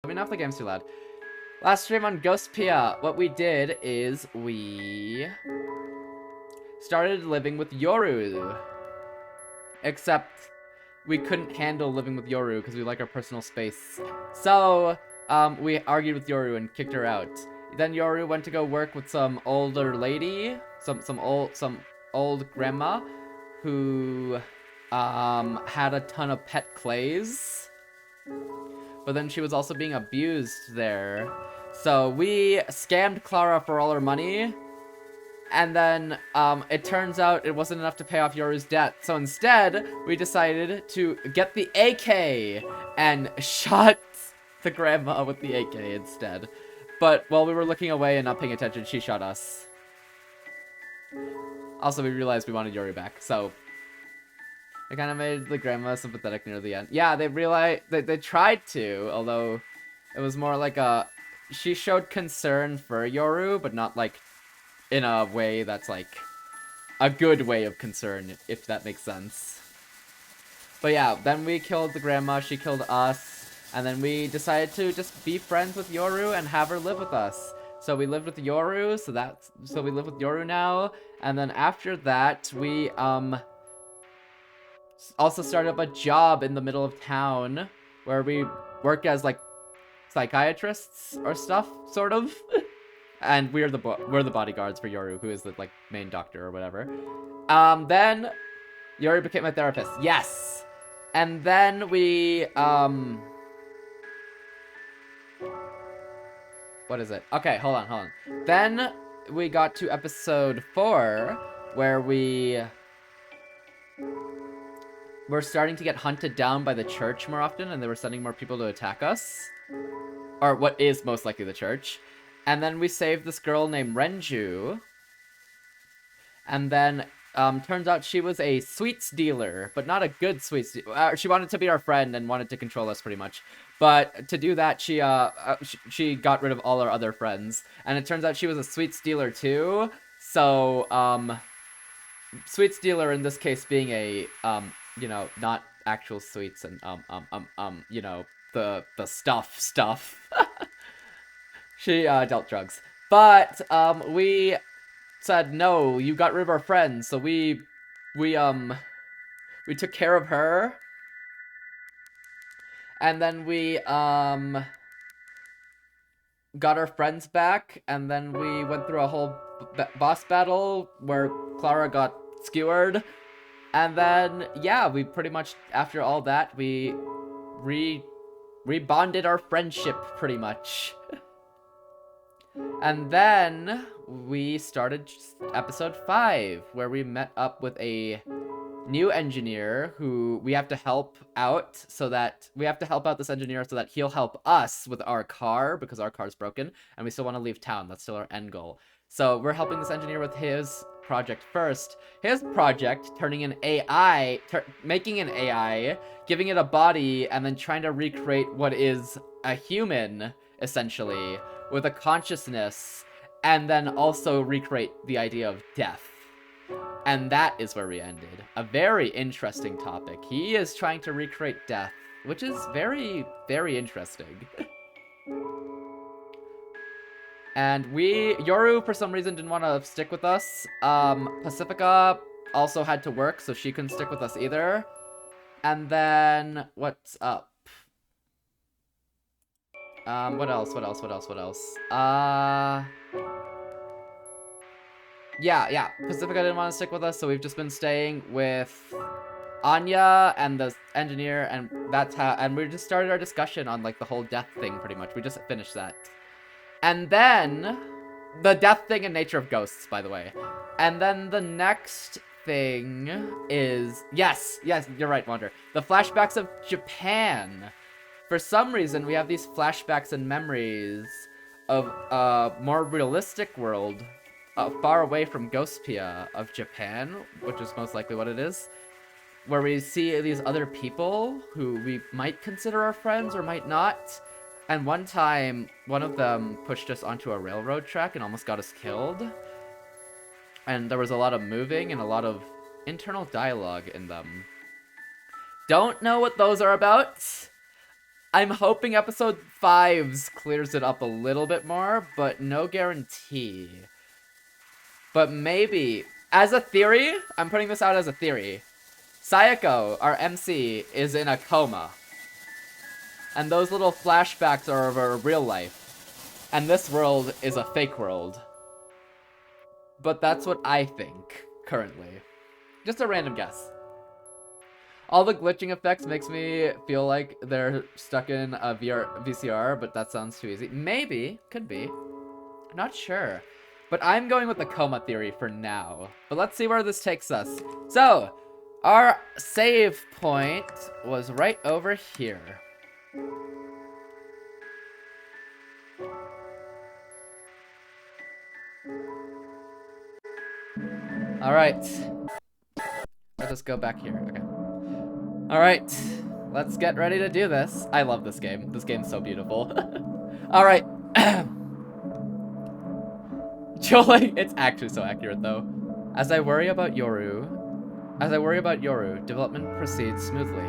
me know if the game's too loud. Last stream on Ghostpia, what we did is we started living with Yoru. Except we couldn't handle living with Yoru because we like our personal space. So, we argued with Yoru and kicked her out. Then Yoru went to go work with some older lady, some old grandma, who, had a ton of pet clays. But then she was also being abused there. So we scammed Clara for all her money. And then, it turns out it wasn't enough to pay off Yoru's debt. So instead, we decided to get the AK and shot the grandma with the AK instead. But while we were looking away and not paying attention, she shot us. Also, we realized we wanted Yoru back, so it kind of made the grandma sympathetic near the end. Yeah, they realized they tried to, although it was more like she showed concern for Yoru, but not like in a way that's like a good way of concern, if that makes sense. But yeah, then we killed the grandma, she killed us, and then we decided to just be friends with Yoru and have her live with us. So we lived with Yoru, so we live with Yoru now, and then after that, we also started up a job in the middle of town where we work as like psychiatrists or stuff, sort of. And we're the bodyguards for Yoru, who is the like main doctor or whatever. Then Yoru became a therapist. Yes. And then we what is it? Okay, hold on. Then we got to episode 4 where we're starting to get hunted down by the church more often, and they were sending more people to attack us. Or what is most likely the church. And then we saved this girl named Renju. And then, turns out she was a sweets dealer, but not a good sweets dealer. She wanted to be our friend and wanted to control us pretty much. But to do that, she got rid of all our other friends. And it turns out she was a sweets dealer too. So, sweets dealer in this case being a, you know, not actual sweets and, you know, the stuff. She, dealt drugs. But, we said, no, you got rid of our friends, so we took care of her. And then we, got our friends back, and then we went through a whole boss battle where Clara got skewered. And then, yeah, we pretty much, after all that, we rebonded our friendship, pretty much. And then we started episode 5, where we met up with a new engineer who we have to help out this engineer so that he'll help us with our car, because our car's broken, and we still want to leave town. That's still our end goal. So we're helping this engineer with his project first. His project, turning an AI, making an AI, giving it a body, and then trying to recreate what is a human, essentially, with a consciousness, and then also recreate the idea of death. And that is where we ended. A very interesting topic. He is trying to recreate death, which is very, very interesting. And Yoru, for some reason, didn't want to stick with us. Pacifica also had to work, so she couldn't stick with us either. And then, what's up? What else? Yeah, Pacifica didn't want to stick with us, so we've just been staying with Anya and the engineer, and and we just started our discussion on, like, the whole death thing, pretty much. We just finished that. And then, the death thing and nature of ghosts, by the way. And then the next thing is, yes, you're right, Wander. The flashbacks of Japan. For some reason, we have these flashbacks and memories of a more realistic world, far away from Ghostpia, of Japan, which is most likely what it is, where we see these other people who we might consider our friends or might not. And one time, one of them pushed us onto a railroad track and almost got us killed. And there was a lot of moving and a lot of internal dialogue in them. Don't know what those are about. I'm hoping episode 5's clears it up a little bit more, but no guarantee. But maybe, as a theory, I'm putting this out as a theory. Sayako, our MC, is in a coma. And those little flashbacks are of her real life. And this world is a fake world. But that's what I think, currently. Just a random guess. All the glitching effects makes me feel like they're stuck in a VCR, but that sounds too easy. Maybe. Could be. Not sure. But I'm going with the coma theory for now. But let's see where this takes us. So, our save point was right over here. Alright. Let's just go back here. Okay. Alright. Let's get ready to do this. I love this game. This game's so beautiful. Alright. Jolie, it's actually so accurate though. As I worry about Yoru, development proceeds smoothly.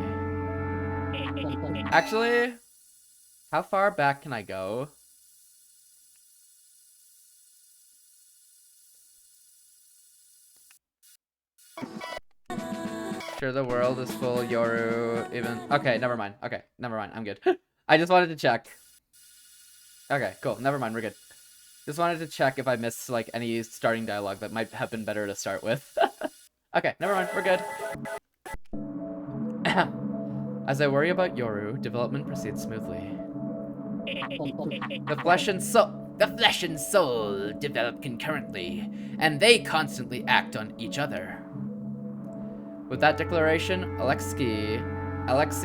Actually, how far back can I go? Sure, the world is full Yoru, even... Okay, never mind. Okay, never mind. I'm good. I just wanted to check. Okay, cool. Never mind. We're good. Just wanted to check if I missed, like, any starting dialogue that might have been better to start with. Okay, never mind. We're good. As I worry about Yoru, development proceeds smoothly. The flesh and soul develop concurrently, and they constantly act on each other. With that declaration, Alexei, that's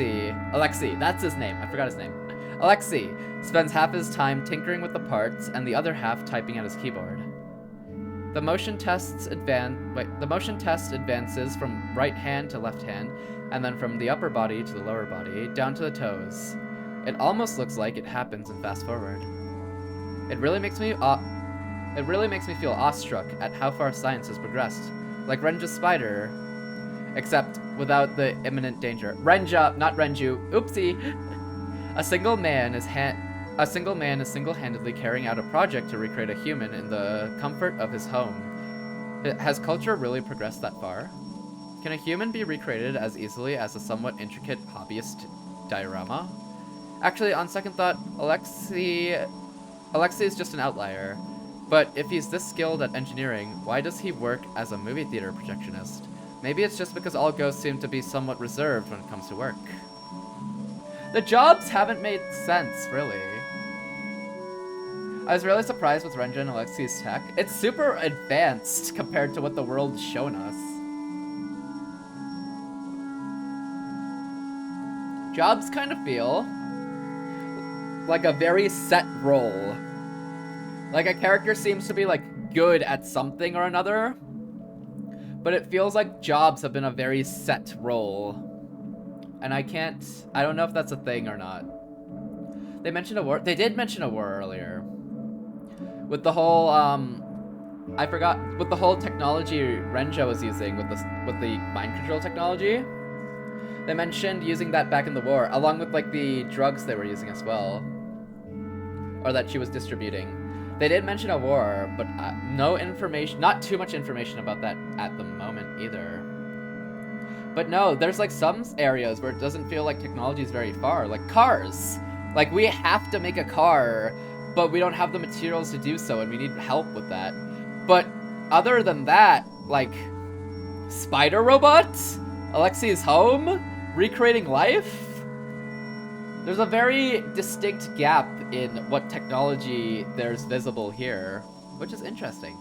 his name, I forgot his name. Alexei spends half his time tinkering with the parts and the other half typing at his keyboard. The motion test advances from right hand to left hand, and then from the upper body to the lower body, down to the toes. It almost looks like it happens in fast forward. It really makes me feel awestruck at how far science has progressed. Like Renja's spider, except without the imminent danger. Renja, not Renju. Oopsie. A single man is single-handedly carrying out a project to recreate a human in the comfort of his home. Has culture really progressed that far? Can a human be recreated as easily as a somewhat intricate hobbyist diorama? Actually, on second thought, Alexei is just an outlier. But if he's this skilled at engineering, why does he work as a movie theater projectionist? Maybe it's just because all ghosts seem to be somewhat reserved when it comes to work. The jobs haven't made sense, really. I was really surprised with Renja and Alexei's tech. It's super advanced compared to what the world's shown us. Jobs kind of feel like a very set role. Like a character seems to be like good at something or another, but it feels like jobs have been a very set role. And I don't know if that's a thing or not. They mentioned a war. They did mention a war earlier. With the whole, with the whole technology Renja was using with the mind control technology. They mentioned using that back in the war, along with like the drugs they were using as well. Or that she was distributing. They did mention a war, but no information, not too much information about that at the moment either. But no, there's like some areas where it doesn't feel like technology is very far, like cars. Like we have to make a car, but we don't have the materials to do so and we need help with that. But other than that, like spider robots, Alexei's home, recreating life, there's a very distinct gap in what technology there's visible here, which is interesting.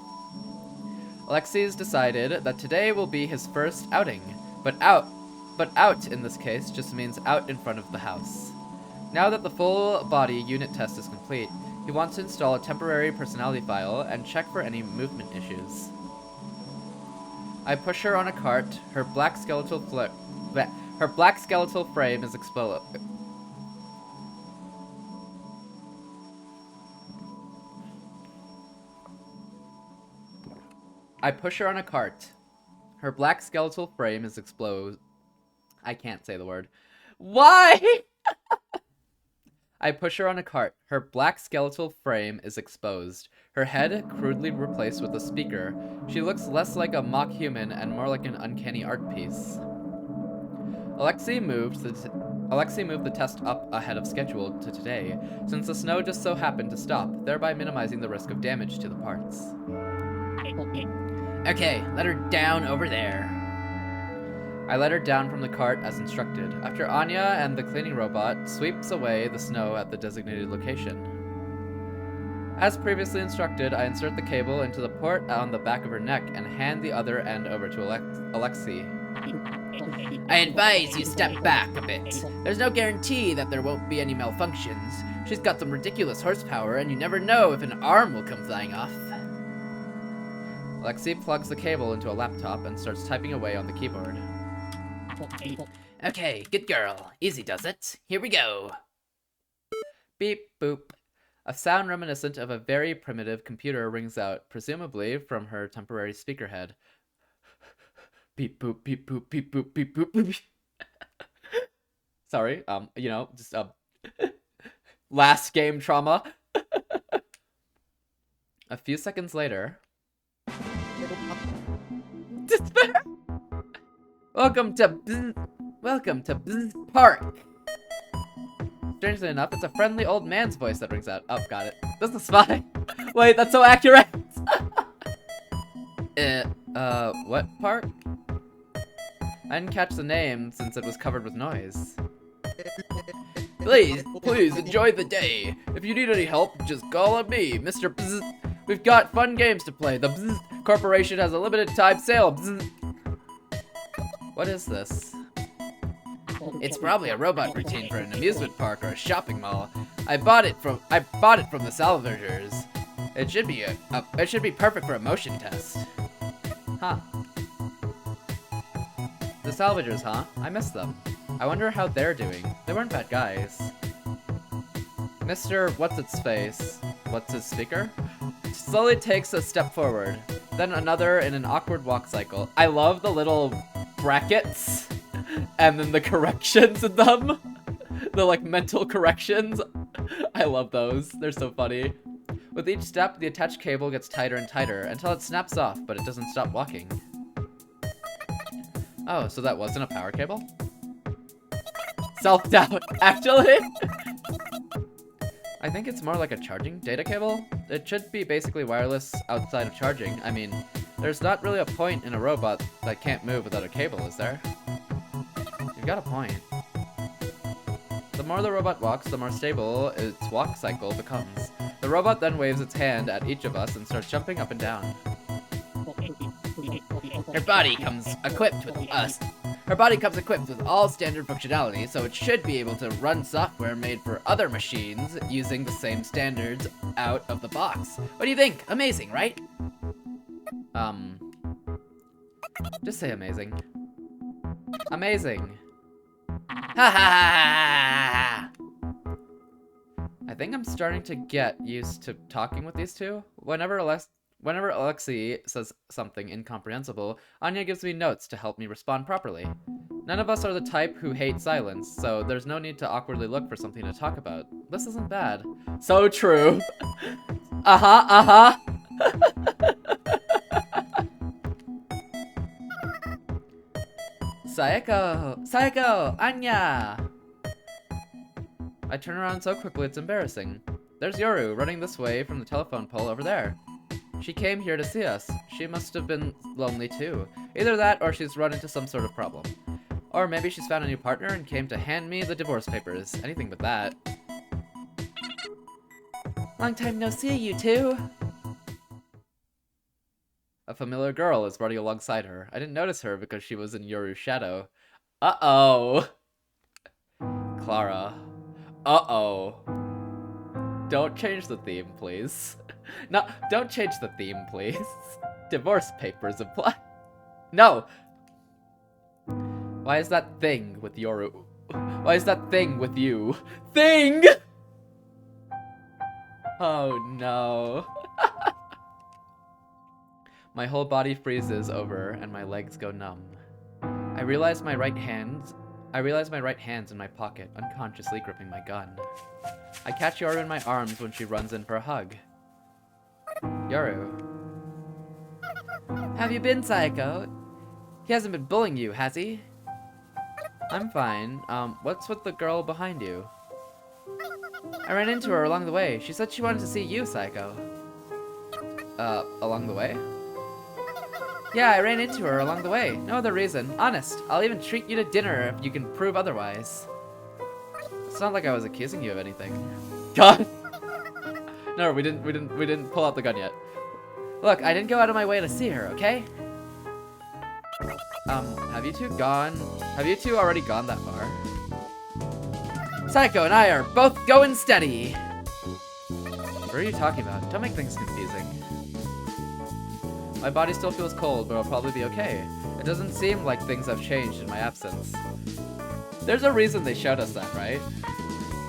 Alexei's decided that today will be his first outing, but out in this case just means out in front of the house. Now that the full body unit test is complete, he wants to install a temporary personality file and check for any movement issues. I push her on a cart, her black skeletal frame is exposed. I push her on a cart. Her black skeletal frame is exposed. I can't say the word. Why? I push her on a cart. Her black skeletal frame is exposed. Her head crudely replaced with a speaker. She looks less like a mock human and more like an uncanny art piece. Alexei moved the test up ahead of schedule to today, since the snow just so happened to stop, thereby minimizing the risk of damage to the parts. Okay, let her down over there. I let her down from the cart as instructed, after Anya and the cleaning robot sweeps away the snow at the designated location. As previously instructed, I insert the cable into the port on the back of her neck and hand the other end over to Alexei. I advise you step back a bit. There's no guarantee that there won't be any malfunctions. She's got some ridiculous horsepower, and you never know if an arm will come flying off. Alexei plugs the cable into a laptop and starts typing away on the keyboard. Okay, good girl. Easy does it. Here we go. Beep, boop. A sound reminiscent of a very primitive computer rings out, presumably from her temporary speaker head. Beep, boop, beep, boop, beep, boop, beep, boop, beep. Sorry, just, last game trauma. A few seconds later... Despair! Welcome to Bzz Park. Strangely enough, it's a friendly old man's voice that rings out. Oh, got it. This is fine. Wait, that's so accurate. What park? I didn't catch the name since it was covered with noise. Please enjoy the day. If you need any help, just call on me, Mr. Bzz. We've got fun games to play. The Bzz Corporation has a limited time sale. Bzz. What is this? It's probably a robot routine for an amusement park or a shopping mall. I bought it from the salvagers. It should be perfect for a motion test. Huh. The salvagers, huh? I miss them. I wonder how they're doing. They weren't bad guys. Mr. What's-its-face? What's his speaker? Slowly takes a step forward, then another in an awkward walk cycle. I love the little brackets and then the corrections in them. The like mental corrections. I love those. They're so funny. With each step, the attached cable gets tighter and tighter until it snaps off, but it doesn't stop walking. Oh, so that wasn't a power cable? Self-doubt, actually? I think it's more like a charging data cable. It should be basically wireless outside of charging. I mean, there's not really a point in a robot that can't move without a cable, is there? You've got a point. The more the robot walks, the more stable its walk cycle becomes. The robot then waves its hand at each of us and starts jumping up and down. Her body comes equipped with all standard functionality, so it should be able to run software made for other machines using the same standards out of the box. What do you think? Amazing, right? Just say amazing. Amazing. Ha ha ha! I think I'm starting to get used to talking with these two. Whenever Alexei says something incomprehensible, Anya gives me notes to help me respond properly. None of us are the type who hate silence, so there's no need to awkwardly look for something to talk about. This isn't bad. So true. Sayako! Anya! I turn around so quickly it's embarrassing. There's Yoru running this way from the telephone pole over there. She came here to see us. She must have been lonely too. Either that or she's run into some sort of problem. Or maybe she's found a new partner and came to hand me the divorce papers. Anything but that. Long time no see, you two. A familiar girl is running alongside her. I didn't notice her because she was in Yoru's shadow. Uh-oh. Clara. Uh-oh. Don't change the theme, please. No, don't change the theme, please. Divorce papers apply. No. Why is that thing with Yoru? Why is that thing with you? Thing! Oh no. My whole body freezes over and my legs go numb. I realize my right hand I realize my right hand's in my pocket, unconsciously gripping my gun. I catch Yoru in my arms when she runs in for a hug. Yoru. Have you been, Sayako? He hasn't been bullying you, has he? I'm fine. What's with the girl behind you? I ran into her along the way. She said she wanted to see you, Sayako. Along the way? Yeah, I ran into her along the way. No other reason. Honest, I'll even treat you to dinner if you can prove otherwise. It's not like I was accusing you of anything. God! No, we didn't pull out the gun yet. Look, I didn't go out of my way to see her, okay? Have you two already gone that far? Sayako and I are both going steady! What are you talking about? Don't make things confusing. My body still feels cold, but I'll probably be okay. It doesn't seem like things have changed in my absence. There's a reason they showed us that, right?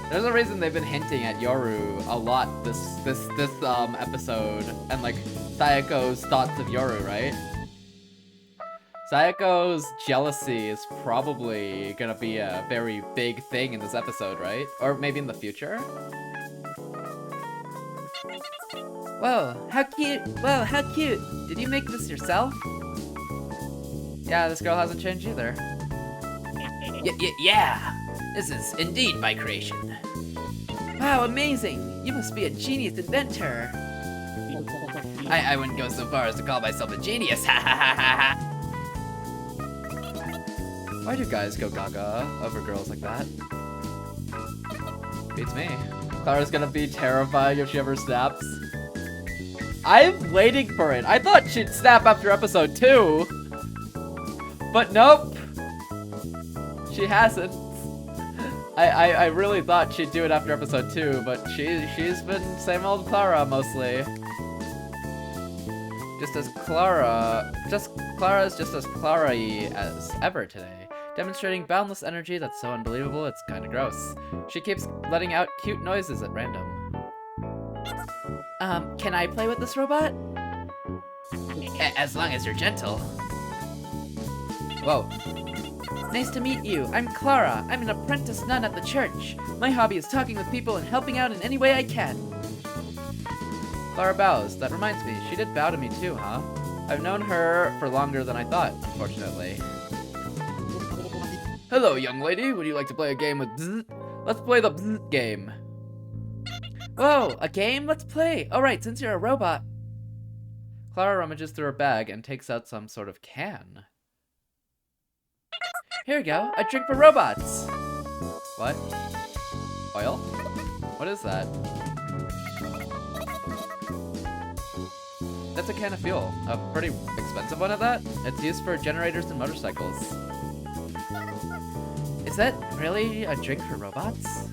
There's a reason they've been hinting at Yoru a lot this episode, and like Sayako's thoughts of Yoru, right? Sayako's jealousy is probably gonna be a very big thing in this episode, right? Or maybe in the future? Whoa, how cute! Whoa, how cute! Did you make this yourself? Yeah, this girl hasn't changed either. Yeah! This is indeed my creation. Wow, amazing! You must be a genius inventor! I wouldn't go so far as to call myself a genius, ha ha ha ha ha! Why do guys go gaga over girls like that? Beats me. Clara's gonna be terrifying if she ever snaps. I'm waiting for it. I thought she'd snap after episode 2. But nope. She hasn't. I really thought she'd do it after episode 2, but she's been same old Clara mostly. Clara's just as Clara-y as ever today. Demonstrating boundless energy that's so unbelievable it's kinda gross. She keeps letting out cute noises at random. Can I play with this robot? As long as you're gentle. Whoa. Nice to meet you. I'm Clara. I'm an apprentice nun at the church. My hobby is talking with people and helping out in any way I can. Clara bows. That reminds me, she did bow to me too, huh? I've known her for longer than I thought, unfortunately. Hello, young lady. Would you like to play a game with bzzz? Let's play the bzzz game. Whoa, a game? Let's play. Alright, since you're a robot. Clara rummages through her bag and takes out some sort of can. Here we go, a drink for robots. What? Oil? What is that? That's a can of fuel. A pretty expensive one at that. It's used for generators and motorcycles. Is that really a drink for robots?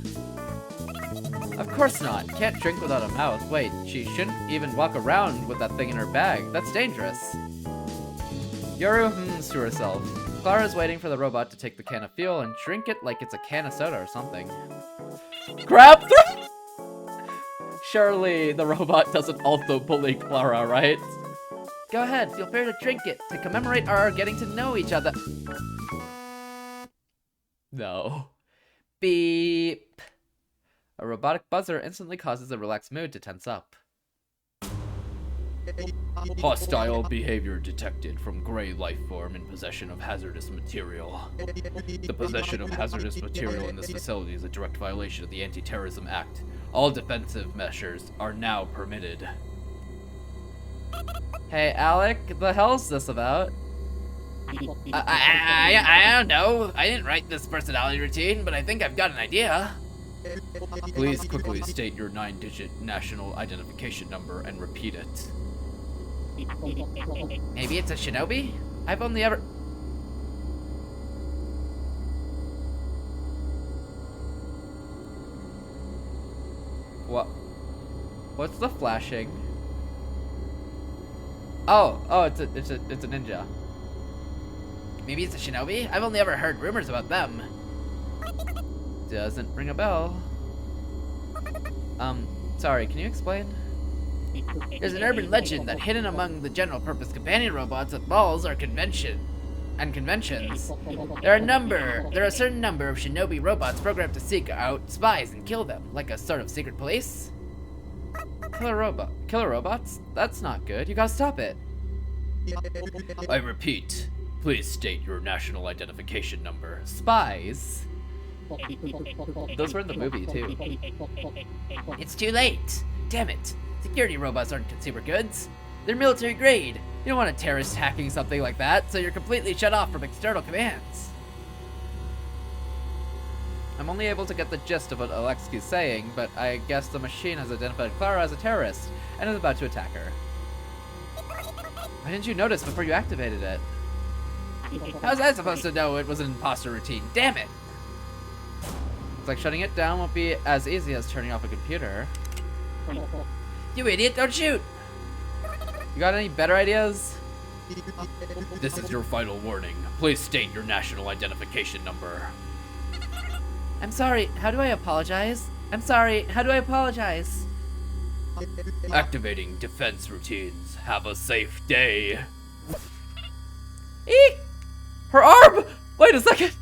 Of course not. Can't drink without a mouth. Wait, she shouldn't even walk around with that thing in her bag. That's dangerous. Yoru hums to herself. Clara's waiting for the robot to take the can of fuel and drink it like it's a can of soda or something. Crap! Surely the robot doesn't also bully Clara, right? Go ahead, feel free to drink it to commemorate our getting to know each other. No. Beep. A robotic buzzer instantly causes a relaxed mood to tense up. Hostile behavior detected from gray life form in possession of hazardous material. The possession of hazardous material in this facility is a direct violation of the Anti-Terrorism Act. All defensive measures are now permitted. Hey, Alec, the hell's this about? I don't know. I didn't write this personality routine, but I think I've got an idea. Please quickly state your 9-digit national identification number and repeat it. Maybe it's a shinobi? I've only ever... What? What's the flashing? Oh, it's a ninja. Maybe it's a shinobi? I've only ever heard rumors about them. Doesn't ring a bell. Sorry, can you explain? There's an urban legend that hidden among the general purpose companion robots at balls are convention. and conventions. There are a certain number of shinobi robots programmed to seek out spies and kill them, like a sort of secret police. Killer robots? That's not good. You gotta stop it. I repeat, please state your national identification number. Spies? Those were in the movie, too. It's too late. Damn it. Security robots aren't consumer goods. They're military grade. You don't want a terrorist hacking something like that, so you're completely shut off from external commands. I'm only able to get the gist of what Alexki's saying, but I guess the machine has identified Clara as a terrorist and is about to attack her. Why didn't you notice before you activated it? How was I supposed to know it was an imposter routine? Damn it! Looks like shutting it down won't be as easy as turning off a computer. You idiot, don't shoot! You got any better ideas? This is your final warning. Please state your national identification number. I'm sorry, how do I apologize? Activating defense routines. Have a safe day. Eek! Her arm! Wait a second!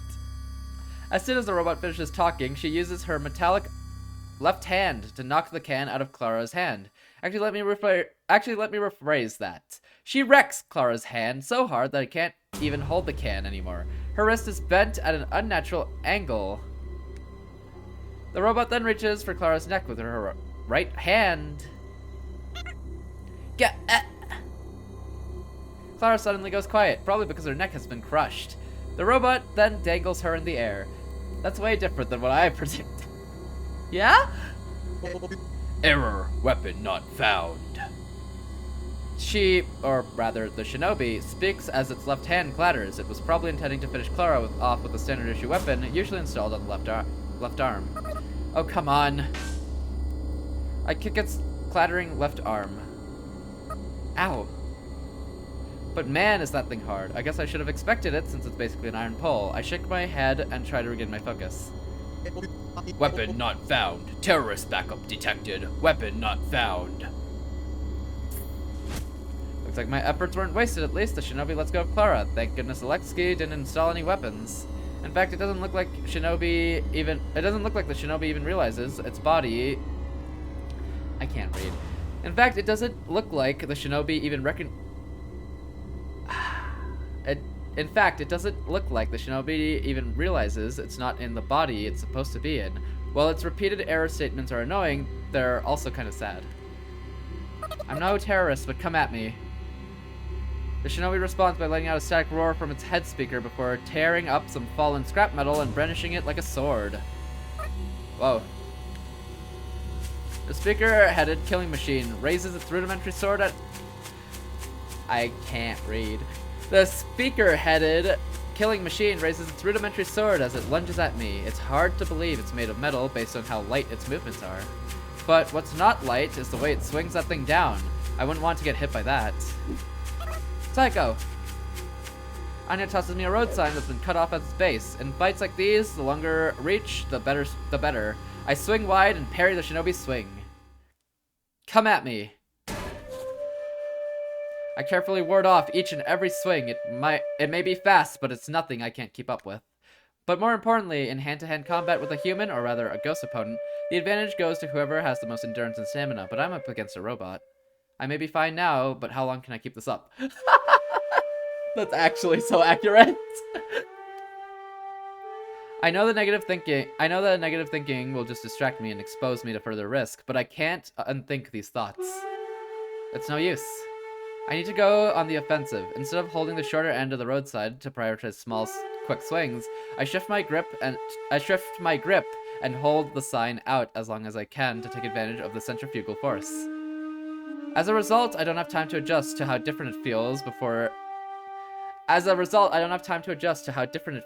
As soon as the robot finishes talking, she uses her metallic left hand to knock the can out of Clara's hand. Actually, let me rephrase that. She wrecks Clara's hand so hard that I can't even hold the can anymore. Her wrist is bent at an unnatural angle. The robot then reaches for Clara's neck with her right hand. Clara suddenly goes quiet, probably because her neck has been crushed. The robot then dangles her in the air. That's way different than what I predicted. Yeah? Error, weapon not found. She, or rather the shinobi, speaks as its left hand clatters. It was probably intending to finish Clara off with a standard issue weapon, usually installed on the left arm. Oh, come on. I kick its clattering left arm. Ow. But man, is that thing hard. I guess I should have expected it since it's basically an iron pole. I shake my head and try to regain my focus. Weapon not found. Terrorist backup detected. Weapon not found. Looks like my efforts weren't wasted. At least the shinobi lets go of Clara. Thank goodness Alexki didn't install any weapons. In fact, it doesn't look like the shinobi even realizes its body. I can't read. In fact, it doesn't look like the shinobi even In fact, it doesn't look like the shinobi even realizes it's not in the body it's supposed to be in. While its repeated error statements are annoying, they're also kind of sad. I'm no terrorist, but come at me. The shinobi responds by letting out a static roar from its head speaker before tearing up some fallen scrap metal and brandishing it like a sword. Whoa. The speaker-headed killing machine raises its rudimentary sword at... I can't read. The speaker-headed killing machine raises its rudimentary sword as it lunges at me. It's hard to believe it's made of metal based on how light its movements are. But what's not light is the way it swings that thing down. I wouldn't want to get hit by that. Psycho! Anya tosses me a road sign that's been cut off at its base. In fights like these, the longer reach, the better. I swing wide and parry the shinobi's swing. Come at me. I carefully ward off each and every swing. It may be fast, but it's nothing I can't keep up with. But more importantly, in hand-to-hand combat with a human, or rather a ghost opponent, the advantage goes to whoever has the most endurance and stamina, but I'm up against a robot. I may be fine now, but how long can I keep this up? That's actually so accurate. I know that negative thinking will just distract me and expose me to further risk, but I can't unthink these thoughts. It's no use. I need to go on the offensive. Instead of holding the shorter end of the roadside to prioritize small, quick swings, I shift my grip and hold the sign out as long as I can to take advantage of the centrifugal force. As a result, I don't have time to adjust to how different it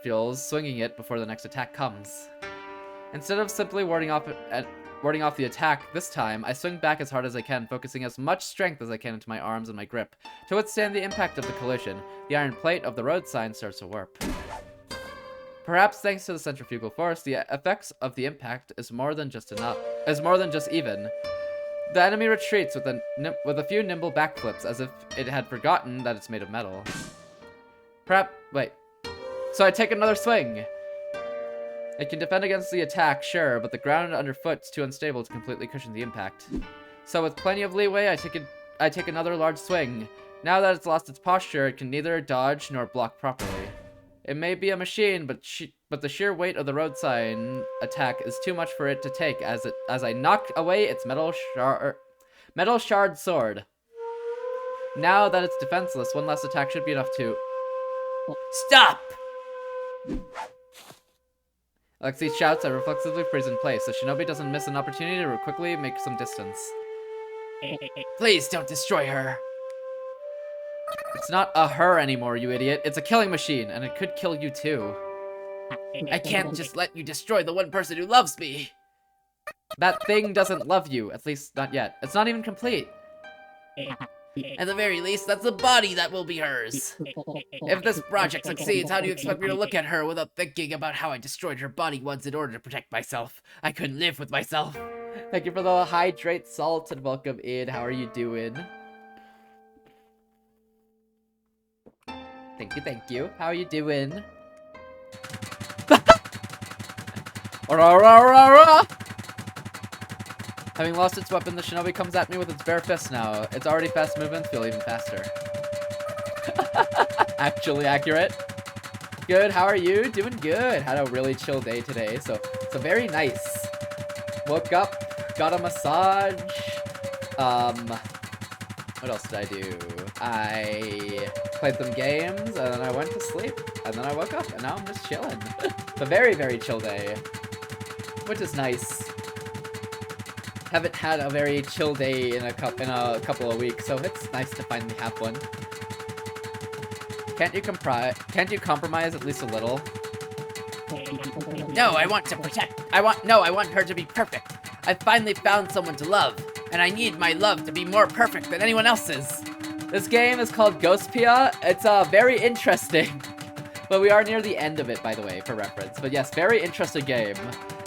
feels swinging it before the next attack comes. Instead of simply warding off the attack this time, I swing back as hard as I can, focusing as much strength as I can into my arms and my grip. To withstand the impact of the collision, the iron plate of the road sign starts to warp. Perhaps thanks to the centrifugal force, the effects of the impact is more than just even. The enemy retreats with a few nimble backflips as if it had forgotten that it's made of metal. Wait. So I take another swing. It can defend against the attack, sure, but the ground underfoot's too unstable to completely cushion the impact. So with plenty of leeway, I take another large swing. Now that it's lost its posture, it can neither dodge nor block properly. It may be a machine, but the sheer weight of the road sign attack is too much for it to take as I knock away its metal shard sword. Now that it's defenseless, one last attack should be enough to... Stop! Alexei shouts. I reflexively freeze in place. The shinobi doesn't miss an opportunity to quickly make some distance. Please don't destroy her. It's not a her anymore, you idiot. It's a killing machine, and it could kill you too. I can't just let you destroy the one person who loves me. That thing doesn't love you, at least not yet. It's not even complete. At the very least, that's the body that will be hers. If this project succeeds, how do you expect me to look at her without thinking about how I destroyed her body once in order to protect myself? I couldn't live with myself. Thank you for the hydrate salt and welcome in. How are you doing? Thank you. How are you doing? Having lost its weapon, the shinobi comes at me with its bare fist now. It's already fast movement, feel even faster. Actually accurate. Good, how are you? Doing good. Had a really chill day today, so very nice. Woke up, got a massage. What else did I do? I played some games, and then I went to sleep, and then I woke up, and now I'm just chilling. It's a very, very chill day, which is nice. Haven't had a very chill day in a couple of weeks, so it's nice to finally have one. Can't you compromise at least a little? No, I want to protect. I want her to be perfect. I finally found someone to love, and I need my love to be more perfect than anyone else's. This game is called Ghostpia. It's very interesting, but we are near the end of it, by the way, for reference. But yes, very interesting game.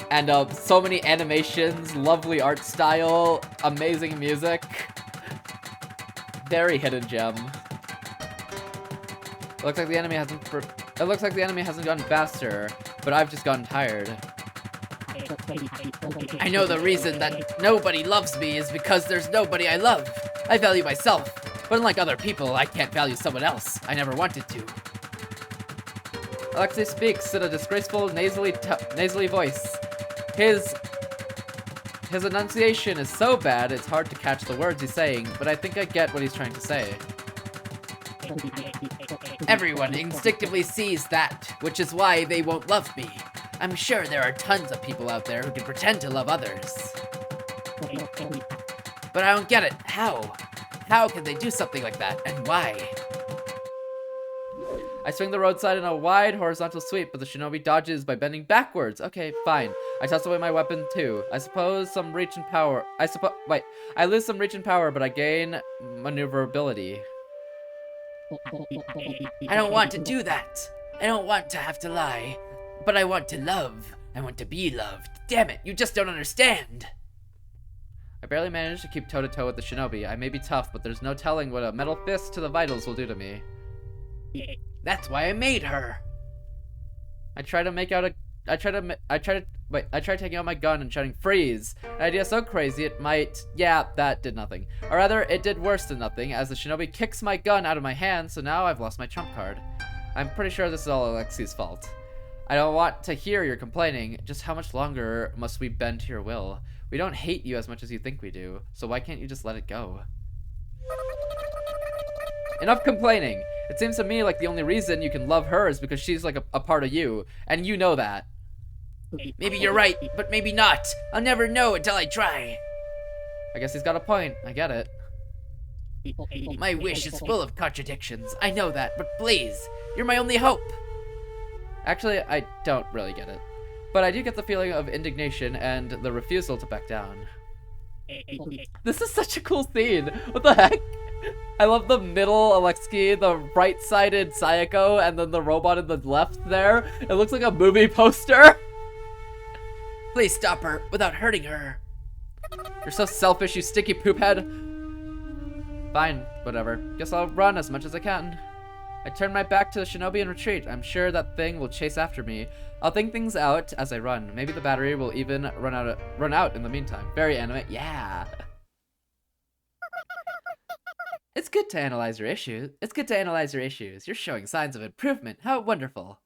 And so many animations, lovely art style, amazing music. Very hidden gem. It looks like the enemy hasn't gotten faster, but I've just gotten tired. I know the reason that nobody loves me is because there's nobody I love. I value myself, but unlike other people, I can't value someone else. I never wanted to. Alexei speaks in a disgraceful, nasally voice. His enunciation is so bad, it's hard to catch the words he's saying, but I think I get what he's trying to say. Everyone instinctively sees that, which is why they won't love me. I'm sure there are tons of people out there who can pretend to love others. But I don't get it. How? How can they do something like that, and why? I swing the roadside in a wide horizontal sweep, but the shinobi dodges by bending backwards. Okay, fine. I toss away my weapon too. I suppose some reach and power. I lose some reach and power, but I gain maneuverability. I don't want to do that. I don't want to have to lie. But I want to love. I want to be loved. Damn it, you just don't understand. I barely managed to keep toe-to-toe with the shinobi. I may be tough, but there's no telling what a metal fist to the vitals will do to me. That's why I made her. I try taking out my gun and shouting freeze. An idea so crazy it might... Yeah, that did nothing. Or rather, it did worse than nothing, as the shinobi kicks my gun out of my hand, so now I've lost my trump card. I'm pretty sure this is all Alexei's fault. I don't want to hear your complaining. Just how much longer must we bend to your will? We don't hate you as much as you think we do, so why can't you just let it go? Enough complaining. It seems to me like the only reason you can love her is because she's like a part of you, and you know that. Maybe you're right, but maybe not. I'll never know until I try. I guess he's got a point. I get it. My wish is full of contradictions. I know that, but please, you're my only hope. Actually, I don't really get it. But I do get the feeling of indignation and the refusal to back down. This is such a cool scene. What the heck? I love the middle Alexei, the right-sided Sayako, and then the robot in the left there. It looks like a movie poster. Please stop her without hurting her. You're so selfish, you sticky poop head. Fine, whatever. Guess I'll run as much as I can. I turn my back to the shinobi and retreat. I'm sure that thing will chase after me. I'll think things out as I run. Maybe the battery will even run out in the meantime. Very anime. Yeah. It's good to analyze your issues. You're showing signs of improvement. How wonderful.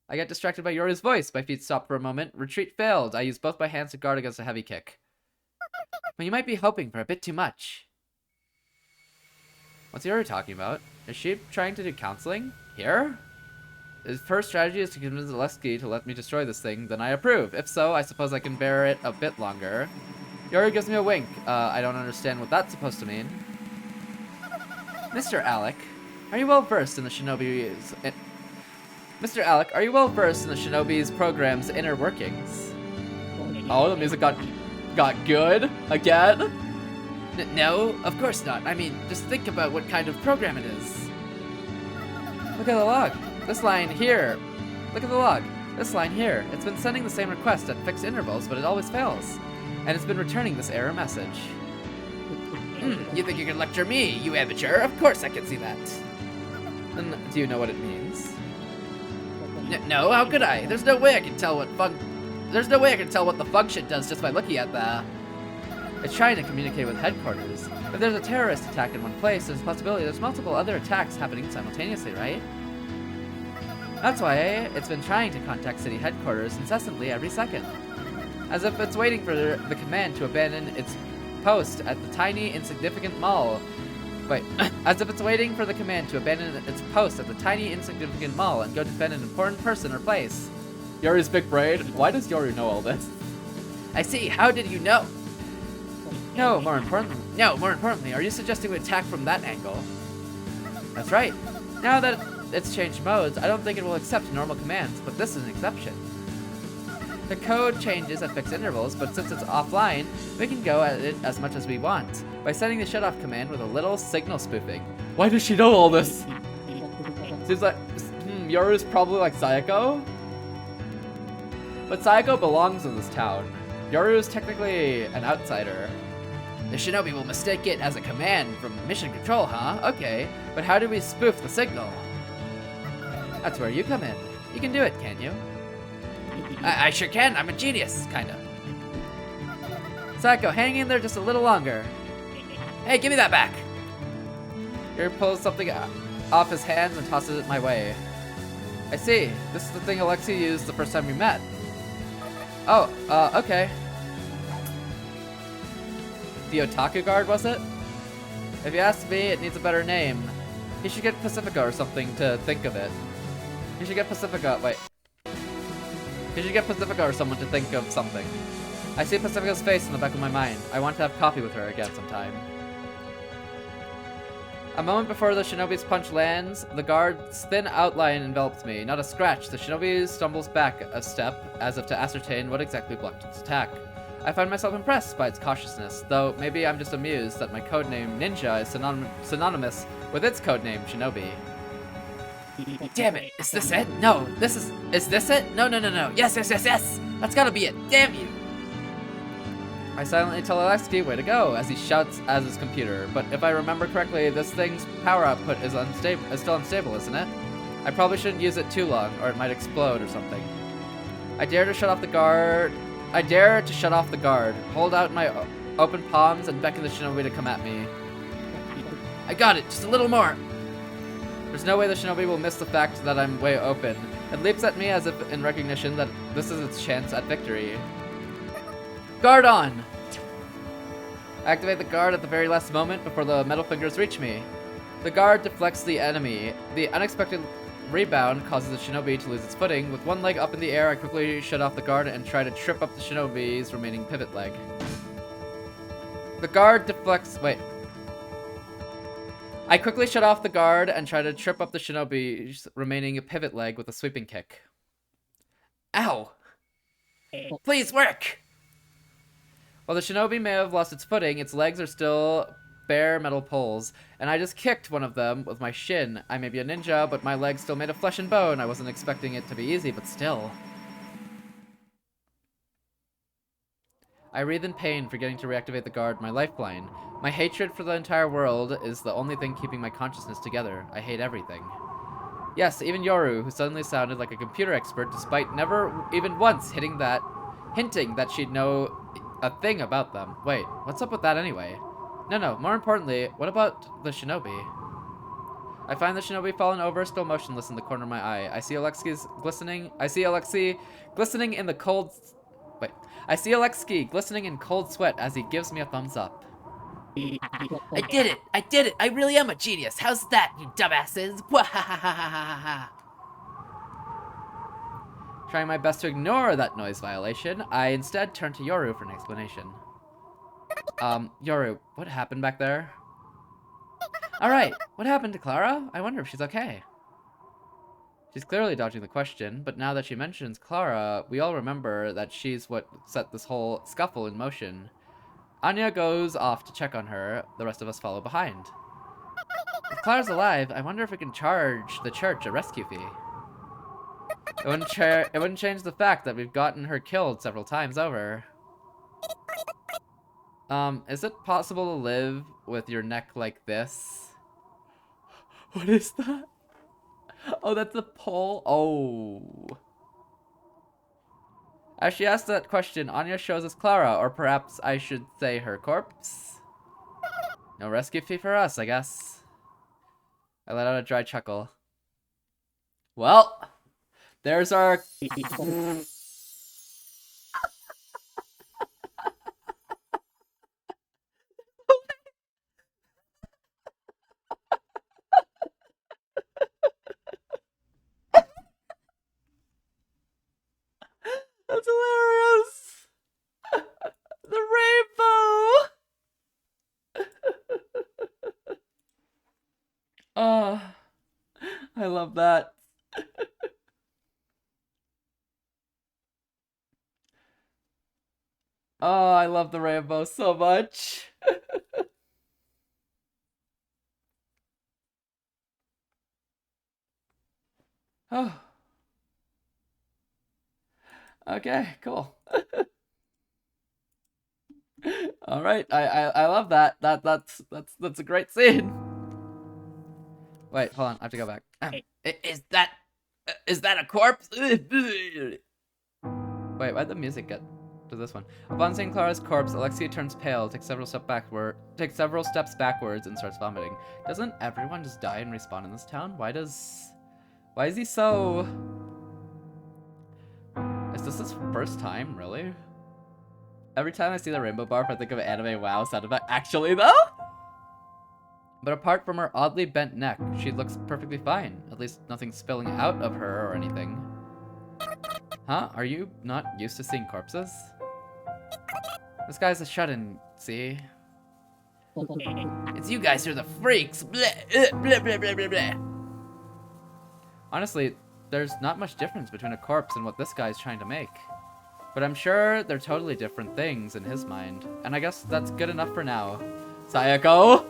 I get distracted by Yoru's voice. My feet stop for a moment. Retreat failed. I use both my hands to guard against a heavy kick. But you might be hoping for a bit too much. What's Yoru talking about? Is she trying to do counseling? Here? His first strategy is to convince Alexi to let me destroy this thing, then I approve. If so, I suppose I can bear it a bit longer. Yoru gives me a wink. I don't understand what that's supposed to mean. Mr. Alec, are you well versed in the shinobi's... Mr. Alec, are you well versed in the shinobi's program's inner workings? Oh, the music got good again? No, of course not. I mean, just think about what kind of program it is. Look at the log. This line here. Look at the log. This line here. It's been sending the same request at fixed intervals, but it always fails. And it's been returning this error message. You think you can lecture me, you amateur? Of course I can see that. Then, do you know what it means? No, how could I? There's no way I can tell what the function does just by looking at the... It's trying to communicate with headquarters. If there's a terrorist attack in one place, there's a possibility there's multiple other attacks happening simultaneously, right? That's why it's been trying to contact city headquarters incessantly every second. As if it's waiting for the command to abandon its post at the tiny, insignificant mall. Wait, as if it's waiting for the command to abandon its post at the tiny, insignificant mall and go defend an important person or place. Yoru's big brain. Why does Yoru know all this? I see. How did you know? No, more importantly, are you suggesting we attack from that angle? That's right. Now that it's changed modes, I don't think it will accept normal commands, but this is an exception. The code changes at fixed intervals, but since it's offline, we can go at it as much as we want, by sending the shutoff command with a little signal spoofing. Why does she know all this? Seems like, Yoru's probably like Sayako? But Sayako belongs in this town. Yoru is technically an outsider. The shinobi will mistake it as a command from mission control, huh? Okay, but how do we spoof the signal? That's where you come in. You can do it, can't you? I sure can. I'm a genius, kinda. Sayako, hang in there just a little longer. Hey, give me that back. Yoru pulls something off his hands and tosses it my way. I see. This is the thing Alexi used the first time we met. Oh, okay. The Otaku Guard, was it? If you ask me, it needs a better name. He should get Pacifica or something to think of it. He should get Pacifica, wait. He should get Pacifica or someone to think of something. I see Pacifica's face in the back of my mind. I want to have coffee with her again sometime. A moment before the shinobi's punch lands, the guard's thin outline envelops me. Not a scratch. The shinobi stumbles back a step, as if to ascertain what exactly blocked its attack. I find myself impressed by its cautiousness, though maybe I'm just amused that my codename Ninja is synonymous with its codename Shinobi. Damn it, is this it? No, is this it? No. Yes, that's gotta be it, damn you. I silently tell Alexi, way to go, as he shouts at his computer, but if I remember correctly, this thing's power output is still unstable, isn't it? I probably shouldn't use it too long, or it might explode or something. I dare to shut off the guard, hold out my open palms and beckon the shinobi to come at me. I got it, just a little more. There's no way the shinobi will miss the fact that I'm way open. It leaps at me as if in recognition that this is its chance at victory. Guard on! I activate the guard at the very last moment before the metal fingers reach me. The guard deflects the enemy. The unexpected rebound causes the shinobi to lose its footing. With one leg up in the air, I quickly shut off the guard and try to trip up the shinobi's remaining pivot leg. The guard deflects... Wait. I quickly shut off the guard and try to trip up the shinobi's remaining pivot leg with a sweeping kick. Ow! Please work! While the shinobi may have lost its footing, its legs are still bare metal poles, and I just kicked one of them with my shin. I may be a ninja, but my leg's still made of flesh and bone. I wasn't expecting it to be easy, but still. I writhe in pain, forgetting to reactivate the guard, my lifeline. My hatred for the entire world is the only thing keeping my consciousness together. I hate everything. Yes, even Yoru, who suddenly sounded like a computer expert despite never even once hinting that she'd know a thing about them. Wait, what's up with that anyway? No, more importantly, what about the shinobi? I find the shinobi fallen over, still motionless in the corner of my eye. I see Alexei glistening in the cold... Wait. I see Alexei glistening in cold sweat as he gives me a thumbs up. I did it! I really am a genius! How's that, you dumbasses? Trying my best to ignore that noise violation, I instead turn to Yoru for an explanation. Yoru, what happened back there? Alright, what happened to Clara? I wonder if she's okay. She's clearly dodging the question, but now that she mentions Clara, we all remember that she's what set this whole scuffle in motion. Anya goes off to check on her, the rest of us follow behind. If Clara's alive, I wonder if we can charge the church a rescue fee. It wouldn't change the fact that we've gotten her killed several times over. Is it possible to live with your neck like this? What is that? Oh, that's a pole? Oh. As she asks that question, Anya shows us Clara, or perhaps I should say her corpse. No rescue fee for us, I guess. I let out a dry chuckle. Well, there's our... That's hilarious! The rainbow! Oh, I love that. Oh, I love the rainbow so much. Oh. Okay, cool. All right, I love that. That's a great scene. Wait, hold on. I have to go back. Is that a corpse? Wait, why'd the music get to this one? Upon seeing Clara's corpse, Alexia turns pale, takes several steps backwards, and starts vomiting. Doesn't everyone just die and respawn in this town? Why is he so... Is this his first time, really? Every time I see the rainbow barf, I think of an anime WoW sound effect. Actually, though? But apart from her oddly bent neck, she looks perfectly fine. At least nothing spilling out of her or anything. Huh? Are you not used to seeing corpses? This guy's a shut-in, see? It's you guys who are the freaks! Bleh, blah, blah, blah, blah, blah. Honestly, there's not much difference between a corpse and what this guy's trying to make. But I'm sure they're totally different things in his mind. And I guess that's good enough for now. Sayako!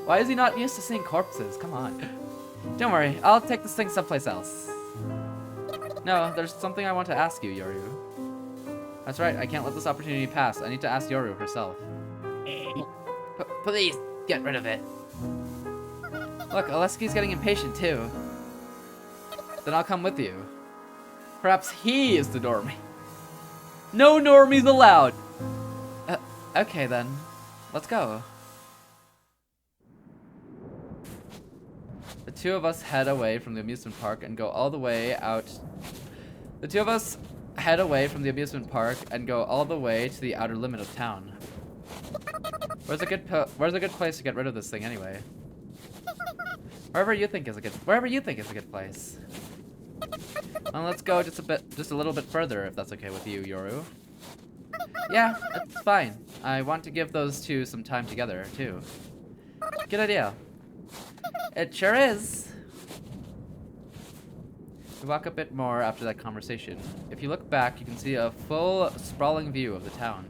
Why is he not used to seeing corpses? Come on. Don't worry, I'll take this thing someplace else. No, there's something I want to ask you, Yoru. That's right, I can't let this opportunity pass. I need to ask Yoru herself. Please, get rid of it. Look, Alesky's getting impatient too. Then I'll come with you. Perhaps he is the normie. No normies allowed! Okay then. Let's go. The two of us head away from the amusement park and go all the way out... The two of us head away from the amusement park and go all the way to the outer limit of town. Where's a good place to get rid of this thing anyway? Wherever you think is a good place. Well, let's go just a little bit further, if that's okay with you, Yoru. Yeah, it's fine. I want to give those two some time together, too. Good idea. It sure is. We walk a bit more after that conversation. If you look back, you can see a full, sprawling view of the town.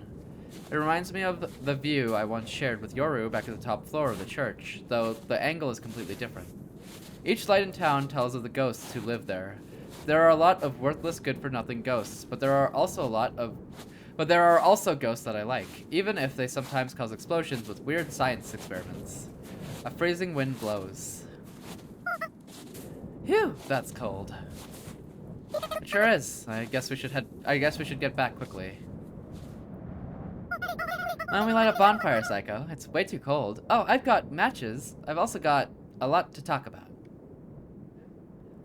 It reminds me of the view I once shared with Yoru back at the top floor of the church, though the angle is completely different. Each light in town tells of the ghosts who live there. There are a lot of worthless, good-for-nothing ghosts, but there are also a lot of But there are also ghosts that I like, even if they sometimes cause explosions with weird science experiments. A freezing wind blows. Phew, that's cold. It sure is. I guess we should get back quickly. Why don't we light a bonfire, Psycho? It's way too cold. Oh, I've got matches. I've also got a lot to talk about.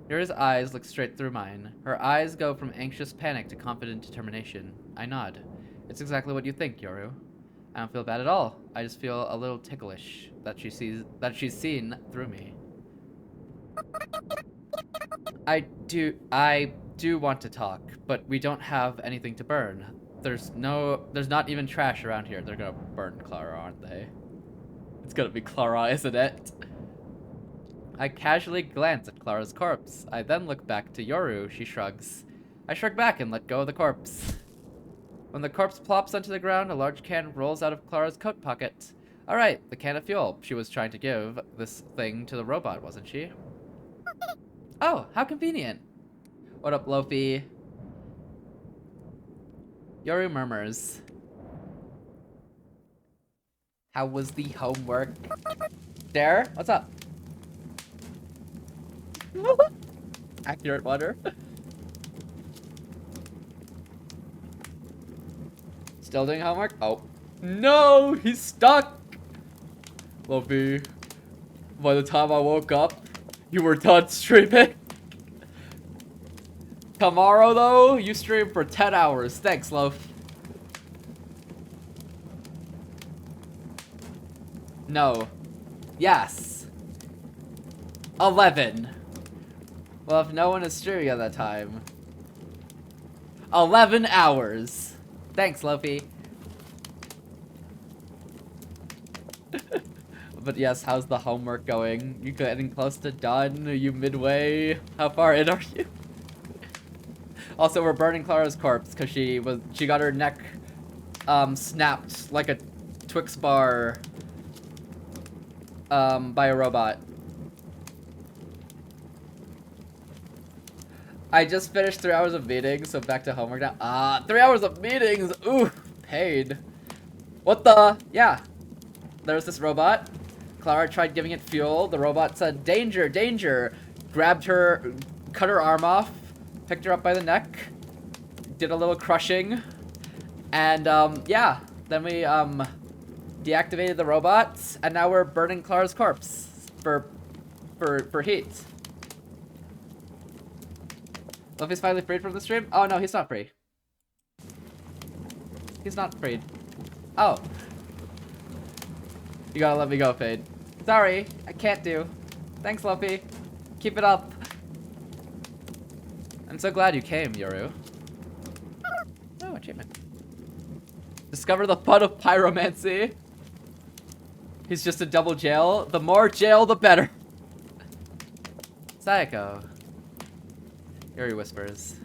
Yuri's eyes look straight through mine. Her eyes go from anxious panic to confident determination. I nod. It's exactly what you think, Yoru. I don't feel bad at all. I just feel a little ticklish that she's seen through me. I do want to talk, but we don't have anything to burn. There's not even trash around here. They're gonna burn Clara, aren't they? It's gonna be Clara, isn't it? I casually glance at Clara's corpse. I then look back to Yoru. She shrugs. I shrug back and let go of the corpse. When the corpse plops onto the ground, a large can rolls out of Clara's coat pocket. Alright, the can of fuel. She was trying to give this thing to the robot, wasn't she? Oh, how convenient. What up, Lofi? Yoru murmurs. How was the homework? Dare? What's up? Accurate water. Still doing homework? Oh. No! He's stuck! Lofi, by the time I woke up, you were done streaming. Tomorrow, though, you stream for 10 hours. Thanks, Loaf. No. Yes. 11. Well, if no one is streaming at that time. 11 hours. Thanks, Lofi. But yes, how's the homework going? You getting close to done? Are you midway? How far in are you? Also, we're burning Clara's corpse because she got her neck snapped like a Twix bar by a robot. I just finished 3 hours of meetings, so back to homework now. 3 hours of meetings! Ooh, paid. What the? Yeah. There's this robot. Clara tried giving it fuel. The robot said, danger, danger. Grabbed her, cut her arm off, picked her up by the neck, did a little crushing, and yeah. Then we deactivated the robot, and now we're burning Clara's corpse for heat. Luffy's finally freed from the stream? Oh no, he's not free. He's not freed. Oh. You gotta let me go, Fade. Sorry, I can't do. Thanks, Luffy. Keep it up. I'm so glad you came, Yoru. Oh, achievement. Discover the fun of pyromancy. He's just a double jail. The more jail, the better. Sayako. Yuri whispers.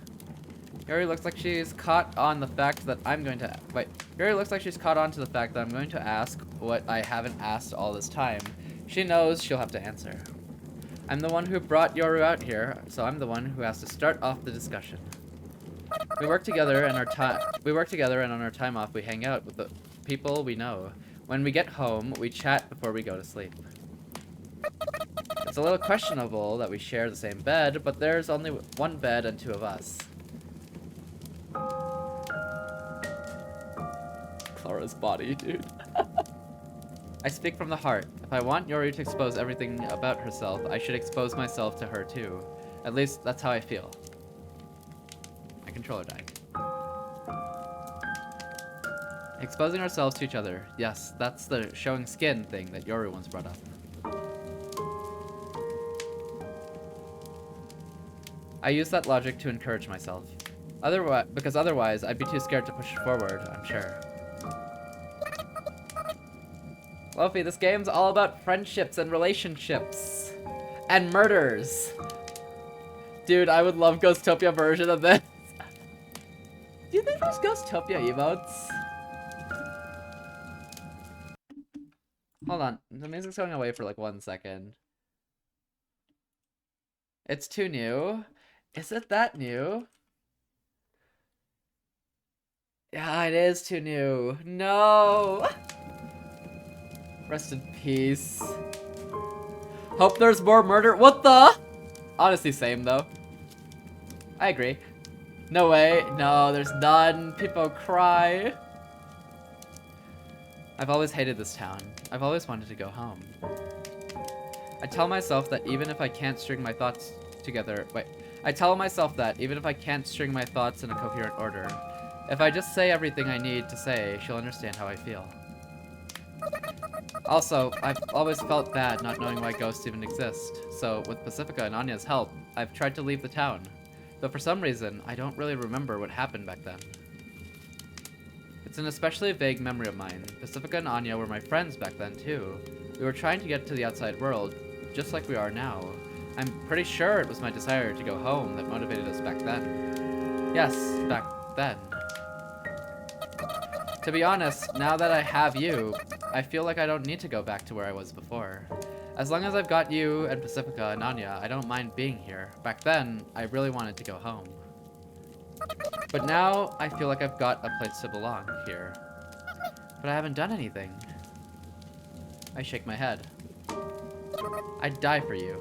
Yuri looks like she's caught on the fact that I'm going to... Wait. Yuri looks like she's caught on to the fact that I'm going to ask what I haven't asked all this time. She knows she'll have to answer. I'm the one who brought Yoru out here, so I'm the one who has to start off the discussion. We work together and on our time off we hang out with the people we know. When we get home, we chat before we go to sleep. It's a little questionable that we share the same bed, but there's only one bed and two of us. Clara's body, dude. I speak from the heart. If I want Yoru to expose everything about herself, I should expose myself to her too. At least, that's how I feel. My controller died. Exposing ourselves to each other. Yes, that's the showing skin thing that Yoru once brought up. I use that logic to encourage myself. Because otherwise, I'd be too scared to push forward, I'm sure. Luffy, this game's all about friendships and relationships. And murders. Dude, I would love Ghostopia version of this. Do you think there's Ghostopia emotes? Hold on, the music's going away for like 1 second. It's too new. Is it that new? Yeah, it is too new. No! Rest in peace. Hope there's more murder. What the? Honestly, same though. I agree. No way. No, there's none. People cry. I've always hated this town. I've always wanted to go home. I tell myself that even if I can't string my thoughts together... Wait. I tell myself that even if I can't string my thoughts in a coherent order, if I just say everything I need to say, she'll understand how I feel. Also, I've always felt bad not knowing why ghosts even exist, so with Pacifica and Anya's help, I've tried to leave the town. Though for some reason, I don't really remember what happened back then. It's an especially vague memory of mine. Pacifica and Anya were my friends back then too. We were trying to get to the outside world, just like we are now. I'm pretty sure it was my desire to go home that motivated us back then. Yes, back then. To be honest, now that I have you, I feel like I don't need to go back to where I was before. As long as I've got you and Pacifica and Anya, I don't mind being here. Back then, I really wanted to go home. But now, I feel like I've got a place to belong here. But I haven't done anything. I shake my head. I'd die for you.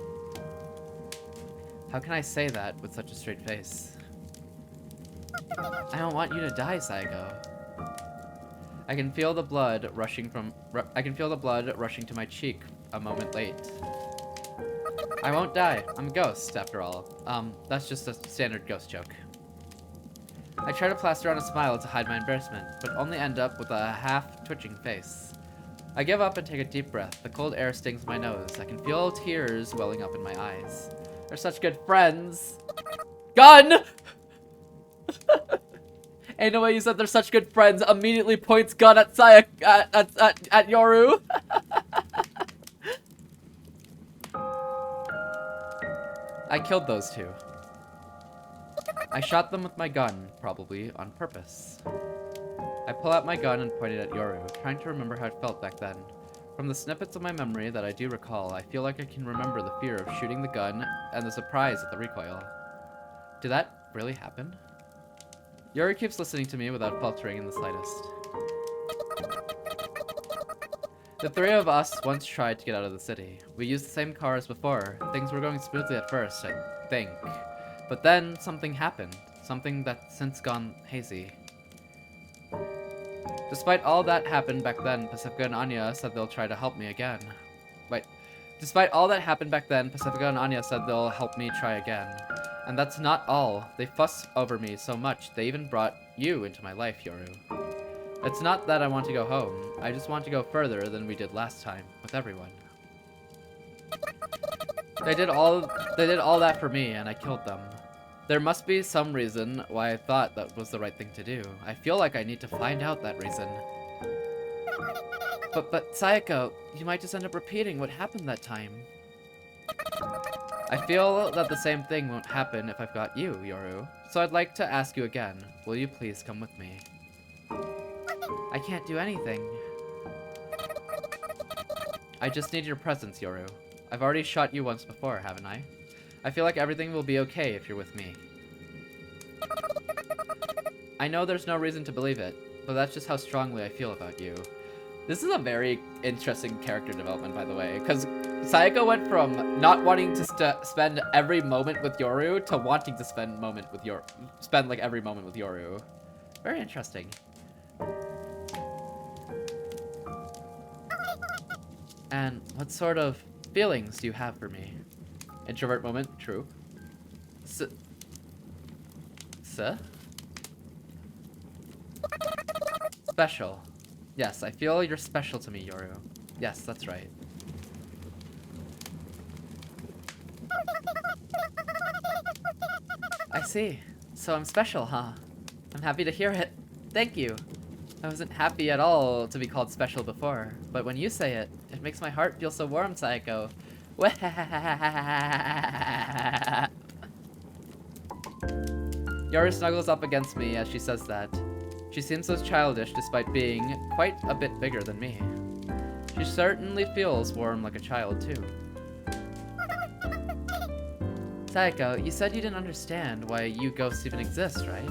How can I say that with such a straight face? I don't want you to die, Saigo. I can feel the blood rushing to my cheek a moment late. I won't die. I'm a ghost, after all. That's just a standard ghost joke. I try to plaster on a smile to hide my embarrassment, but only end up with a half-twitching face. I give up and take a deep breath. The cold air stings my nose. I can feel tears welling up in my eyes. They're such good friends. Gun! Ain't no way you said they're such good friends. Immediately points gun at at Yoru. I killed those two. I shot them with my gun, probably on purpose. I pull out my gun and point it at Yoru, trying to remember how it felt back then. From the snippets of my memory that I do recall, I feel like I can remember the fear of shooting the gun and the surprise at the recoil. Did that really happen? Yoru keeps listening to me without faltering in the slightest. The three of us once tried to get out of the city. We used the same car as before. Things were going smoothly at first, I think. But then something happened. Something that's since gone hazy. Despite all that happened back then, Pacifica and Anya said they'll try to help me again. Wait. Despite all that happened back then, Pacifica and Anya said they'll help me try again. And that's not all. They fuss over me so much, they even brought you into my life, Yoru. It's not that I want to go home. I just want to go further than we did last time, with everyone. They did all that for me, and I killed them. There must be some reason why I thought that was the right thing to do. I feel like I need to find out that reason. But Sayako, you might just end up repeating what happened that time. I feel that the same thing won't happen if I've got you, Yoru. So I'd like to ask you again, will you please come with me? I can't do anything. I just need your presence, Yoru. I've already shot you once before, haven't I? I feel like everything will be okay if you're with me. I know there's no reason to believe it, but that's just how strongly I feel about you. This is a very interesting character development, by the way, because Sayako went from not wanting to spend every moment with Yoru to wanting to spend like every moment with Yoru. Very interesting. And what sort of feelings do you have for me? Introvert moment, true. Special. Yes, I feel you're special to me, Yoru. Yes, that's right. I see. So I'm special, huh? I'm happy to hear it. Thank you. I wasn't happy at all to be called special before, but when you say it, it makes my heart feel so warm, Sayako. Yoru snuggles up against me as she says that. She seems so childish despite being quite a bit bigger than me. She certainly feels warm like a child, too. Sayako, you said you didn't understand why you ghosts even exist, right?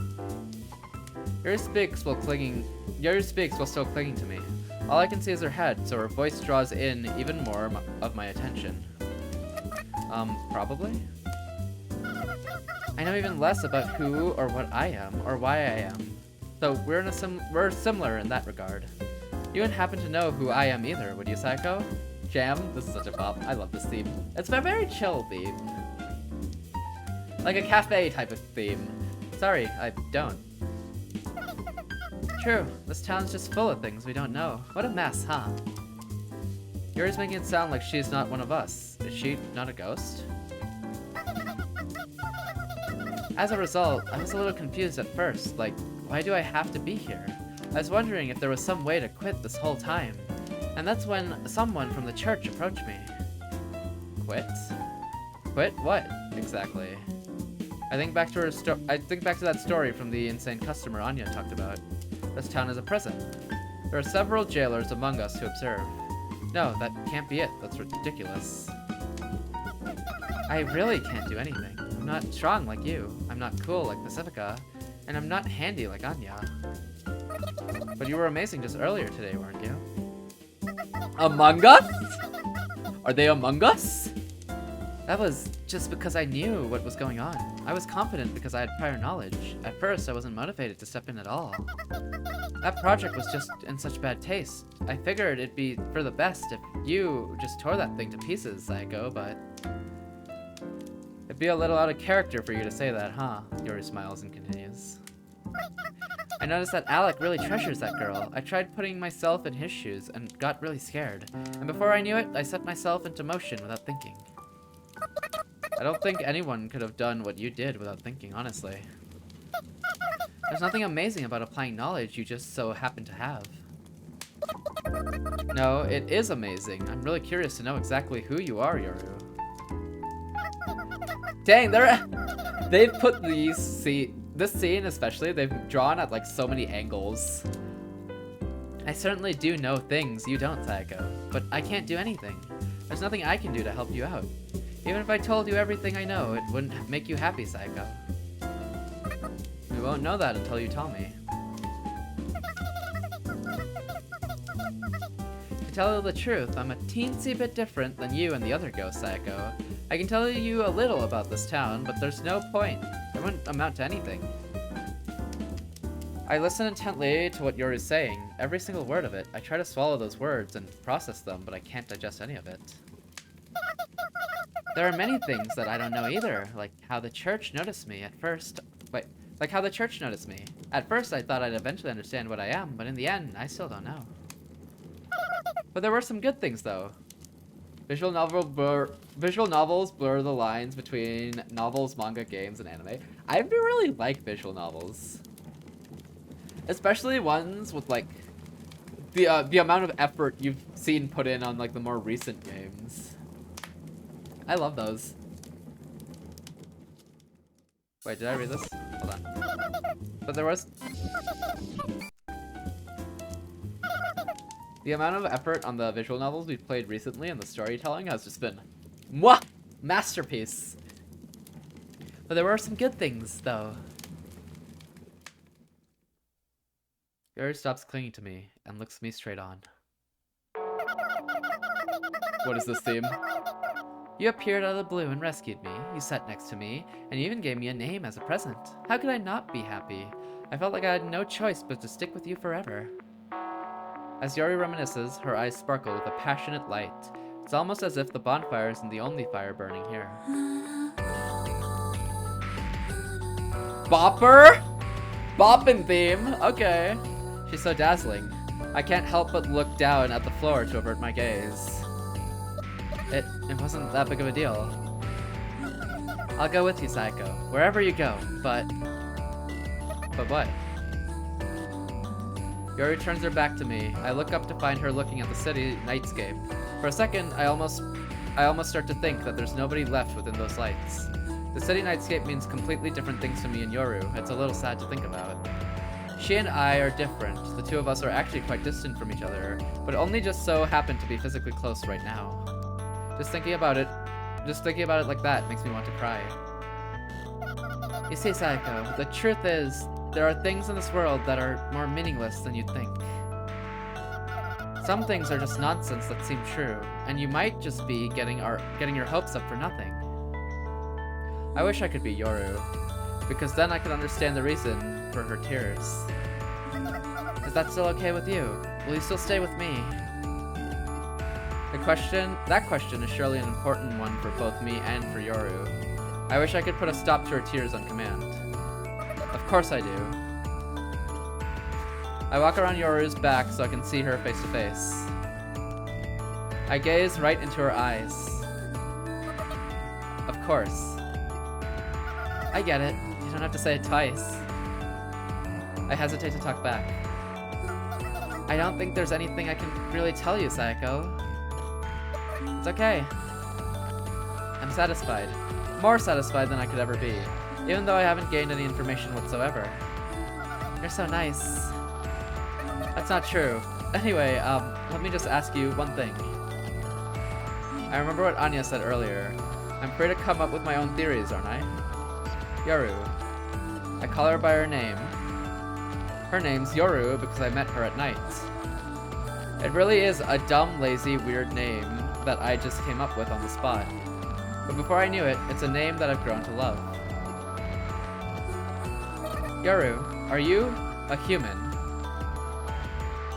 Yuri speaks while still clinging to me. All I can see is her head, so her voice draws in even more of my attention. Probably? I know even less about who or what I am, or why I am. So we're similar in that regard. You wouldn't happen to know who I am either, would you, Psycho? Jam? This is such a bop. I love this theme. It's a very chill theme. Like a cafe type of theme. Sorry, I don't. True, this town's just full of things we don't know. What a mess, huh? Yuri's making it sound like she's not one of us. Is she not a ghost? As a result, I was a little confused at first, like, why do I have to be here? I was wondering if there was some way to quit this whole time. And that's when someone from the church approached me. Quit? Quit what, exactly? I think back to that story from the insane customer Anya talked about. This town is a prison. There are several jailers among us who observe. No, that can't be it. That's ridiculous. I really can't do anything. I'm not strong like you. I'm not cool like Pacifica. And I'm not handy like Anya. But you were amazing just earlier today, weren't you? Among Us? Are they among us? That was just because I knew what was going on. I was confident because I had prior knowledge. At first, I wasn't motivated to step in at all. That project was just in such bad taste. I figured it'd be for the best if you just tore that thing to pieces, Psycho, but... It'd be a little out of character for you to say that, huh? Yuri smiles and continues. I noticed that Alec really treasures that girl. I tried putting myself in his shoes and got really scared. And before I knew it, I set myself into motion without thinking. I don't think anyone could have done what you did without thinking, honestly. There's nothing amazing about applying knowledge you just so happen to have. No, it is amazing. I'm really curious to know exactly who you are, Yoru. Dang, they've put this scene especially, they've drawn at like so many angles. I certainly do know things you don't, Sayako, but I can't do anything. There's nothing I can do to help you out. Even if I told you everything I know, it wouldn't make you happy, Sayako. We won't know that until you tell me. To tell you the truth, I'm a teensy bit different than you and the other ghosts, Sayako. I can tell you a little about this town, but there's no point. It wouldn't amount to anything. I listen intently to what Yuri's saying, every single word of it. I try to swallow those words and process them, but I can't digest any of it. There are many things that I don't know either, like how the church noticed me at first. Like how the church noticed me. At first I thought I'd eventually understand what I am, but in the end, I still don't know. But there were some good things, though. Visual novels blur the lines between novels, manga, games, and anime. I really like visual novels. Especially ones with, like, the amount of effort you've seen put in on, like, the more recent games. I love those. Wait, did I read this? Hold on. But there was... The amount of effort on the visual novels we've played recently and the storytelling has just been... Mwah! Masterpiece! But there were some good things, though. Yuri stops clinging to me and looks me straight on. What is this theme? You appeared out of the blue and rescued me. You sat next to me, and you even gave me a name as a present. How could I not be happy? I felt like I had no choice but to stick with you forever. As Yuri reminisces, her eyes sparkle with a passionate light. It's almost as if the bonfire isn't the only fire burning here. Bopper? Boppin' theme, okay. She's so dazzling. I can't help but look down at the floor to avert my gaze. It wasn't that big of a deal. I'll go with you, Psycho, wherever you go, but what? Yuri turns her back to me. I look up to find her looking at the city nightscape. For a second, I almost start to think that there's nobody left within those lights. The city nightscape means completely different things to me and Yoru. It's a little sad to think about. She and I are different. The two of us are actually quite distant from each other, but only just so happen to be physically close right now. Just thinking about it like that makes me want to cry. You see, Sayako, the truth is, there are things in this world that are more meaningless than you think. Some things are just nonsense that seem true, and you might just be getting your hopes up for nothing. I wish I could be Yoru, because then I could understand the reason for her tears. Is that still okay with you? Will you still stay with me? That question is surely an important one for both me and for Yoru. I wish I could put a stop to her tears on command. Of course I do. I walk around Yoru's back so I can see her face to face. I gaze right into her eyes. Of course. I get it. You don't have to say it twice. I hesitate to talk back. I don't think there's anything I can really tell you, Sayako. It's okay. I'm satisfied. More satisfied than I could ever be, even though I haven't gained any information whatsoever. You're so nice. That's not true. Anyway, let me just ask you one thing. I remember what Anya said earlier. I'm free to come up with my own theories, aren't I? Yoru. I call her by her name. Her name's Yoru because I met her at night. It really is a dumb, lazy, weird name that I just came up with on the spot. But before I knew it, it's a name that I've grown to love. Yoru, are you a human?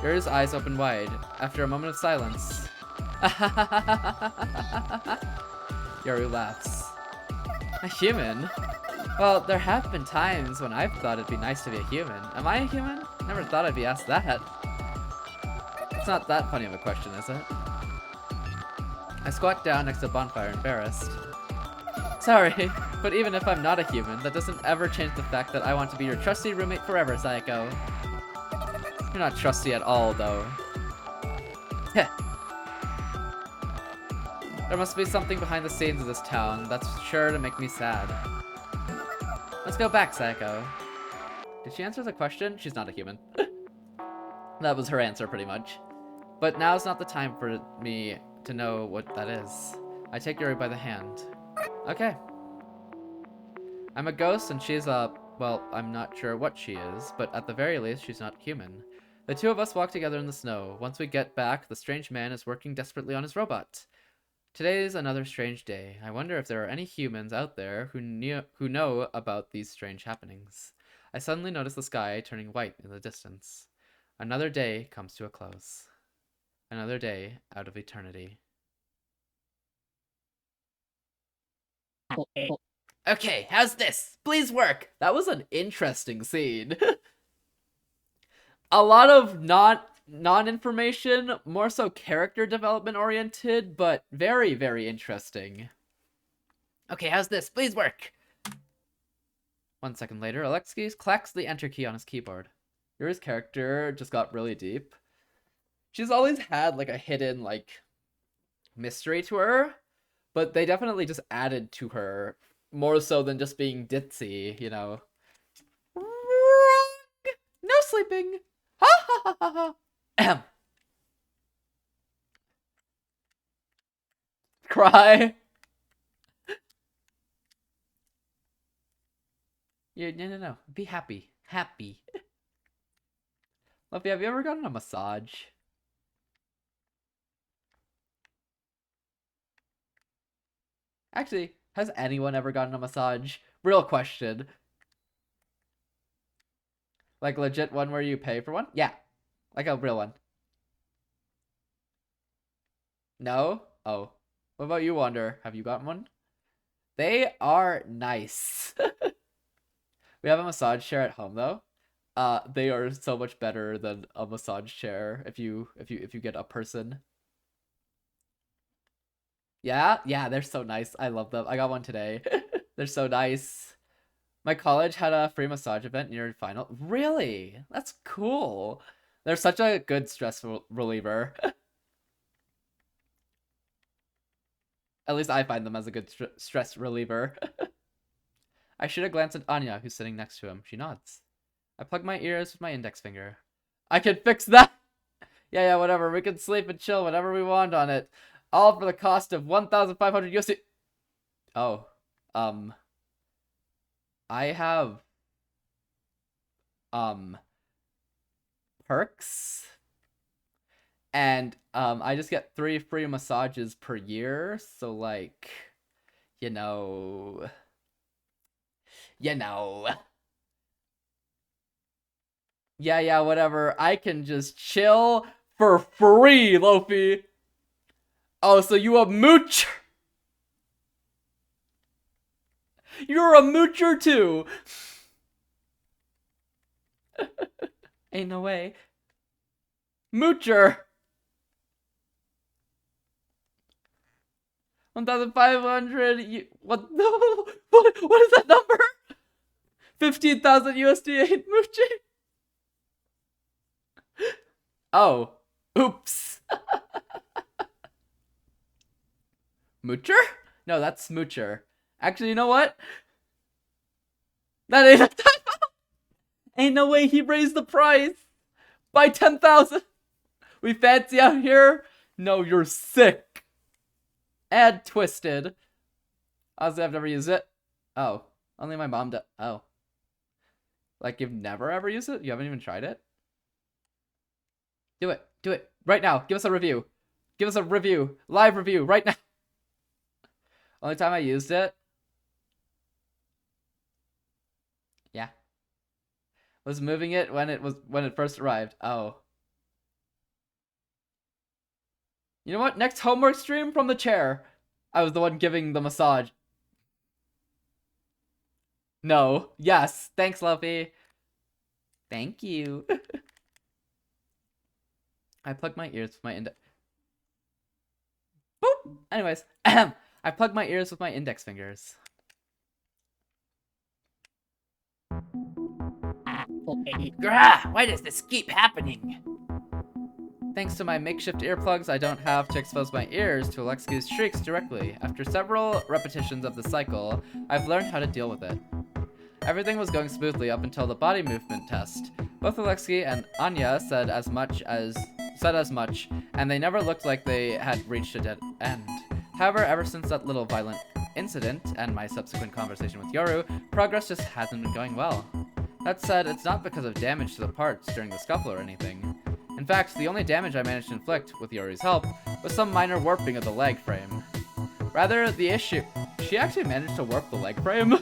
Yoru's eyes open wide. After a moment of silence, Yoru laughs. A human? Well, there have been times when I've thought it'd be nice to be a human. Am I a human? Never thought I'd be asked that. It's not that funny of a question, is it? I squat down next to a bonfire, embarrassed. Sorry, but even if I'm not a human, that doesn't ever change the fact that I want to be your trusty roommate forever, Sayako. You're not trusty at all, though. Heh. There must be something behind the scenes of this town that's sure to make me sad. Let's go back, Sayako. Did she answer the question? She's not a human. That was her answer, pretty much. But now's not the time for me to know what that is. I take Yuri by the hand. Okay. I'm a ghost and she's a... well, I'm not sure what she is, but at the very least, she's not human. The two of us walk together in the snow. Once we get back, the strange man is working desperately on his robot. Today's another strange day. I wonder if there are any humans out there who know about these strange happenings. I suddenly notice the sky turning white in the distance. Another day comes to a close. Another day out of eternity. Okay, how's this? Please work! That was an interesting scene. A lot of non-information, more so character development oriented, but very, very interesting. Okay, how's this? Please work! 1 second later, Alexei clacks the enter key on his keyboard. Yuri's character just got really deep. She's always had, like, a hidden, like, mystery to her, but they definitely just added to her more so than just being ditzy, you know. Wrong! No sleeping! Ha ha ha ha ha! Ahem. Cry! Yeah, no. Be happy. Happy. Luffy, have you ever gotten a massage? Actually, has anyone ever gotten a massage? Real question. Like, legit one where you pay for one? Yeah. Like a real one. No? Oh. What about you, Wander? Have you gotten one? They are nice. We have a massage chair at home, though. They are so much better than a massage chair if you get a person. Yeah, they're so nice. I love them. I got one today. They're so nice. My college had a free massage event near final. Really? That's cool. They're such a good stress reliever. At least I find them as a good stress reliever. I shoot a glance at Anya, who's sitting next to him. She nods. I plug my ears with my index finger. I can fix that! Yeah, whatever. We can sleep and chill whenever we want on it. All for the cost of 1,500 USD. Oh. I have perks. And I just get 3 free massages per year, so like, you know, you know. Yeah, whatever. I can just chill for free, Lofi. Oh, so you a mooch? You're a moocher too. Ain't no way. Moocher. 1,500. What? No. What is that number? 15,000 USD ain't mooching. Oh. Oops. Moocher? No, that's Smoocher. Actually, you know what? That ain't a typo. Ain't no way he raised the price by 10,000. We fancy out here? No, you're sick. Add Twisted. Honestly, I've never used it. Oh. Only my mom does. Oh. Like, you've never ever used it? You haven't even tried it? Do it. Do it. Right now. Give us a review. Give us a review. Live review. Right now. Only time I used it. Yeah. Was moving it when it first arrived. Oh. You know what? Next homework stream from the chair. I was the one giving the massage. No. Yes. Thanks, Luffy. Thank you. I plugged my ears with my index. Boop. Anyways, I plugged my ears with my index fingers. Grah! Why does this keep happening? Thanks to my makeshift earplugs, I don't have to expose my ears to Alexki's shrieks directly. After several repetitions of the cycle, I've learned how to deal with it. Everything was going smoothly up until the body movement test. Both Alexki and Anya said as much, and they never looked like they had reached a dead end. However, ever since that little violent incident and my subsequent conversation with Yoru, progress just hasn't been going well. That said, it's not because of damage to the parts during the scuffle or anything. In fact, the only damage I managed to inflict, with Yoru's help, was some minor warping of the leg frame. Rather, the issue... She actually managed to warp the leg frame?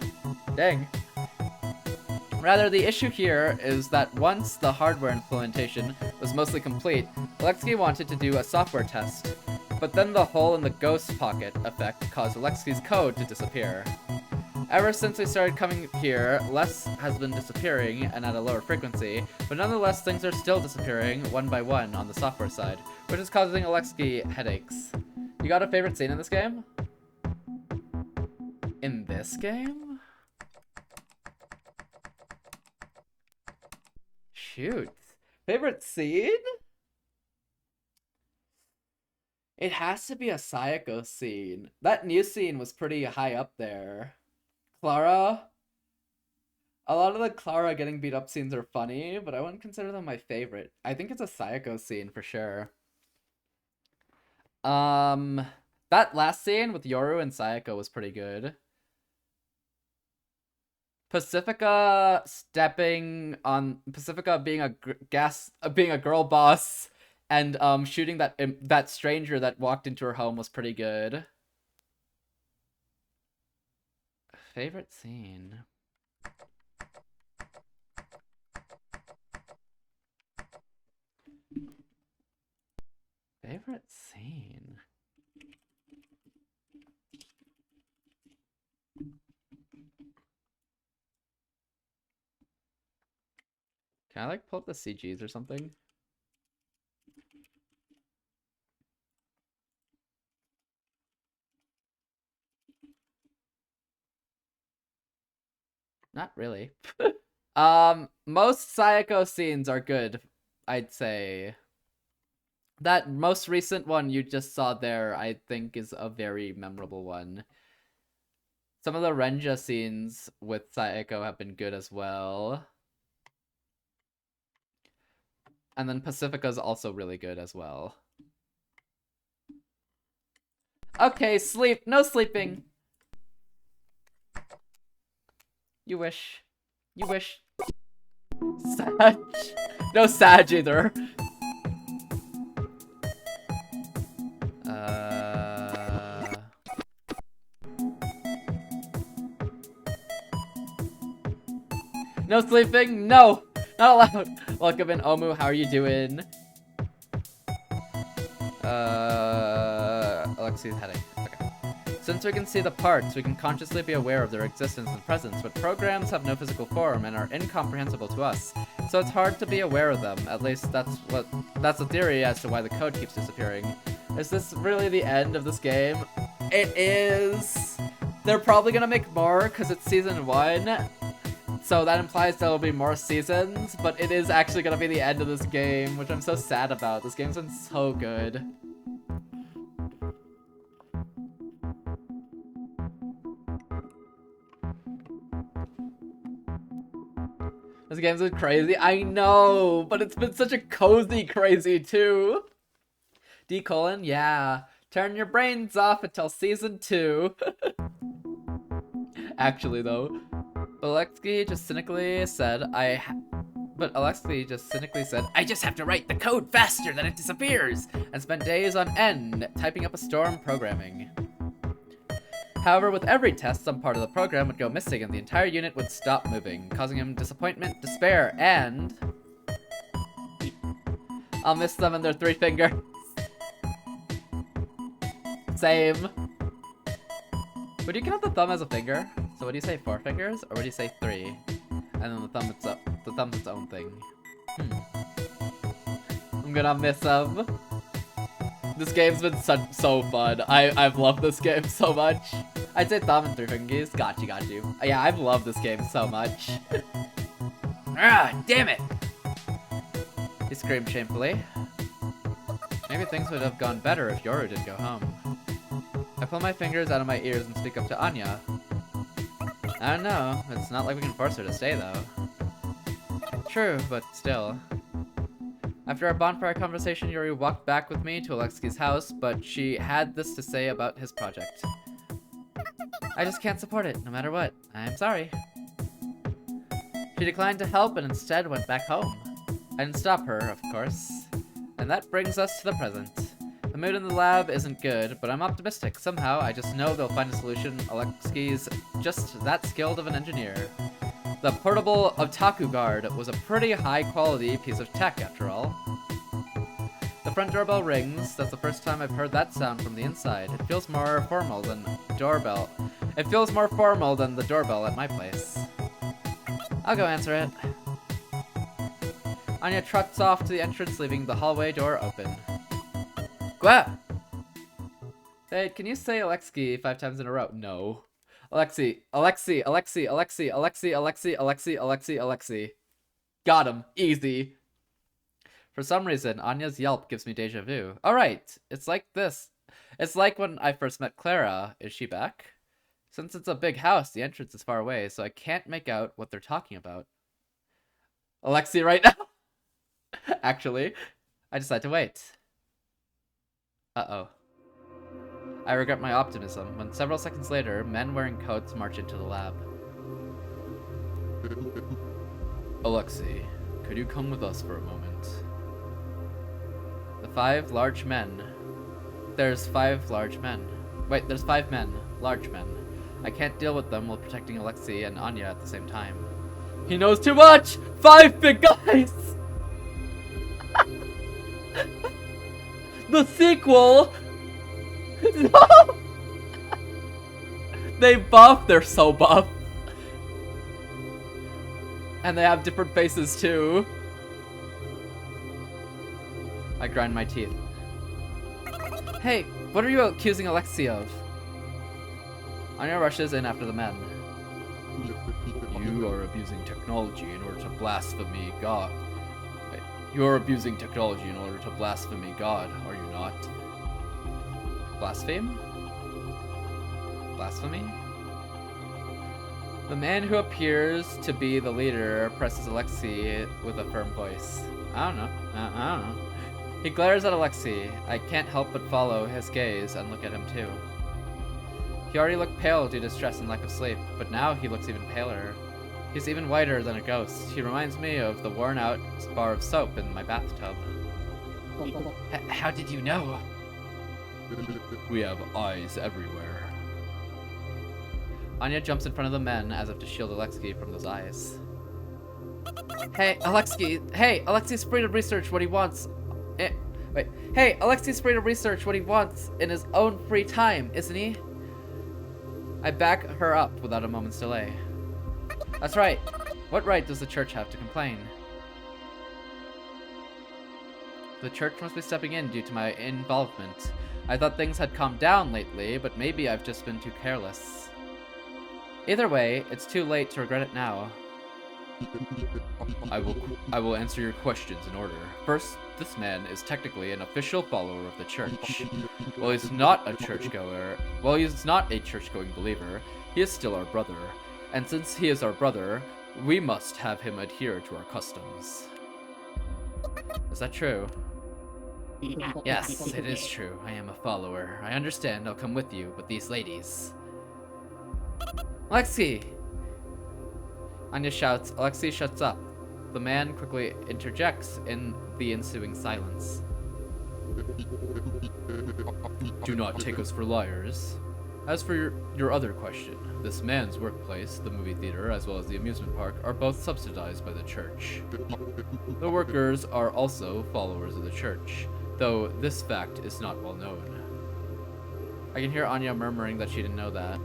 Dang. Rather, the issue here is that once the hardware implementation was mostly complete, Alexki wanted to do a software test. But then the hole in the ghost pocket effect caused Alexki's code to disappear. Ever since we started coming here, less has been disappearing and at a lower frequency, but nonetheless things are still disappearing one by one on the software side, which is causing Alexki headaches. You got a favorite scene in this game? In this game? Shoot. Favorite scene? It has to be a Sayako scene. That new scene was pretty high up there. Clara? A lot of the Clara getting beat up scenes are funny, but I wouldn't consider them my favorite. I think it's a Sayako scene for sure. That last scene with Yoru and Sayako was pretty good. Pacifica being a girl boss and shooting that stranger that walked into her home was pretty good. Favorite scene. Favorite scene. Can I like pull up the CGs or something? Not really. Most Sayako scenes are good, I'd say. That most recent one you just saw there, I think, is a very memorable one. Some of the Renja scenes with Sayako have been good as well. And then Pacifica's also really good as well. Okay, sleep. No sleeping. You wish. You wish. Sag. No Sag either. No sleeping? No! Not allowed! Welcome in, Omu. How are you doing? Alexi's heading. Okay. Since we can see the parts, we can consciously be aware of their existence and presence, but programs have no physical form and are incomprehensible to us. So it's hard to be aware of them. At least that's the theory as to why the code keeps disappearing. Is this really the end of this game? It is! They're probably gonna make more, because it's season 1. So that implies there will be more seasons, but it is actually gonna be the end of this game, which I'm so sad about. This game's been so good. This game's been crazy. I know, but it's been such a cozy crazy too. D: yeah. Turn your brains off until season 2. Actually though. Alexei just cynically said, I just have to write the code faster than it disappears, and spent days on end typing up a storm programming. However, with every test, some part of the program would go missing and the entire unit would stop moving, causing him disappointment, despair, and... I'll miss them and their 3 fingers. Same. Would you count the thumb as a finger? So would you say 4 fingers, or would you say 3? And then the thumb's its own thing. I'm gonna miss them. This game's been so fun. I've loved this game so much. I'd say thumb and 3 fingers. Got you. Yeah, I've loved this game so much. Ah, damn it! He screamed shamefully. Maybe things would have gone better if Yoru did go home. I pull my fingers out of my ears and speak up to Anya. I don't know. It's not like we can force her to stay, though. True, but still. After our bonfire conversation, Yuri walked back with me to Alexei's house, but she had this to say about his project. I just can't support it, no matter what. I'm sorry. She declined to help and instead went back home. I didn't stop her, of course. And that brings us to the present. The mood in the lab isn't good, but I'm optimistic. Somehow, I just know they'll find a solution. Alexei's just that skilled of an engineer. The portable Otaku Guard was a pretty high-quality piece of tech, after all. The front doorbell rings. That's the first time I've heard that sound from the inside. It feels more formal than doorbell. It feels more formal than the doorbell at my place. I'll go answer it. Anya trots off to the entrance, leaving the hallway door open. Gwa! Hey, can you say Alexei 5 times in a row? No. Alexei. Got him. Easy. For some reason, Anya's yelp gives me deja vu. Alright, it's like this. It's like when I first met Clara. Is she back? Since it's a big house, the entrance is far away, so I can't make out what they're talking about. Alexei right now? Actually, I decide to wait. Uh-oh. I regret my optimism when several seconds later, men wearing coats march into the lab. Alexei, could you come with us for a moment? The 5 large men. There's 5 large men. Wait, there's 5 men. Large men. I can't deal with them while protecting Alexei and Anya at the same time. He knows too much! 5 big guys! The sequel! No! They buff, they're so buff. And they have different faces too. I grind my teeth. Hey, what are you accusing Alexei of? Anya rushes in after the men. You are abusing technology in order to blaspheme God. Wait, you are abusing technology in order to blaspheme God, are you not? Blaspheme? Blasphemy? The man who appears to be the leader presses Alexei with a firm voice. I don't know. I don't know. He glares at Alexei. I can't help but follow his gaze and look at him too. He already looked pale due to stress and lack of sleep, but now he looks even paler. He's even whiter than a ghost. He reminds me of the worn-out bar of soap in my bathtub. How did you know? We have eyes everywhere. Anya jumps in front of the men as if to shield Alexei from those eyes. Hey, Alexei's free to research what he wants. Hey, Alexei's free to research what he wants in his own free time, isn't he? I back her up without a moment's delay. That's right. What right does the church have to complain? The church must be stepping in due to my involvement. I thought things had calmed down lately, but maybe I've just been too careless. Either way, it's too late to regret it now. I will answer your questions in order. First, this man is technically an official follower of the church. While he's not a churchgoing believer, he is still our brother. And since he is our brother, we must have him adhere to our customs. Is that true? Yes, it is true. I am a follower. I understand. I'll come with you, with these ladies. Alexei! Anya shouts. Alexei shuts up. The man quickly interjects in the ensuing silence. Do not take us for liars. As for your other question, this man's workplace, the movie theater, as well as the amusement park, are both subsidized by the church. The workers are also followers of the church, though this fact is not well known. I can hear Anya murmuring that she didn't know that.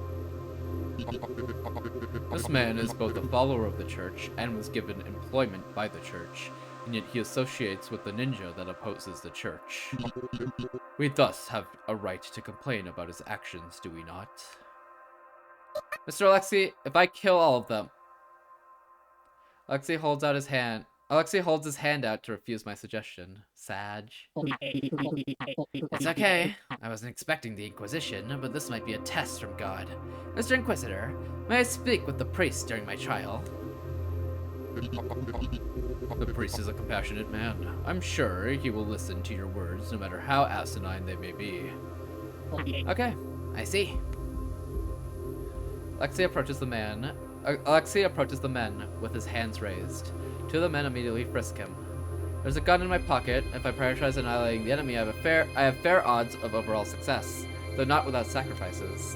This man is both a follower of the church and was given employment by the church, and yet he associates with the ninja that opposes the church. We thus have a right to complain about his actions, do we not? Mr. Alexei, if I kill all of them... Alexei holds his hand out to refuse my suggestion. Sag. It's okay. I wasn't expecting the Inquisition, but this might be a test from God. Mr. Inquisitor, may I speak with the priest during my trial? The priest is a compassionate man. I'm sure he will listen to your words, no matter how asinine they may be. Okay, I see. Alexei approaches the men with his hands raised. Two of the men immediately frisk him. There's a gun in my pocket. If I prioritize annihilating the enemy, I have fair odds of overall success, though not without sacrifices.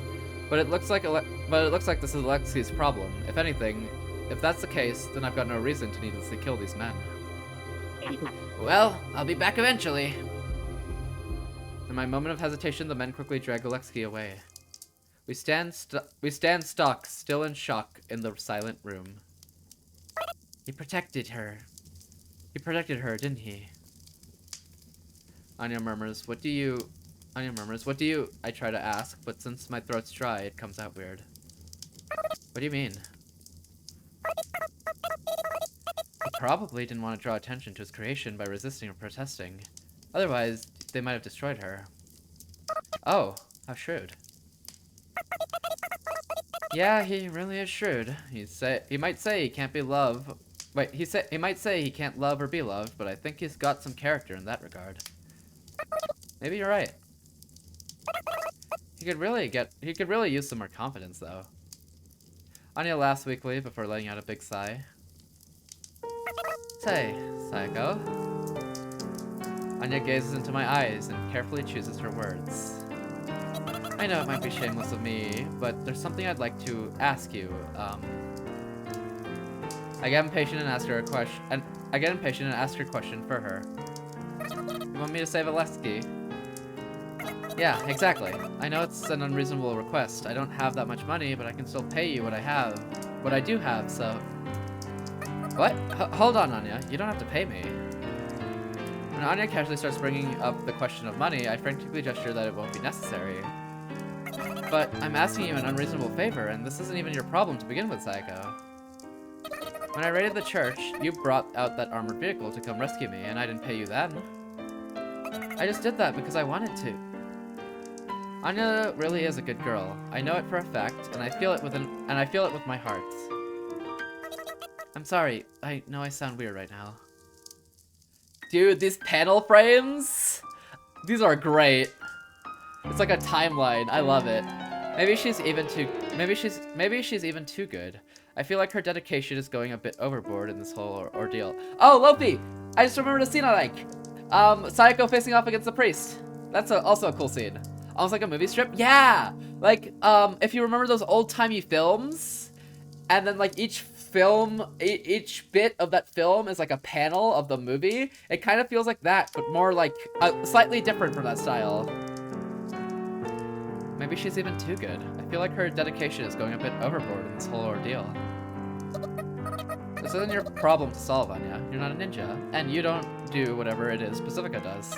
But it looks like this is Alexei's problem. If anything, if that's the case, then I've got no reason to needlessly kill these men. Well, I'll be back eventually. In my moment of hesitation, the men quickly drag Alexei away. We stand stock, still in shock, in the silent room. He protected her. He protected her, didn't he? Anya murmurs, what do you... I try to ask, but since my throat's dry, it comes out weird. What do you mean? He probably didn't want to draw attention to his creation by resisting or protesting. Otherwise, they might have destroyed her. Oh, how shrewd. Yeah, he really is shrewd. He might say he can't be loved. Wait, he might say he can't love or be loved, but I think he's got some character in that regard. Maybe you're right. He could really use some more confidence, though. Anya laughs weakly before letting out a big sigh. Say, Psycho. Anya gazes into my eyes and carefully chooses her words. I know it might be shameless of me, but there's something I'd like to ask you. I get impatient and ask her a question for her. You want me to save Alexei? Yeah, exactly. I know it's an unreasonable request. I don't have that much money, but I can still pay you what I do have, so... What? Hold on, Anya. You don't have to pay me. When Anya casually starts bringing up the question of money, I frantically gesture that it won't be necessary. But I'm asking you an unreasonable favor, and this isn't even your problem to begin with, Psycho. When I raided the church, you brought out that armored vehicle to come rescue me, and I didn't pay you then. I just did that because I wanted to. Anya really is a good girl. I know it for a fact, and I feel it with my heart. I'm sorry. I know I sound weird right now. Dude, these panel frames? These are great. It's like a timeline. I love it. Maybe she's even too good. I feel like her dedication is going a bit overboard in this whole ordeal. Oh, Lopi! I just remembered a scene I like. Sayako facing off against the priest. That's also a cool scene. Almost like a movie strip. Yeah! Like, if you remember those old-timey films, and then like each bit of that film is like a panel of the movie, it kind of feels like that, but more like slightly different from that style. Maybe she's even too good. I feel like her dedication is going a bit overboard in this whole ordeal. This isn't your problem to solve, Anya. You're not a ninja, and you don't do whatever it is Pacifica does.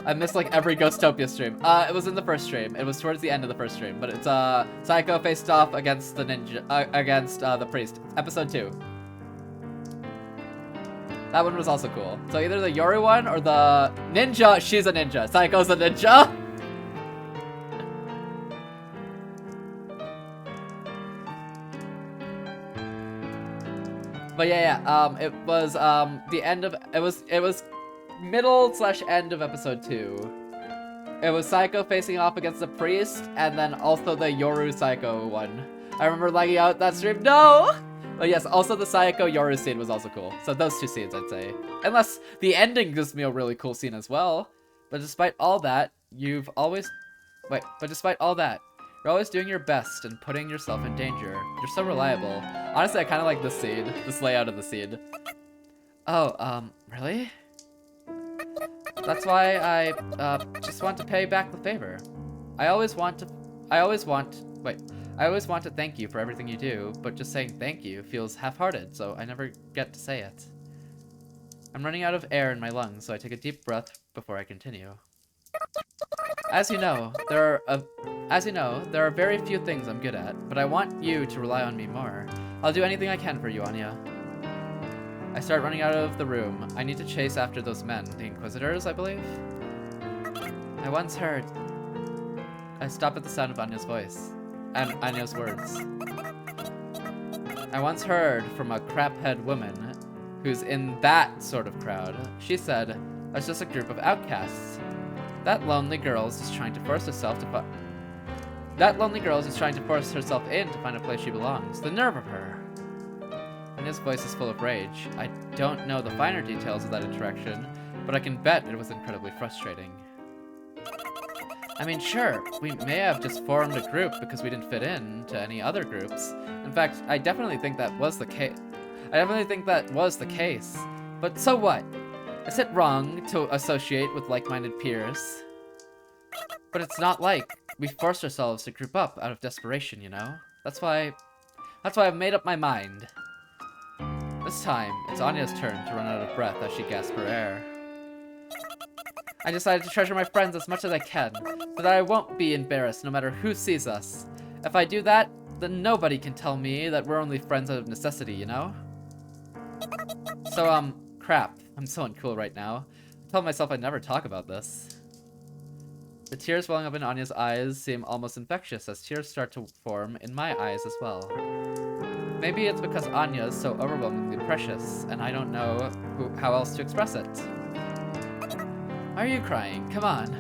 I missed like every Ghostopia stream. It was in the first stream. It was towards the end of the first stream, but it's Sayako faced off against the ninja, against the priest. Episode 2. That one was also cool. So either the Yoru one or the ninja. She's a ninja. Sayako's a ninja. But yeah, it was the end of it was middle/end of episode 2. It was Sayako facing off against the priest, and then also the Yoru Sayako one. I remember lagging out that stream. No! But yes, also the Sayako Yoru scene was also cool. So those two scenes, I'd say. Unless the ending gives me a really cool scene as well. But despite all that, you're always doing your best and putting yourself in danger. You're so reliable. Honestly, I kind of like this scene, this layout of the scene. Oh, really? That's why I, just want to pay back the favor. I always want to thank you for everything you do, but just saying thank you feels half-hearted, so I never get to say it. I'm running out of air in my lungs, so I take a deep breath before I continue. As you know, there are very few things I'm good at, but I want you to rely on me more. I'll do anything I can for you, Anya. I start running out of the room. I need to chase after those men, the Inquisitors, I believe. I stop at the sound of Anya's voice, and Anya's words. I once heard from a craphead woman who's in that sort of crowd. She said, that's just a group of outcasts. That lonely girl is just trying to force herself in to find a place she belongs. The nerve of her. Anya's voice is full of rage. I don't know the finer details of that interaction, but I can bet it was incredibly frustrating. I mean, sure, we may have just formed a group because we didn't fit in to any other groups. In fact, I definitely think that was the case. But so what? Is it wrong to associate with like-minded peers? But it's not like we forced ourselves to group up out of desperation, you know? That's why I've made up my mind. This time, it's Anya's turn to run out of breath as she gasps for air. I decided to treasure my friends as much as I can, so that I won't be embarrassed no matter who sees us. If I do that, then nobody can tell me that we're only friends out of necessity, you know? So, crap. I'm so uncool right now. I told myself I'd never talk about this. The tears welling up in Anya's eyes seem almost infectious as tears start to form in my eyes as well. Maybe it's because Anya is so overwhelmingly precious, and I don't know how else to express it. Why are you crying? Come on.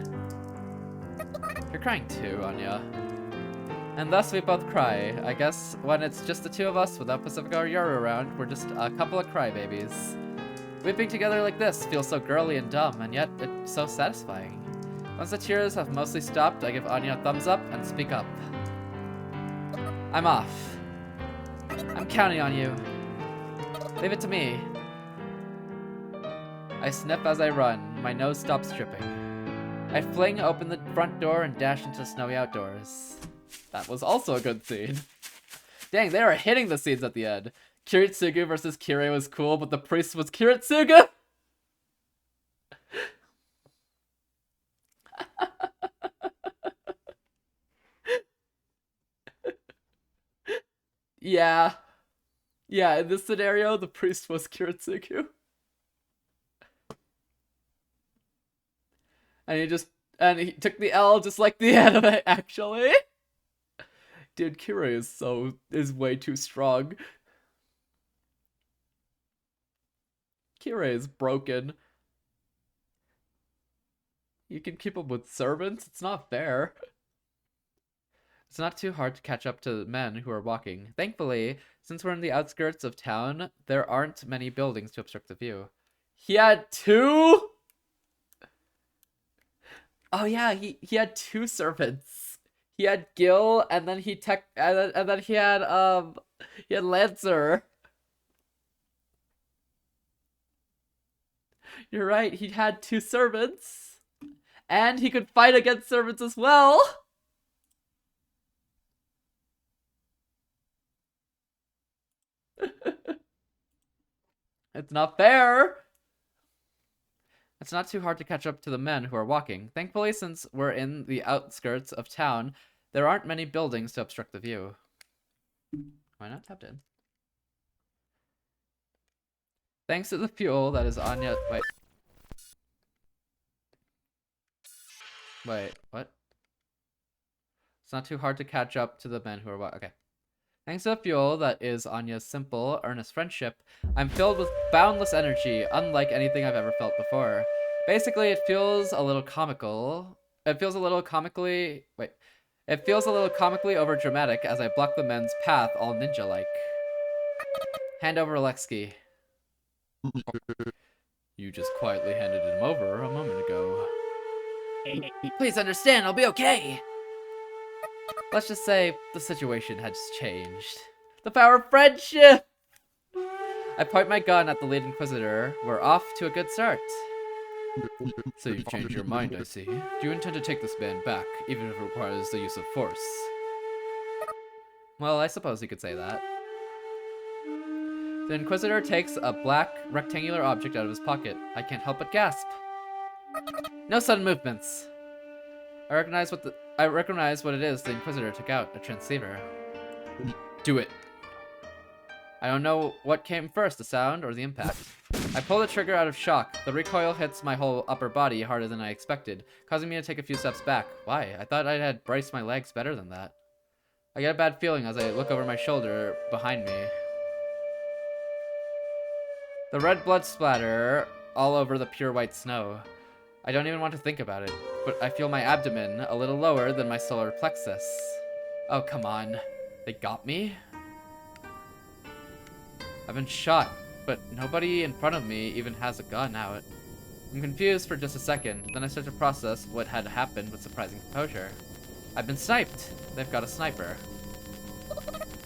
You're crying too, Anya. And thus we both cry. I guess when it's just the two of us without Pacifica or Yoru around, we're just a couple of crybabies. Weeping together like this feels so girly and dumb, and yet it's so satisfying. Once the tears have mostly stopped, I give Anya a thumbs up and speak up. I'm off. I'm counting on you. Leave it to me. I sniff as I run. My nose stops dripping. I fling open the front door and dash into the snowy outdoors. That was also a good scene. Dang, they are hitting the scenes at the end. Kiritsugu versus Kirei was cool, but the priest was Kiritsugu! Yeah. Yeah, in this scenario, the priest was Kiritsugu. And he took the L just like the anime, actually. Dude, Kirei is way too strong. Kirei is broken. You can keep him with servants? It's not fair. It's not too hard to catch up to men who are walking. Thankfully, since we're in the outskirts of town, there aren't many buildings to obstruct the view. He had two? Oh yeah, he had two servants. He had Gil, and then and then he had Lancer. You're right, he had two servants. And he could fight against servants as well. It's not fair. It's not too hard to catch up to the men who are walking. Thankfully, since we're in the outskirts of town, there aren't many buildings to obstruct the view. Why not tapped in? Thanks to the fuel that is Anya. Wait, what? It's not too hard to catch up to the men who are walking. Okay. Thanks to the fuel that is Anya's simple, earnest friendship, I'm filled with boundless energy, unlike anything I've ever felt before. Basically, it feels a little comical. It feels a little comically overdramatic as I block the men's path all ninja-like. Hand over Alexei. You just quietly handed him over a moment ago. Please understand, I'll be okay. Let's just say the situation had just changed. The power of friendship! I point my gun at the lead Inquisitor. We're off to a good start. So you've changed your mind, I see. Do you intend to take this man back, even if it requires the use of force? Well, I suppose you could say that. The Inquisitor takes a black, rectangular object out of his pocket. I can't help but gasp. No sudden movements. I recognize what it is the Inquisitor took out, a transceiver. Do it. I don't know what came first, the sound or the impact. I pull the trigger out of shock. The recoil hits my whole upper body harder than I expected, causing me to take a few steps back. Why? I thought I had braced my legs better than that. I get a bad feeling as I look over my shoulder behind me. The red blood splatter all over the pure white snow. I don't even want to think about it, but I feel my abdomen a little lower than my solar plexus. Oh, come on. They got me? I've been shot, but nobody in front of me even has a gun out. I'm confused for just a second, then I start to process what had happened with surprising composure. I've been sniped. They've got a sniper.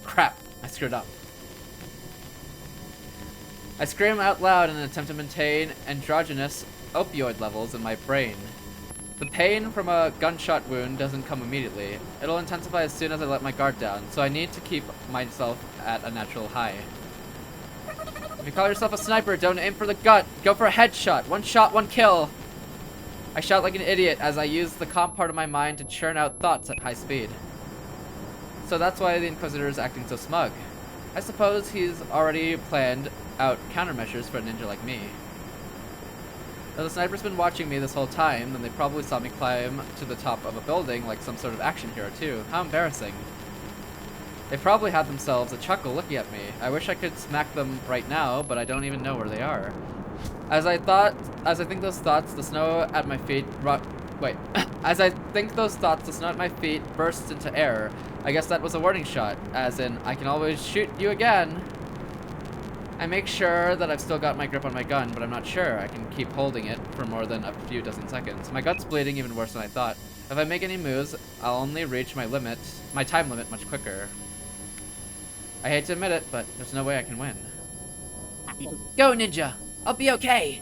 Crap, I screwed up. I scream out loud in an attempt to maintain androgynous opioid levels in my brain. The pain from a gunshot wound doesn't come immediately. It'll intensify as soon as I let my guard down, so I need to keep myself at a natural high. If you call yourself a sniper, don't aim for the gut. Go for a headshot. One shot, one kill. I shout like an idiot as I use the calm part of my mind to churn out thoughts at high speed. So that's why the Inquisitor is acting so smug. I suppose he's already planned out countermeasures for a ninja like me. Now, the sniper's been watching me this whole time, then they probably saw me climb to the top of a building like some sort of action hero too. How embarrassing. They probably had themselves a chuckle looking at me. I wish I could smack them right now, but I don't even know where they are. As I think those thoughts, the snow at my feet bursts into air. I guess that was a warning shot, as in, I can always shoot you again. I make sure that I've still got my grip on my gun, but I'm not sure I can keep holding it for more than a few dozen seconds. My gut's bleeding even worse than I thought. If I make any moves, I'll only reach my time limit much quicker. I hate to admit it, but there's no way I can win. Go, ninja! I'll be okay!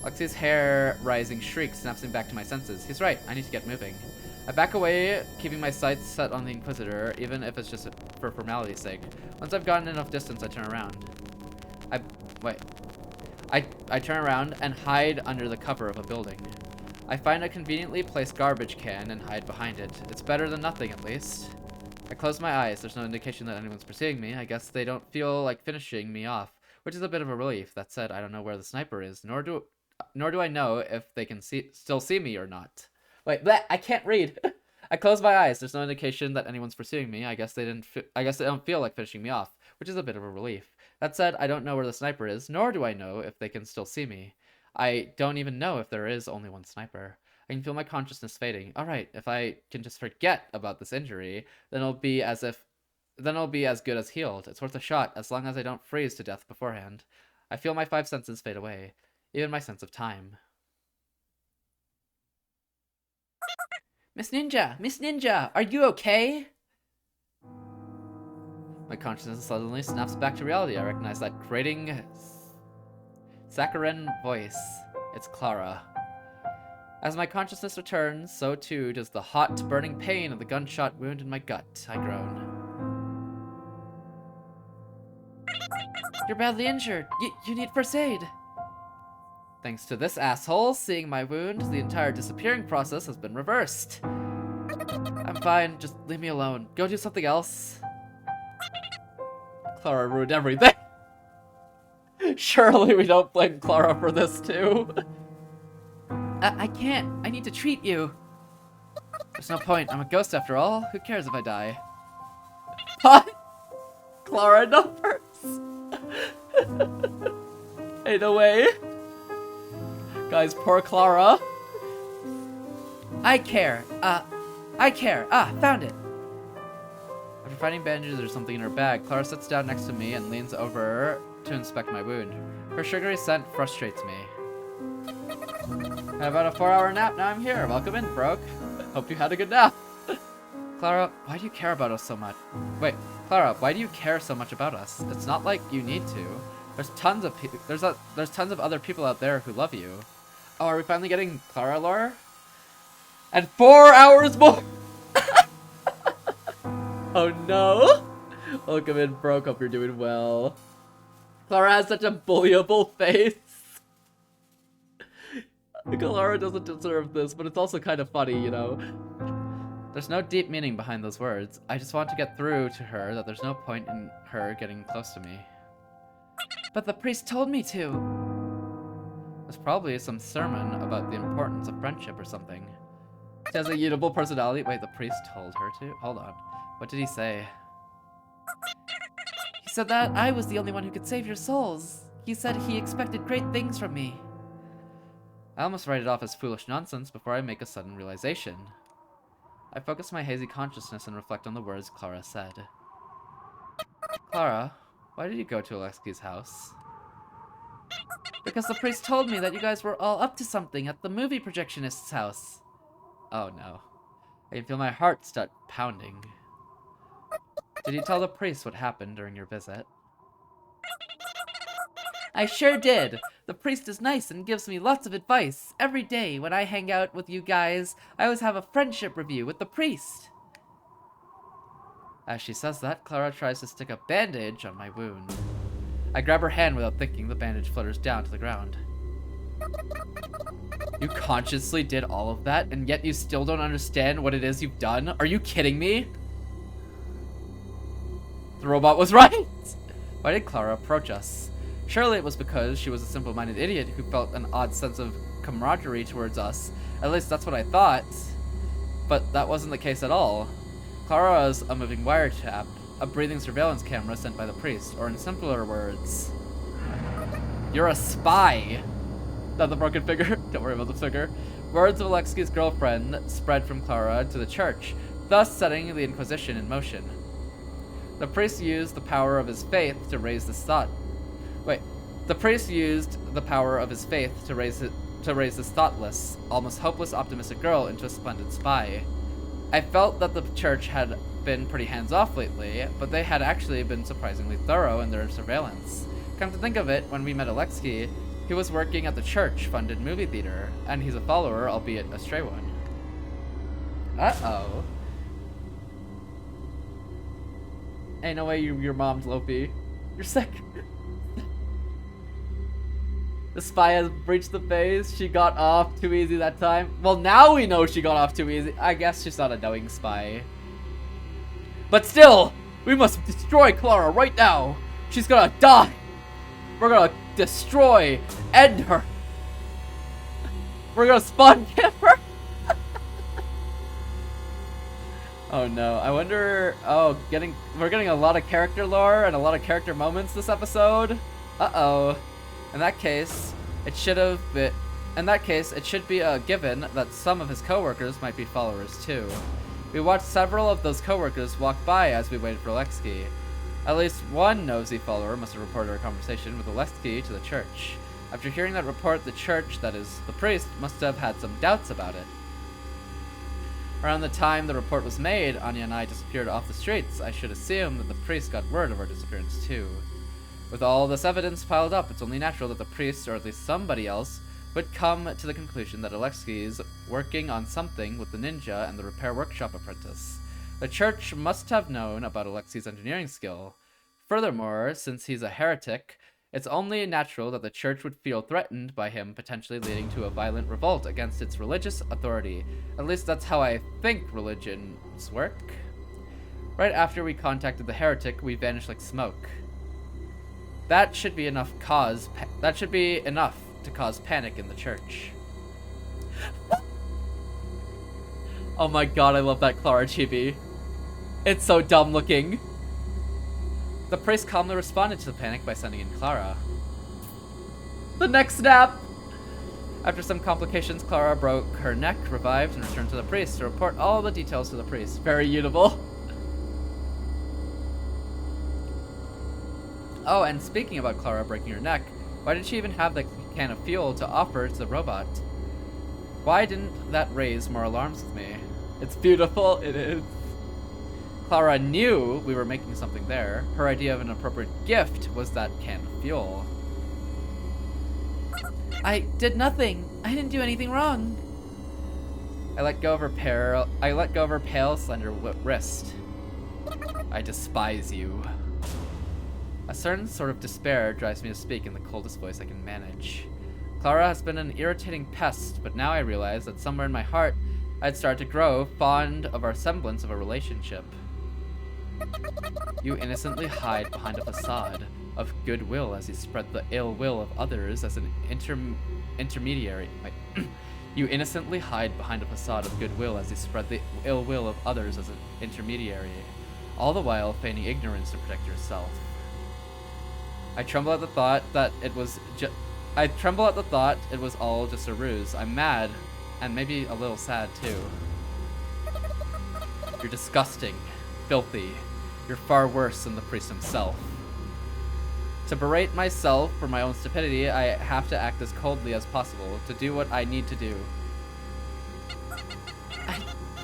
Lexi's hair-rising shriek snaps me back to my senses. He's right, I need to get moving. I back away, keeping my sights set on the Inquisitor, even if it's just for formality's sake. Once I've gotten enough distance, I turn around. I turn around and hide under the cover of a building. I find a conveniently placed garbage can and hide behind it. It's better than nothing, at least. I close my eyes. There's no indication that anyone's pursuing me. I guess they don't feel like finishing me off, which is a bit of a relief. That said, I don't know where the sniper is, nor do I know if they can still see me or not. Wait, I can't read. I close my eyes. There's no indication that anyone's pursuing me. I guess they don't feel like finishing me off, which is a bit of a relief. That said, I don't know where the sniper is, nor do I know if they can still see me. I don't even know if there is only one sniper. I can feel my consciousness fading. Alright, if I can just forget about this injury, then it'll be as good as healed. It's worth a shot, as long as I don't freeze to death beforehand. I feel my 5 senses fade away, even my sense of time. Miss Ninja, are you okay? My consciousness suddenly snaps back to reality. I recognize that grating, saccharine voice. It's Clara. As my consciousness returns, so too does the hot, burning pain of the gunshot wound in my gut. I groan. You're badly injured. You need first aid. Thanks to this asshole seeing my wound, the entire disappearing process has been reversed. I'm fine, just leave me alone. Go do something else. Clara ruined everything. Surely we don't blame Clara for this too. I can't. I need to treat you. There's no point. I'm a ghost after all. Who cares if I die? What? Clara numbers. Ain't no way. Guys, poor Clara. I care. Found it. After finding bandages or something in her bag, Clara sits down next to me and leans over to inspect my wound. Her sugary scent frustrates me. Had about a 4-hour nap, now I'm here. Welcome in, Broke. Hope you had a good nap. Clara, why do you care about us so much? Wait, Clara, why do you care so much about us? It's not like you need to. There's tons of there's tons of other people out there who love you. Oh, are we finally getting Clara lore? And 4 hours more! Oh no! Welcome in, Broke. Hope you're doing well. Clara has such a bullyable face. Clara doesn't deserve this, but it's also kind of funny, you know? There's no deep meaning behind those words. I just want to get through to her that there's no point in her getting close to me. But the priest told me to! There's probably some sermon about the importance of friendship or something. She has a mutable personality. Wait, the priest told her to? Hold on. What did he say? He said that I was the only one who could save your souls. He said he expected great things from me. I almost write it off as foolish nonsense before I make a sudden realization. I focus my hazy consciousness and reflect on the words Clara said. Clara, why did you go to Alexki's house? Because the priest told me that you guys were all up to something at the movie projectionist's house. Oh no. I can feel my heart start pounding. Did you tell the priest what happened during your visit? I sure did. The priest is nice and gives me lots of advice. Every day when I hang out with you guys, I always have a friendship review with the priest. As she says that, Clara tries to stick a bandage on my wound. I grab her hand without thinking. The bandage flutters down to the ground. You consciously did all of that, and yet you still don't understand what it is you've done? Are you kidding me? The robot was right! Why did Clara approach us? Surely it was because she was a simple-minded idiot who felt an odd sense of camaraderie towards us. At least that's what I thought. But that wasn't the case at all. Clara was a moving wiretap, a breathing surveillance camera sent by the priest, or in simpler words, you're a spy! Not the broken figure. Don't worry about the figure. Words of Alexki's girlfriend spread from Clara to the church, thus setting the Inquisition in motion. The priest used the power of his faith to raise this thought. The priest used the power of his faith to raise this thoughtless, almost hopeless optimistic girl into a splendid spy. I felt that the church had been pretty hands-off lately, but they had actually been surprisingly thorough in their surveillance. Come to think of it, when we met Alexki, he was working at the church-funded movie theater, and he's a follower, albeit a stray one. Uh-oh. Ain't no way your mom's Lopi. You're sick. The spy has breached the phase. She got off too easy that time. Well, now we know she got off too easy. I guess she's not a knowing spy. But still, we must destroy Clara right now. She's gonna die. We're gonna destroy, end her. We're gonna spawn camp her. Oh no, I wonder, oh, we're getting a lot of character lore and a lot of character moments this episode. Uh-oh. In that case, it should have been, In that case, it should be a given that some of his co-workers might be followers too. We watched several of those co-workers walk by as we waited for Alexei. At least one nosy follower must have reported our conversation with Alexei to the church. After hearing that report, the church, that is, the priest, must have had some doubts about it. Around the time the report was made, Anya and I disappeared off the streets. I should assume that the priest got word of our disappearance too. With all this evidence piled up, it's only natural that the priest, or at least somebody else, would come to the conclusion that Alexei is working on something with the ninja and the repair workshop apprentice. The church must have known about Alexei's engineering skill. Furthermore, since he's a heretic, it's only natural that the church would feel threatened by him potentially leading to a violent revolt against its religious authority. At least that's how I think religions work. Right after we contacted the heretic, we vanished like smoke. That should be enough to cause panic in the church. Oh my god, I love that Clara chibi. It's so dumb looking. The priest calmly responded to the panic by sending in Clara. The next snap! After some complications, Clara broke her neck, revived, and returned to the priest to report all the details to the priest. Very usable. Oh, and speaking about Clara breaking her neck, why did she even have the can of fuel to offer to the robot? Why didn't that raise more alarms with me? It's beautiful, it is. Clara knew we were making something there. Her idea of an appropriate gift was that can of fuel. I did nothing. I didn't do anything wrong. I let go of her pale, slender wrist. I despise you. A certain sort of despair drives me to speak in the coldest voice I can manage. Clara has been an irritating pest, but now I realize that somewhere in my heart, I'd started to grow fond of our semblance of a relationship. You innocently hide behind a facade of goodwill as you spread the ill will of others as an intermediary. You innocently hide behind a facade of goodwill as you spread the ill will of others as an intermediary, all the while feigning ignorance to protect yourself. I tremble at the thought that it was all just a ruse. I'm mad, and maybe a little sad too. You're disgusting, filthy. You're far worse than the priest himself. To berate myself for my own stupidity, I have to act as coldly as possible to do what I need to do.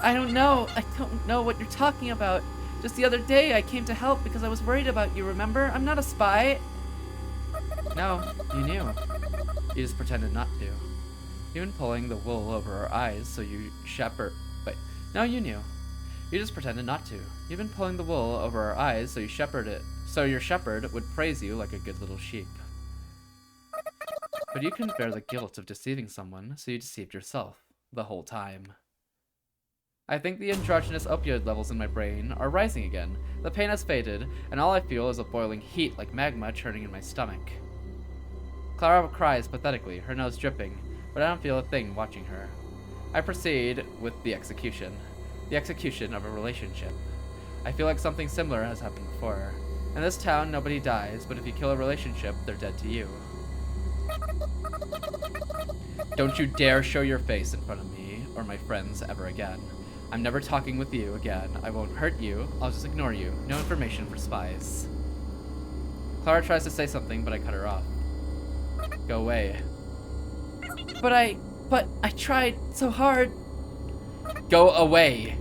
I don't know. I don't know what you're talking about. Just the other day, I came to help because I was worried about you, remember? I'm not a spy. No, you knew. You just pretended not to. Even pulling the wool over our eyes so you shepherd. Wait, no, you knew. You just pretended not to. You've been pulling the wool over our eyes so you shepherd it, so your shepherd would praise you like a good little sheep. But you couldn't bear the guilt of deceiving someone, so you deceived yourself the whole time. I think the androgynous opioid levels in my brain are rising again. The pain has faded, and all I feel is a boiling heat like magma churning in my stomach. Clara cries pathetically, her nose dripping, but I don't feel a thing watching her. I proceed with the execution of a relationship. I feel like something similar has happened before. In this town, nobody dies, but if you kill a relationship, they're dead to you. Don't you dare show your face in front of me or my friends ever again. I'm never talking with you again. I won't hurt you. I'll just ignore you. No information for spies. Clara tries to say something, but I cut her off. Go away. But I tried so hard. Go away.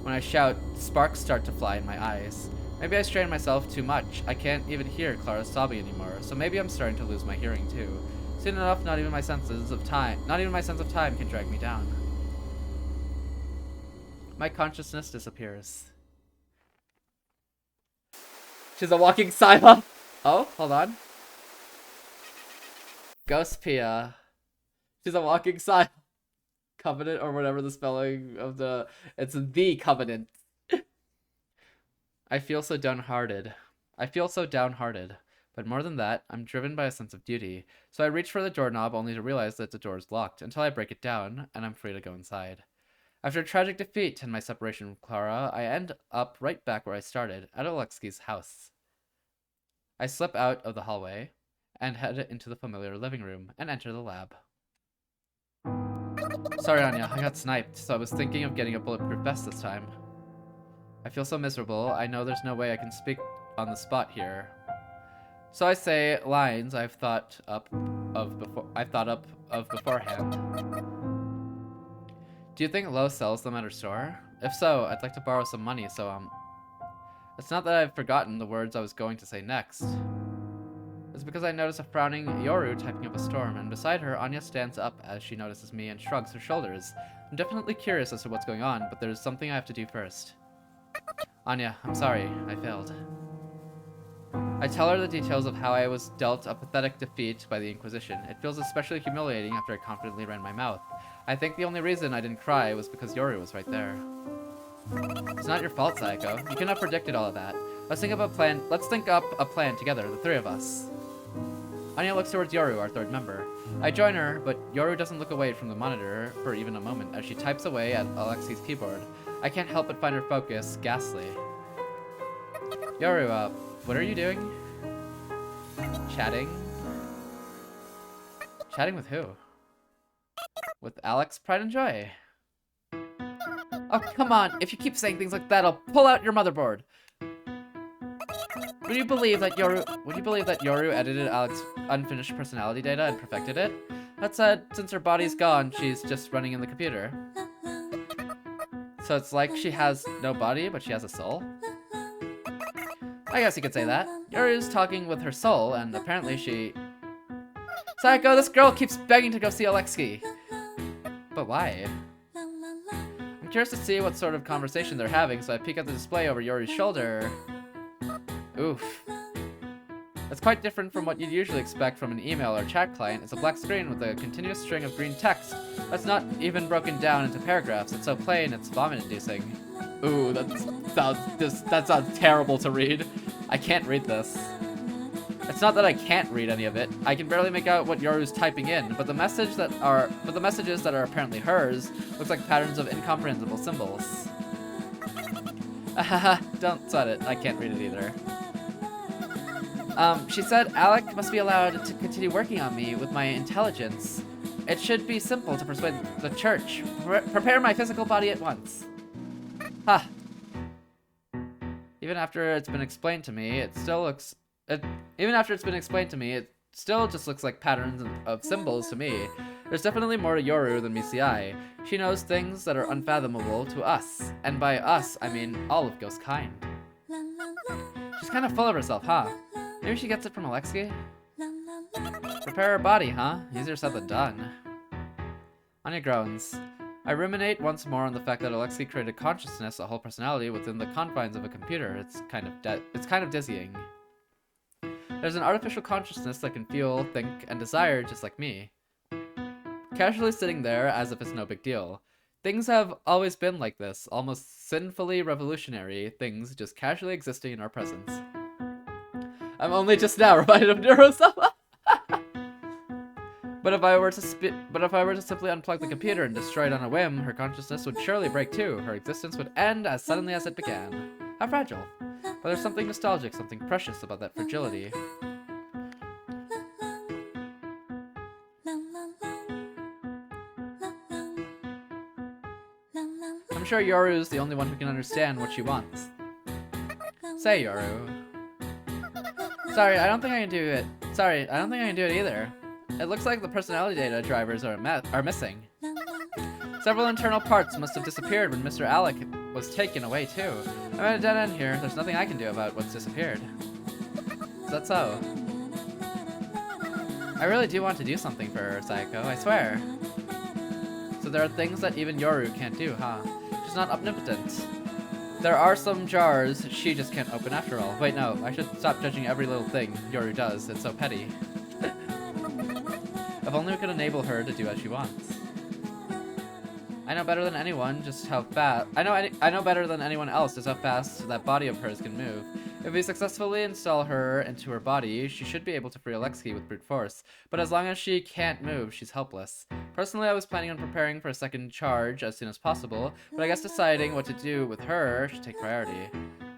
When I shout, sparks start to fly in my eyes. Maybe I strain myself too much. I can't even hear Clara sobbing anymore, so maybe I'm starting to lose my hearing too. Soon enough, not even my sense of time can drag me down. My consciousness disappears. She's a walking silence. Oh, hold on. Ghost Pia. She's a walking silence. Covenant, or whatever the spelling of the... It's the Covenant. I feel so downhearted. But more than that, I'm driven by a sense of duty. So I reach for the doorknob only to realize that the door is locked until I break it down, and I'm free to go inside. After a tragic defeat and my separation from Clara, I end up right back where I started, at Alexei's house. I slip out of the hallway, and head into the familiar living room and enter the lab. Sorry, Anya, I got sniped, so I was thinking of getting a bulletproof vest this time. I feel so miserable. I know there's no way I can speak on the spot here. So I say lines I've thought up of beforehand. Do you think Lo sells them at her store? If so, I'd like to borrow some money, so it's not that I've forgotten the words I was going to say next. It's because I notice a frowning Yoru typing up a storm, and beside her, Anya stands up as she notices me and shrugs her shoulders. I'm definitely curious as to what's going on, but there's something I have to do first. Anya, I'm sorry, I failed. I tell her the details of how I was dealt a pathetic defeat by the Inquisition. It feels especially humiliating after I confidently ran my mouth. I think the only reason I didn't cry was because Yoru was right there. It's not your fault, Sayako. You couldn't have predicted all of that. Let's think up a plan together, the three of us. Anya looks towards Yoru, our third member. I join her, but Yoru doesn't look away from the monitor for even a moment as she types away at Alexi's keyboard. I can't help but find her focus ghastly. Yoru, what are you doing? Chatting? Chatting with who? With Alex, Pride and Joy. Oh, come on. If you keep saying things like that, I'll pull out your motherboard. Would you believe that Yoru edited Alex's unfinished personality data and perfected it? That said, since her body's gone, she's just running in the computer. So it's like she has no body, but she has a soul? I guess you could say that. Yoru's talking with her soul, and apparently she... Sayako, this girl keeps begging to go see Alexi. But why? I'm curious to see what sort of conversation they're having, so I peek at the display over Yoru's shoulder. Oof. It's quite different from what you'd usually expect from an email or chat client. It's a black screen with a continuous string of green text that's not even broken down into paragraphs. It's so plain, it's vomit-inducing. Ooh, that sounds terrible to read. I can't read this. It's not that I can't read any of it. I can barely make out what Yoru's typing in, but the messages that are apparently hers looks like patterns of incomprehensible symbols. Don't sweat it. I can't read it either. She said Alec must be allowed to continue working on me with my intelligence. It should be simple to persuade the church. Prepare my physical body at once. Ha! Even after it's been explained to me, it still just looks like patterns of symbols to me. There's definitely more to Yoru than meets the eye. She knows things that are unfathomable to us. And by us, I mean all of Ghost kind. She's kind of full of herself, huh? Maybe she gets it from Alexi? Prepare her body, huh? Easier said than done. Anya groans. I ruminate once more on the fact that Alexi created consciousness, a whole personality, within the confines of a computer. It's kind of dizzying. There's an artificial consciousness that can feel, think, and desire just like me. Casually sitting there as if it's no big deal. Things have always been like this, almost sinfully revolutionary things just casually existing in our presence. I'm only just now reminded of Neurosama. But if I were to simply unplug the computer and destroy it on a whim, her consciousness would surely break too. Her existence would end as suddenly as it began. How fragile. But there's something nostalgic, something precious about that fragility. I'm sure Yoru's the only one who can understand what she wants. Say, Yoru. Sorry, I don't think I can do it. Sorry, I don't think I can do it either. It looks like the personality data drivers are missing. Several internal parts must have disappeared when Mr. Alec was taken away too. I'm at a dead end here. There's nothing I can do about what's disappeared. Is that so? I really do want to do something for her, Sayako, I swear. So there are things that even Yoru can't do, huh? She's not omnipotent. There are some jars she just can't open after all. Wait, no, I should stop judging every little thing Yoru does. It's so petty. If only we could enable her to do as she wants. I know better than anyone just how fast. I know better than anyone else just how fast that body of hers can move. If we successfully install her into her body, she should be able to free Alexi with brute force. But as long as she can't move, she's helpless. Personally, I was planning on preparing for a second charge as soon as possible, but I guess deciding what to do with her should take priority.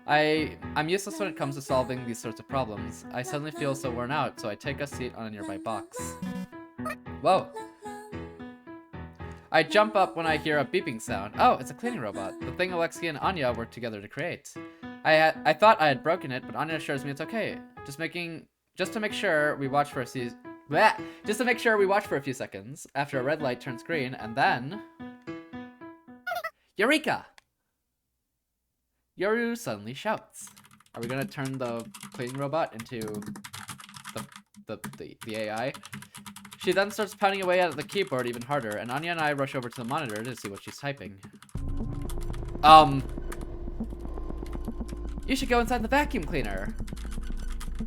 I'm useless when it comes to solving these sorts of problems. I suddenly feel so worn out, so I take a seat on a nearby box. Whoa. I jump up when I hear a beeping sound. Oh, it's a cleaning robot, the thing Alexei and Anya worked together to create. I thought I had broken it, but Anya assures me it's okay. Just to make sure we watch for a few seconds after a red light turns green, and then Eureka! Yoru suddenly shouts. Are we gonna turn the cleaning robot into the AI? She then starts pounding away at the keyboard even harder, and Anya and I rush over to the monitor to see what she's typing. You should go inside the vacuum cleaner.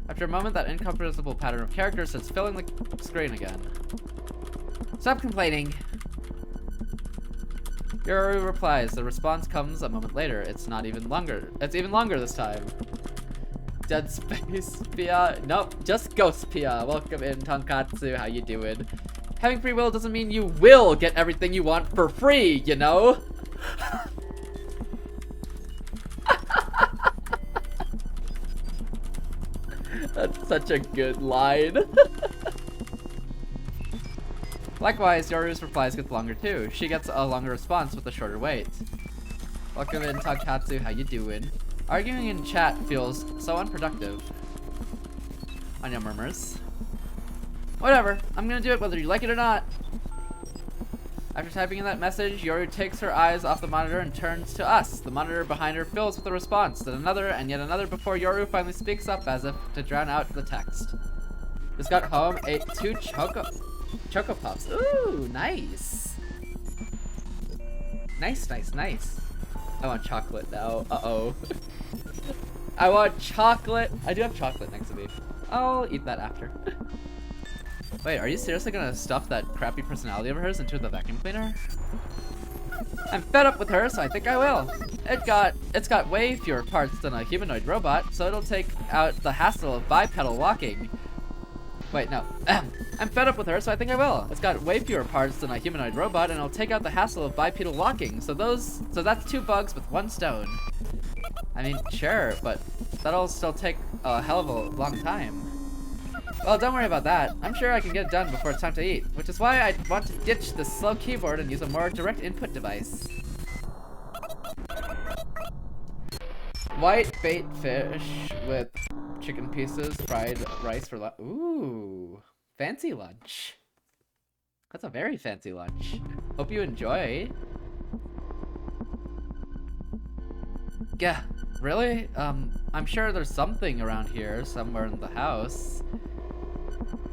After a moment, that incomprehensible pattern of characters starts filling the screen again. Stop complaining. Yoru replies. The response comes a moment later. It's even longer this time. Dead space, Pia. Nope, just ghost Pia. Welcome in, Tonkatsu. How you doing? Having free will doesn't mean you will get everything you want for free, you know? That's such a good line. Likewise, Yoru's replies get longer too. She gets a longer response with a shorter wait. Welcome in, Tonkatsu. How you doing? Arguing in chat feels so unproductive. Anya murmurs. Whatever, I'm gonna do it whether you like it or not. After typing in that message, Yoru takes her eyes off the monitor and turns to us. The monitor behind her fills with a response, then another and yet another before Yoru finally speaks up as if to drown out the text. Just got home, ate 2 Choco Puffs. Ooh, nice. Nice, nice, nice. I want chocolate now. Uh-oh. I want chocolate. I do have chocolate next to me. I'll eat that after. Wait, are you seriously gonna stuff that crappy personality of hers into the vacuum cleaner? I'm fed up with her, so I think I will. It's got way fewer parts than a humanoid robot, so it'll take out the hassle of bipedal walking. Wait, no. I'm fed up with her, so I think I will. It's got way fewer parts than a humanoid robot, and it'll take out the hassle of bipedal walking. So that's 2 bugs with 1 stone. I mean, sure, but that'll still take a hell of a long time. Well, don't worry about that. I'm sure I can get it done before it's time to eat, which is why I want to ditch this slow keyboard and use a more direct input device. White bait fish with chicken pieces, fried rice for lunch. Ooh, fancy lunch. That's a very fancy lunch. Hope you enjoy. Yeah, really? I'm sure there's something around here, somewhere in the house.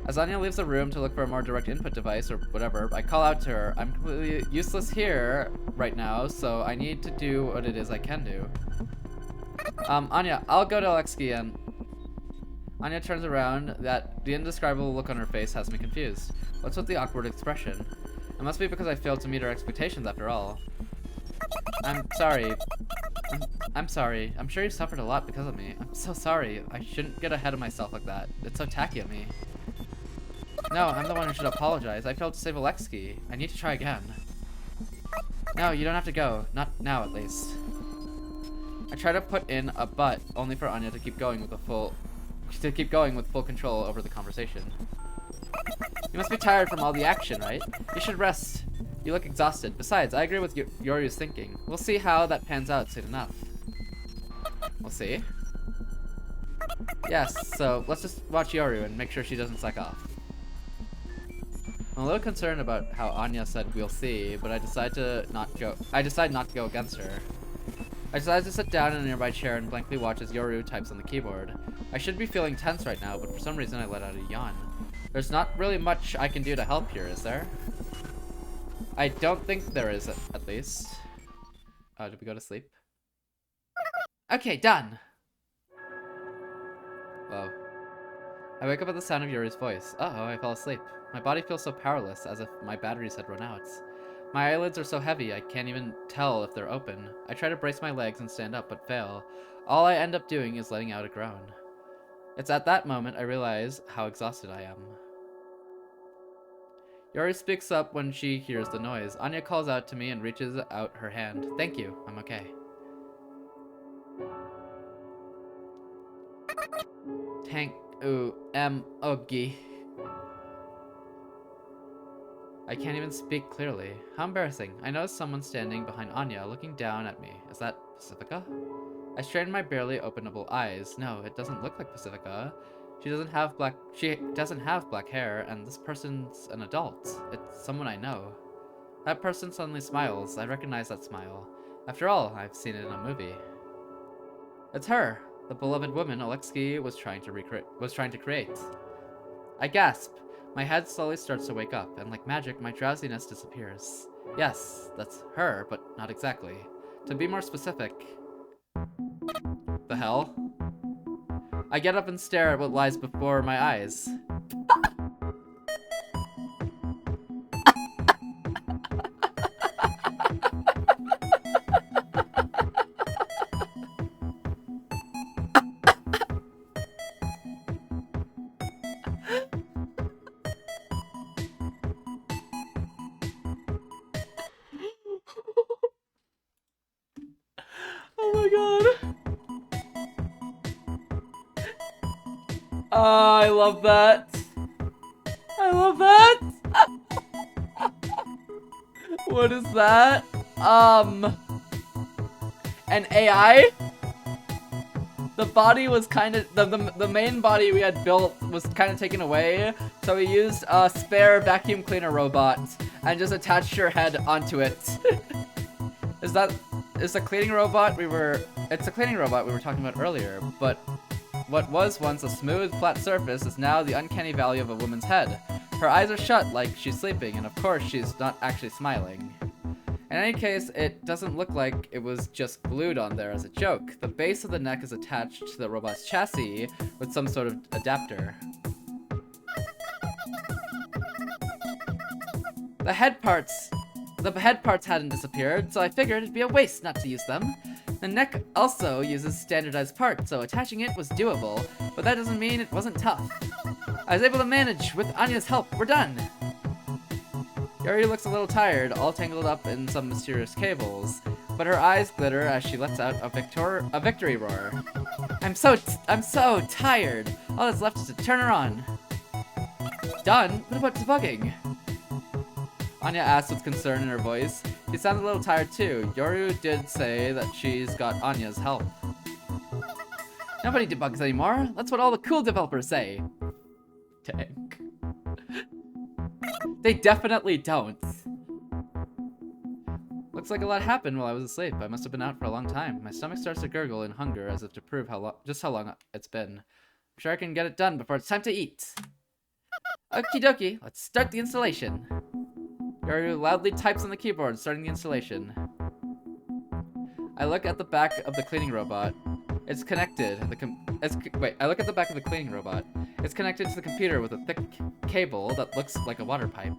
As Anya leaves the room to look for a more direct input device or whatever, I call out to her. I'm completely useless here right now, so I need to do what it is I can do. Anya, I'll go to Alexei and... Anya turns around. The indescribable look on her face has me confused. What's with the awkward expression? It must be because I failed to meet her expectations after all. I'm sorry. I'm sorry. I'm sure you suffered a lot because of me. I'm so sorry. I shouldn't get ahead of myself like that. It's so tacky of me. No, I'm the one who should apologize. I failed to save Alexei. I need to try again. No, you don't have to go. Not now, at least. I try to put in a but, only for Anya to keep going with full control over the conversation. You must be tired from all the action, right? You should rest. You look exhausted. Besides, I agree with Yoru's thinking. We'll see how that pans out soon enough. We'll see. Yes, so let's just watch Yoru and make sure she doesn't slack off. I'm a little concerned about how Anya said we'll see, but I decide not to go against her. I decide to sit down in a nearby chair and blankly watch as Yoru types on the keyboard. I should be feeling tense right now, but for some reason I let out a yawn. There's not really much I can do to help here, is there? I don't think there is, at least. Did we go to sleep? Okay, done! Whoa. I wake up at the sound of Yuri's voice. Uh-oh, I fell asleep. My body feels so powerless, as if my batteries had run out. My eyelids are so heavy, I can't even tell if they're open. I try to brace my legs and stand up, but fail. All I end up doing is letting out a groan. It's at that moment I realize how exhausted I am. Yuri speaks up when she hears the noise. Anya calls out to me and reaches out her hand. Thank you, I'm okay. Hank Ogi. I can't even speak clearly. How embarrassing. I noticed someone standing behind Anya, looking down at me. Is that Pacifica? I strained my barely openable eyes. No, it doesn't look like Pacifica. She doesn't have black hair, and this person's an adult. It's someone I know. That person suddenly smiles. I recognize that smile. After all, I've seen it in a movie. It's her, the beloved woman Alexei was trying to create. I gasp. My head slowly starts to wake up, and like magic, my drowsiness disappears. Yes, that's her, but not exactly. To be more specific... The hell? I get up and stare at what lies before my eyes. Oh my god. I love that. I love that. What is that? An AI? The body was kind of, the main body we had built was kind of taken away, so we used a spare vacuum cleaner robot and just attached your head onto it. It's a cleaning robot we were talking about earlier, but what was once a smooth, flat surface is now the uncanny valley of a woman's head. Her eyes are shut like she's sleeping, and of course she's not actually smiling. In any case, it doesn't look like it was just glued on there as a joke. The base of the neck is attached to the robot's chassis with some sort of adapter. The head parts hadn't disappeared, so I figured it'd be a waste not to use them. The neck also uses standardized parts, so attaching it was doable, but that doesn't mean it wasn't tough. I was able to manage with Anya's help. We're done! Yuri looks a little tired, all tangled up in some mysterious cables, but her eyes glitter as she lets out a victory roar. I'm so tired. All that's left is to turn her on. Done? What about debugging? Anya asks with concern in her voice. She sounds a little tired too. Yoru did say that she's got Anya's help. Nobody debugs anymore. That's what all the cool developers say. Dang. They definitely don't. Looks like a lot happened while I was asleep. I must have been out for a long time. My stomach starts to gurgle in hunger as if to prove just how long it's been. I'm sure I can get it done before it's time to eat. Okie dokie, let's start the installation. Yoru loudly types on the keyboard, starting the installation. I look at the back of the cleaning robot. It's connected. I look at the back of the cleaning robot. It's connected to the computer with a thick cable that looks like a water pipe.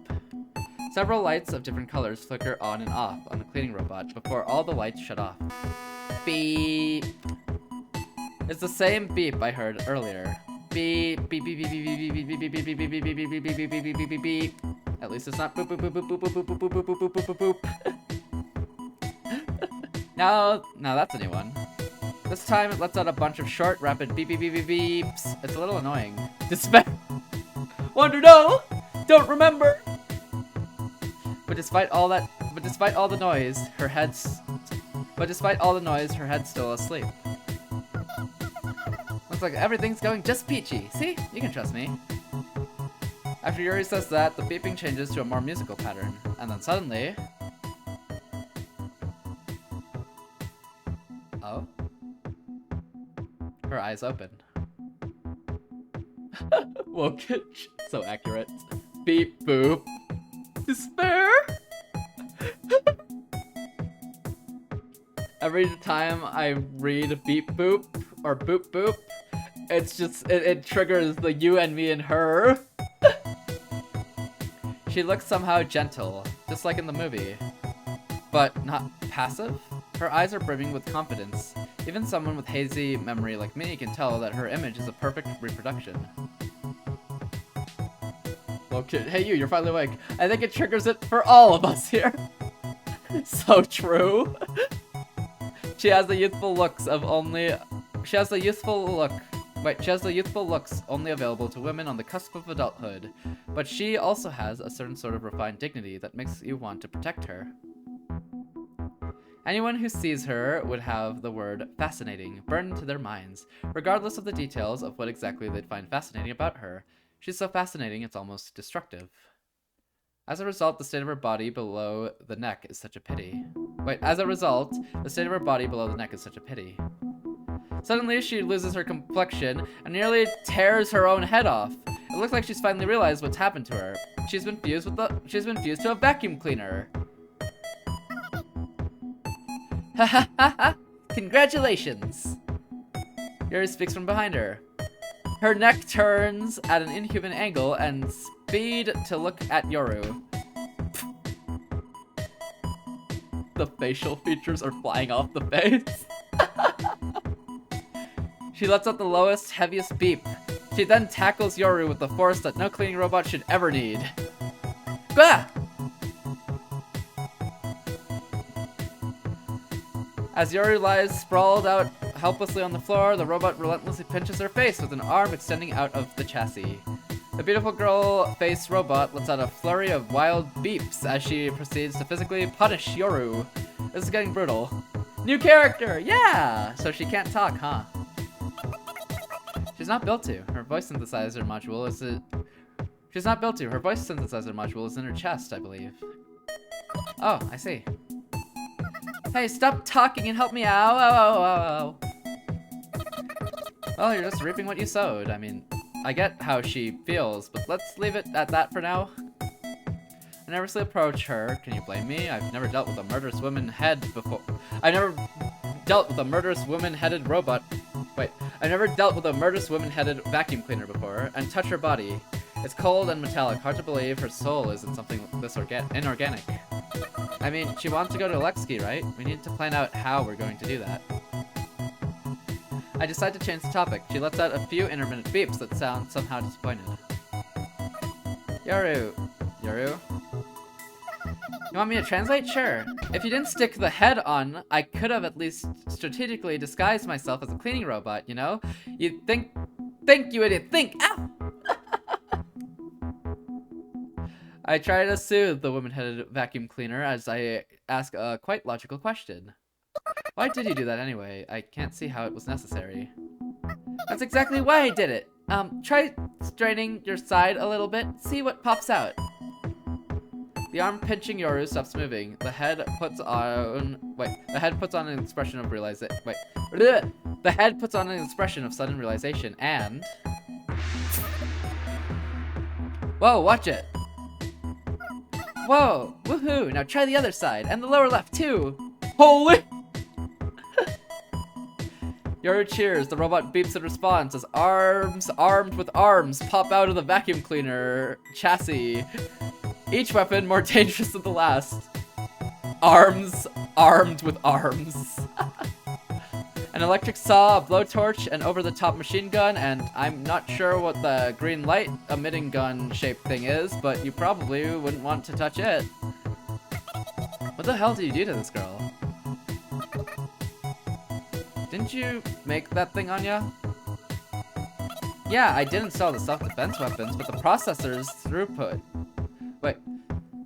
Several lights of different colors flicker on and off on the cleaning robot before all the lights shut off. Beep. It's the same beep I heard earlier. Beep, beep, beep, beep, beep, beep, beep, beep, beep, beep, beep, beep, beep, beep, beep, beep, beep, beep, beep. At least it's not boop, boop, boop, boop, boop, boop, boop, boop, boop, boop, boop, boop. Now that's a new one. This time it lets out a bunch of short, rapid beep, beep, beep, beep, beeps. It's a little annoying. Despair. Want to know? Don't remember. But despite all the noise, her head's still asleep. Looks like everything's going just peachy. See? You can trust me. After Yuri says that, the beeping changes to a more musical pattern. And then suddenly... Oh? Her eyes open. Wokage. So accurate. Beep boop. Despair! Every time I read beep boop or boop boop, it's just, it triggers the you and me and her. She looks somehow gentle, just like in the movie. But not passive? Her eyes are brimming with confidence. Even someone with hazy memory like me can tell that her image is a perfect reproduction. Okay, hey you're finally awake. I think it triggers it for all of us here. So true. She has the youthful look Wait, she has the youthful looks only available to women on the cusp of adulthood, but she also has a certain sort of refined dignity that makes you want to protect her. Anyone who sees her would have the word fascinating burned into their minds, regardless of the details of what exactly they'd find fascinating about her. She's so fascinating it's almost destructive. As a result, the state of her body below the neck is such a pity. Suddenly, she loses her complexion and nearly tears her own head off. It looks like she's finally realized what's happened to her. She's been fused to a vacuum cleaner. Ha ha ha ha! Congratulations! Yuri speaks from behind her. Her neck turns at an inhuman angle and speed to look at Yoru. The facial features are flying off the face. She lets out the lowest, heaviest beep. She then tackles Yoru with the force that no cleaning robot should ever need. Bah! As Yoru lies sprawled out helplessly on the floor, the robot relentlessly pinches her face with an arm extending out of the chassis. The beautiful girl-faced robot lets out a flurry of wild beeps as she proceeds to physically punish Yoru. This is getting brutal. New character! Yeah! So she can't talk, huh? She's not built to. Her voice synthesizer module is She's not built to. Her voice synthesizer module is in her chest, I believe. Oh, I see. Hey, stop talking and help me out. Oh. Well, you're just reaping what you sowed. I mean, I get how she feels, but let's leave it at that for now. I nervously approach her. Can you blame me? I've never dealt with a murderous woman-headed before. I've never dealt with a murderous woman-headed robot. Wait, I've never dealt with a murderous woman-headed vacuum cleaner before, and touch her body. It's cold and metallic. Hard to believe her soul isn't something this inorganic. I mean, she wants to go to Alexki, right? We need to plan out how we're going to do that. I decide to change the topic. She lets out a few intermittent beeps that sound somehow disappointed. Yoru. You want me to translate? Sure. If you didn't stick the head on, I could have at least strategically disguised myself as a cleaning robot, you know? You'd think, you idiot, think! Ow! I try to soothe the woman-headed vacuum cleaner as I ask a quite logical question. Why did you do that anyway? I can't see how it was necessary. That's exactly why I did it! Try straigning your side a little bit, see what pops out. The arm pinching Yoru stops moving. The head puts on an expression of The head puts on an expression of sudden realization and... Whoa, watch it! Whoa, woohoo! Now try the other side, and the lower left too! Holy! Yoru cheers. The robot beeps in response as arms armed with arms pop out of the vacuum cleaner chassis. Each weapon more dangerous than the last. Arms armed with arms. An electric saw, a blowtorch, an over-the-top machine gun, and I'm not sure what the green light emitting gun shaped thing is, but you probably wouldn't want to touch it. What the hell did you do to this girl? Didn't you make that thing, Anya? Yeah, I did install the self-defense weapons, but the processor's throughput...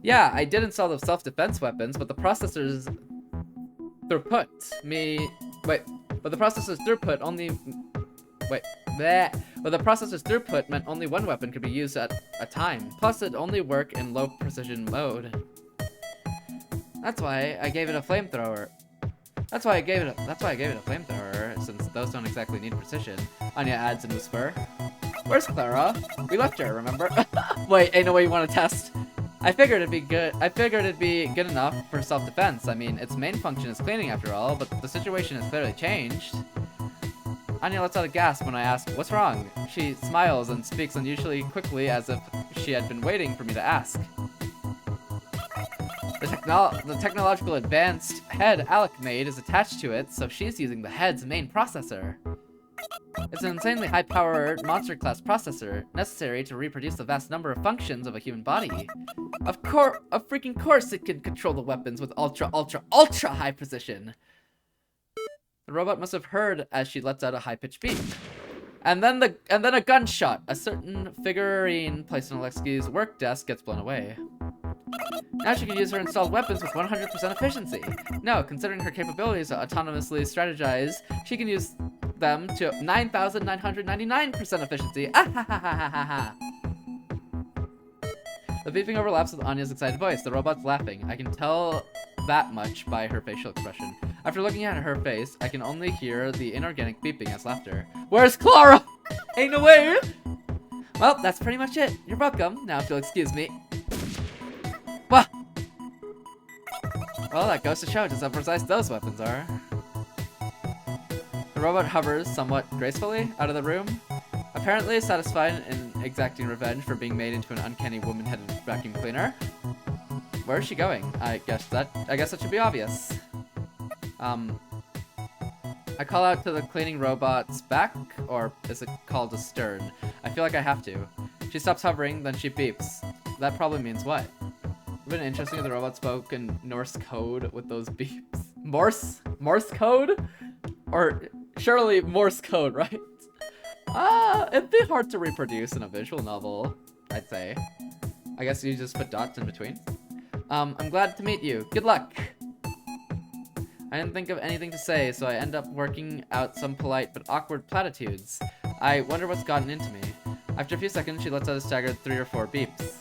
Yeah, I did install the self-defense weapons, but the processor's throughput meant only one weapon could be used at a time. Plus, it'd only work in low-precision mode. That's why I gave it a flamethrower. That's why I gave it a flamethrower, since those don't exactly need precision. Anya adds in whisper. Where's Clara? We left her, remember? Wait, ain't no way you want to test. I figured it'd be good enough for self-defense. I mean, its main function is cleaning after all, but the situation has clearly changed. Anya lets out a gasp when I ask, what's wrong? She smiles and speaks unusually quickly as if she had been waiting for me to ask. The technological advanced head Alec made is attached to it, so she's using the head's main processor. It's an insanely high-powered monster-class processor, necessary to reproduce the vast number of functions of a human body. Of freaking course it can control the weapons with ultra high precision. The robot must have heard as she lets out a high-pitched beep. And then a gunshot. A certain figurine placed on Alexki's work desk gets blown away. Now she can use her installed weapons with 100% efficiency. No, considering her capabilities to autonomously strategize, she can use them to 9,999% efficiency. Ah ha ha ha ha ha ha. The beeping overlaps with Anya's excited voice. The robot's laughing. I can tell that much by her facial expression. After looking at her face, I can only hear the inorganic beeping as laughter. Where's Clara? Ain't no way! Well, that's pretty much it. You're welcome. Now if you'll excuse me. Well, that goes to show just how precise those weapons are. The robot hovers somewhat gracefully out of the room, apparently satisfied in exacting revenge for being made into an uncanny woman-headed vacuum cleaner. Where is she going? I guess that should be obvious. I call out to the cleaning robot's back, or is it called a stern? I feel like I have to. She stops hovering, then she beeps. That probably means what? It would have been interesting if the robot spoke in Norse code with those beeps. Morse code? Or surely Morse code, right? It'd be hard to reproduce in a visual novel, I'd say. I guess you just put dots in between. I'm glad to meet you. Good luck! I didn't think of anything to say, so I end up working out some polite but awkward platitudes. I wonder what's gotten into me. After a few seconds, she lets out a staggered 3 or 4 beeps.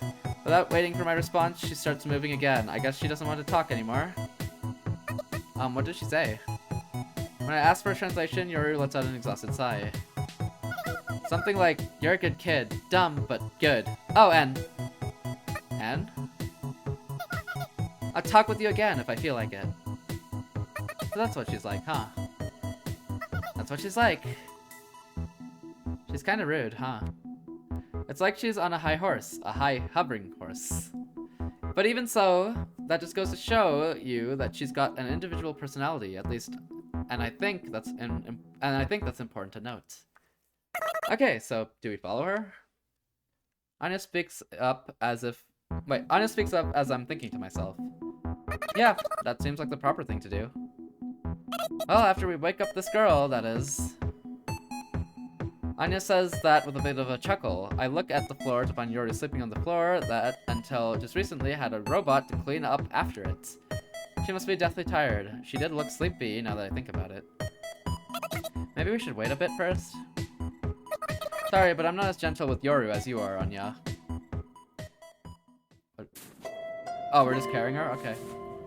Without waiting for my response, she starts moving again. I guess she doesn't want to talk anymore. What did she say? When I ask for a translation, Yoru lets out an exhausted sigh. Something like, you're a good kid. Dumb, but good. Oh, and? I'll talk with you again if I feel like it. So that's what she's like, huh? That's what she's like. She's kind of rude, huh? It's like she's on a high horse, a high hovering horse. But even so, that just goes to show you that she's got an individual personality, at least, and I think that's important to note. Okay, so do we follow her? Anya speaks up as I'm thinking to myself. Yeah, that seems like the proper thing to do. Well, after we wake up this girl, that is. Anya says that with a bit of a chuckle. I look at the floor to find Yoru sleeping on the floor that, until just recently, had a robot to clean up after it. She must be deathly tired. She did look sleepy, now that I think about it. Maybe we should wait a bit first? Sorry, but I'm not as gentle with Yoru as you are, Anya. Oh, we're just carrying her? Okay.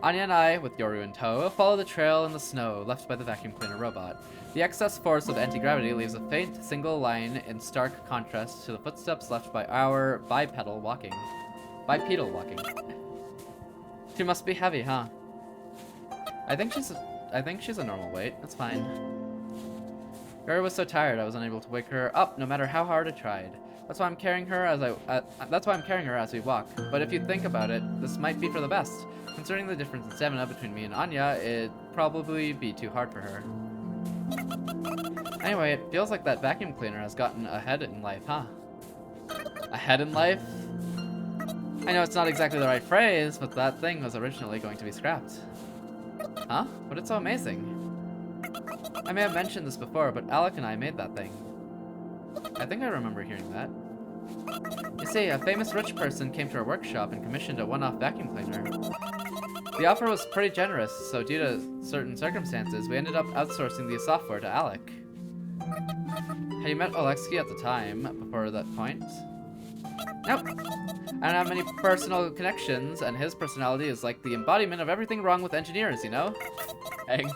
Anya and I, with Yoru in tow, follow the trail in the snow left by the vacuum cleaner robot. The excess force of anti-gravity leaves a faint single line in stark contrast to the footsteps left by our bipedal walking. She must be heavy, huh? I think she's a normal weight. That's fine. Yoru was so tired I was unable to wake her up no matter how hard I tried. That's why I'm carrying her as we walk. But if you think about it, this might be for the best. Considering the difference in stamina between me and Anya, it'd probably be too hard for her. Anyway, it feels like that vacuum cleaner has gotten ahead in life, huh? Ahead in life? I know it's not exactly the right phrase, but that thing was originally going to be scrapped. Huh? But it's so amazing. I may have mentioned this before, but Alec and I made that thing. I think I remember hearing that. You see, a famous rich person came to our workshop and commissioned a one-off vacuum cleaner. The offer was pretty generous, so due to certain circumstances, we ended up outsourcing the software to Alec. Had you met Alexki at the time, before that point? Nope. I don't have many personal connections, and his personality is like the embodiment of everything wrong with engineers, you know? Dang.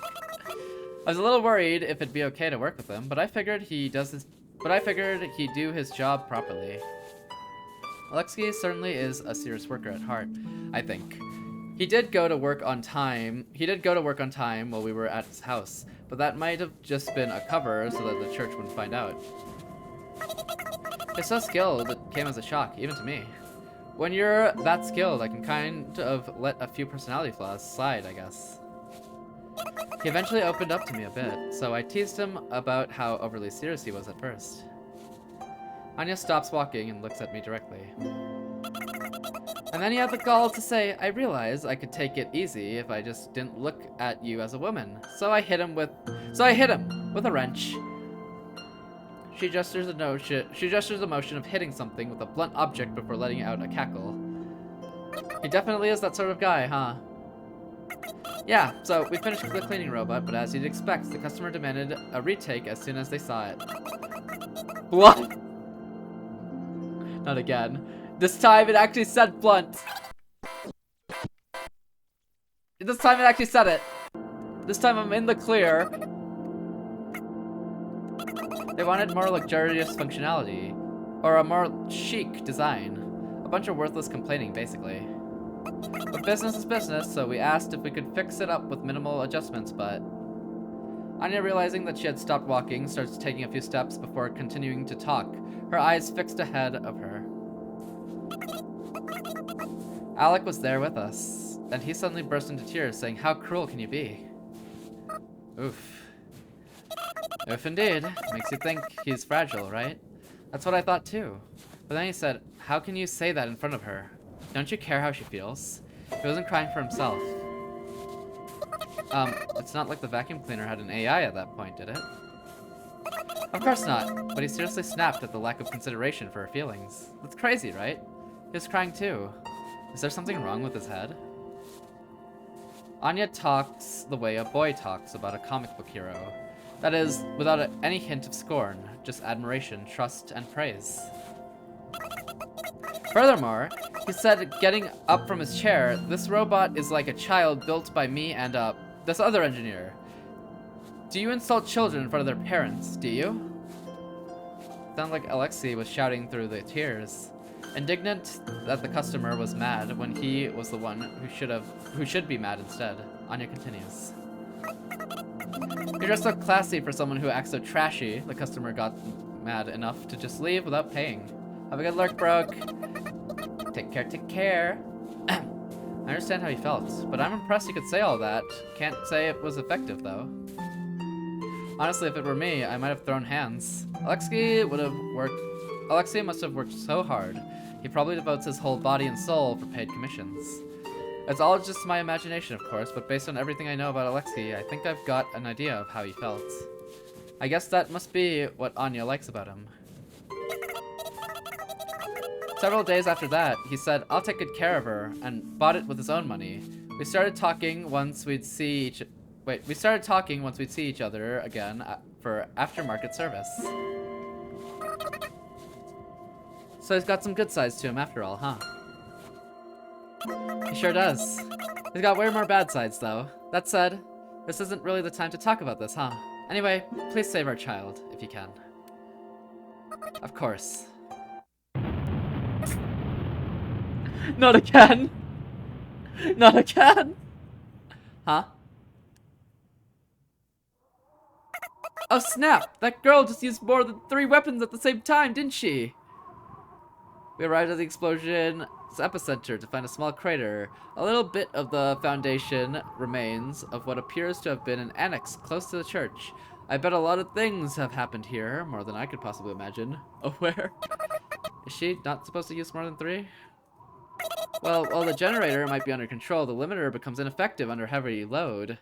I was a little worried if it'd be okay to work with him, but I figured he'd do his job properly. Alexki certainly is a serious worker at heart, I think. He did go to work on time while we were at his house, but that might have just been a cover so that the church wouldn't find out. He's so skilled, it came as a shock, even to me. When you're that skilled, I can kind of let a few personality flaws slide, I guess. He eventually opened up to me a bit, so I teased him about how overly serious he was at first. Anya stops walking and looks at me directly. And then he had the gall to say, I realized I could take it easy if I just didn't look at you as a woman. So I hit him with a wrench. She gestures the motion of hitting something with a blunt object before letting out a cackle. He definitely is that sort of guy, huh? Yeah, so we finished the cleaning robot, but as you'd expect, the customer demanded a retake as soon as they saw it. What? Not again. This time it actually said blunt. This time it actually said it. This time I'm in the clear. They wanted more luxurious functionality. Or a more chic design. A bunch of worthless complaining, basically. But business is business, so we asked if we could fix it up with minimal adjustments, but... Anya, realizing that she had stopped walking, starts taking a few steps before continuing to talk, her eyes fixed ahead of her. Alec was there with us, and he suddenly burst into tears, saying, "How cruel can you be?" Oof. Oof indeed. Makes you think he's fragile, right? That's what I thought too. But then he said, "How can you say that in front of her? Don't you care how she feels?" He wasn't crying for himself. It's not like the vacuum cleaner had an AI at that point, did it? Of course not, but he seriously snapped at the lack of consideration for her feelings. That's crazy, right? He was crying too. Is there something wrong with his head? Anya talks the way a boy talks about a comic book hero. That is, without any hint of scorn, just admiration, trust, and praise. Furthermore, he said, getting up from his chair, "This robot is like a child built by me and, this other engineer. Do you insult children in front of their parents, do you?" Sounded like Alexei was shouting through the tears. Indignant that the customer was mad when he was the one who should be mad instead. Anya continues. "You're just so classy for someone who acts so trashy." The customer got mad enough to just leave without paying. "Have a good lurk, Broke." Take care, take care. I understand how he felt, but I'm impressed he could say all that. Can't say it was effective, though. Honestly, if it were me, I might have thrown hands. Alexei must have worked so hard. He probably devotes his whole body and soul for paid commissions. It's all just my imagination, of course, but based on everything I know about Alexei, I think I've got an idea of how he felt. I guess that must be what Anya likes about him. Several days after that, he said, "I'll take good care of her," and bought it with his own money. We started talking once we'd see each other again for aftermarket service. So he's got some good sides to him after all, huh? He sure does. He's got way more bad sides, though. That said, this isn't really the time to talk about this, huh? Anyway, please save our child, if you can. Of course. Not again! Not again! Huh? Oh snap! That girl just used more than 3 weapons at the same time, didn't she? We arrived at the explosion's epicenter to find a small crater. A little bit of the foundation remains of what appears to have been an annex close to the church. I bet a lot of things have happened here, more than I could possibly imagine. Oh, where? Is she not supposed to use more than 3? Well, while the generator might be under control, the limiter becomes ineffective under heavy load.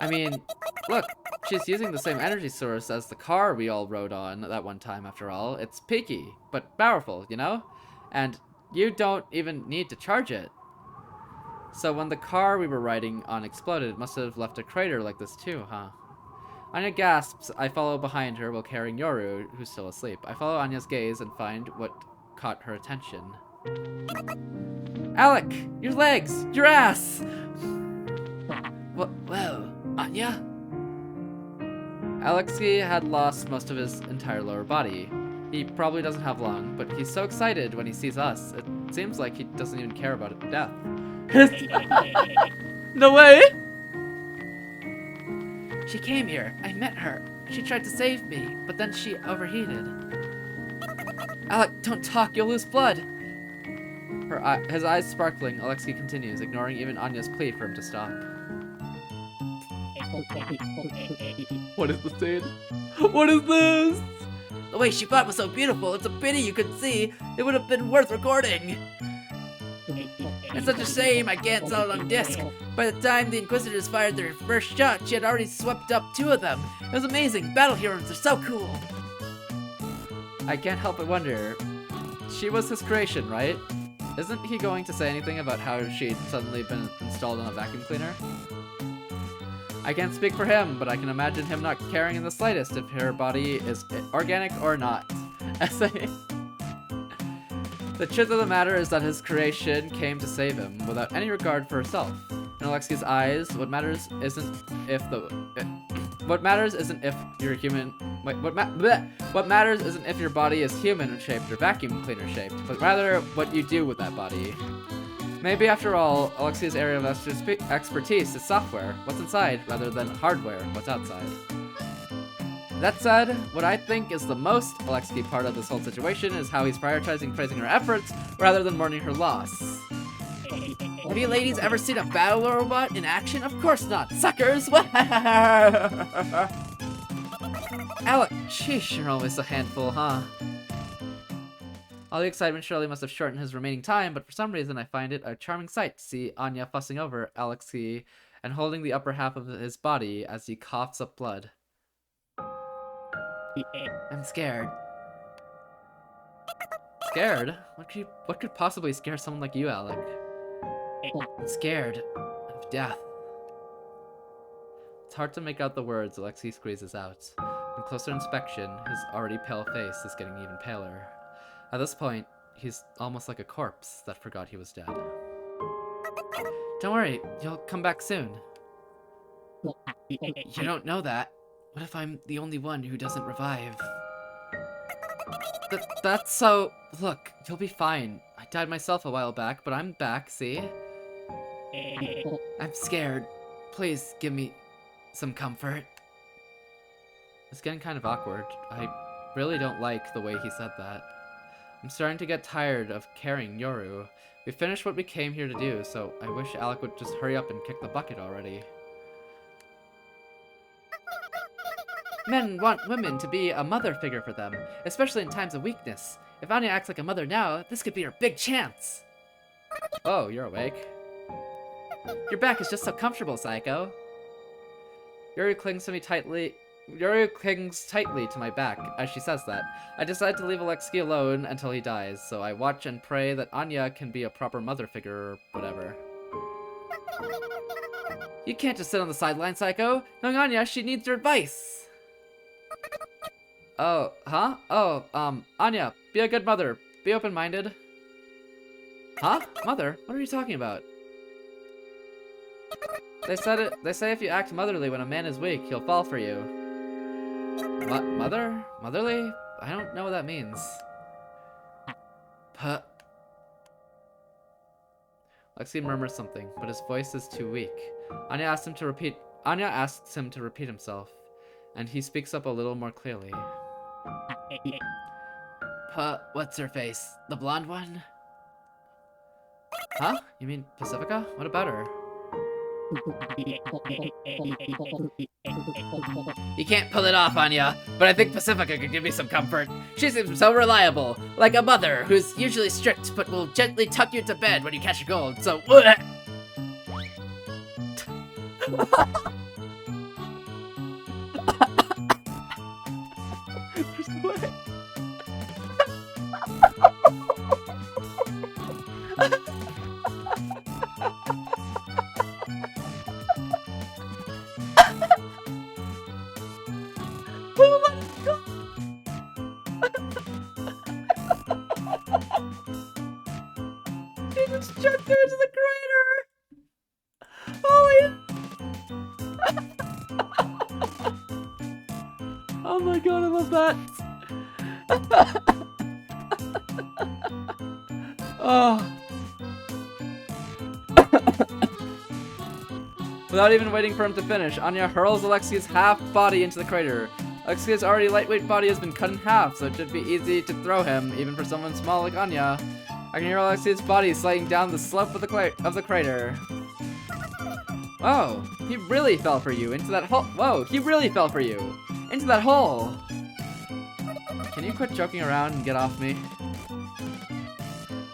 I mean, look, she's using the same energy source as the car we all rode on that one time, after all. It's peaky, but powerful, you know? And you don't even need to charge it. So when the car we were riding on exploded, it must have left a crater like this too, huh? Anya gasps. I follow behind her while carrying Yoru, who's still asleep. I follow Anya's gaze and find what caught her attention. Alec! Your legs! Your ass! Whoa, Anya? Alexei had lost most of his entire lower body. He probably doesn't have long, but he's so excited when he sees us. It seems like he doesn't even care about death. No way! She came here. I met her. She tried to save me, but then she overheated. Alec, don't talk. You'll lose blood. His eyes sparkling, Alexei continues, ignoring even Anya's plea for him to stop. What is the scene? What is this? The way she fought was so beautiful. It's a pity you couldn't see. It would have been worth recording. It's such a shame I can't sell it on disc. By the time the Inquisitors fired their first shot, she had already swept up 2 of them. It was amazing. Battle heroes are so cool. I can't help but wonder. She was his creation, right? Isn't he going to say anything about how she'd suddenly been installed on a vacuum cleaner? I can't speak for him, but I can imagine him not caring in the slightest if her body is organic or not. Essay. The truth of the matter is that his creation came to save him, without any regard for herself. In Alexei's eyes, what matters isn't if you're human. Wait, what matters isn't if your body is human shaped or vacuum cleaner shaped, but rather what you do with that body. Maybe after all, Alexei's area of expertise is software, what's inside, rather than hardware, what's outside. That said, what I think is the most Alexei part of this whole situation is how he's prioritizing praising her efforts rather than mourning her loss. Have you ladies ever seen a battle robot in action? Of course not, suckers! Alec, sheesh, you're always a handful, huh? All the excitement surely must have shortened his remaining time, but for some reason I find it a charming sight to see Anya fussing over Alexei and holding the upper half of his body as he coughs up blood. I'm scared. Scared? What could possibly scare someone like you, Alec? I'm scared of death. It's hard to make out the words Alexei squeezes out. On closer inspection, his already pale face is getting even paler. At this point, he's almost like a corpse that forgot he was dead. Don't worry, you'll come back soon. You don't know that. What if I'm the only one who doesn't revive? That's so... Look, you'll be fine. I died myself a while back, but I'm back, see? I'm scared. Please give me some comfort. It's getting kind of awkward. I really don't like the way he said that. I'm starting to get tired of carrying Yoru. We finished what we came here to do, so I wish Alec would just hurry up and kick the bucket already. Men want women to be a mother figure for them, especially in times of weakness. If Anya acts like a mother now, this could be her big chance. Oh, you're awake. Your back is just so comfortable, Psycho. Yoru clings tightly to my back as she says that. I decide to leave Alexei alone until he dies, so I watch and pray that Anya can be a proper mother figure or whatever. You can't just sit on the sideline, Psycho. Knowing Anya, she needs your advice. Oh, huh? Oh, Anya, be a good mother. Be open-minded. Huh? Mother? What are you talking about? They say if you act motherly when a man is weak, he'll fall for you. Mother? Motherly? I don't know what that means. Alexei murmurs something, but his voice is too weak. Anya asks him to repeat himself, and he speaks up a little more clearly. What's her face? The blonde one? Huh? You mean Pacifica? What about her? You can't pull it off, Anya, but I think Pacifica could give me some comfort. She seems so reliable, like a mother who's usually strict but will gently tuck you to bed when you catch a cold, so... Chucked her into the crater! Holy... Oh my god, I love that! Oh. Without even waiting for him to finish, Anya hurls Alexei's half body into the crater. Alexei's already lightweight body has been cut in half, so it should be easy to throw him, even for someone small like Anya. I can hear Alexei's body sliding down the slope of the crater. Oh, he really fell for you into that hole. Whoa, he really fell for you into that hole. Can you quit joking around and get off me?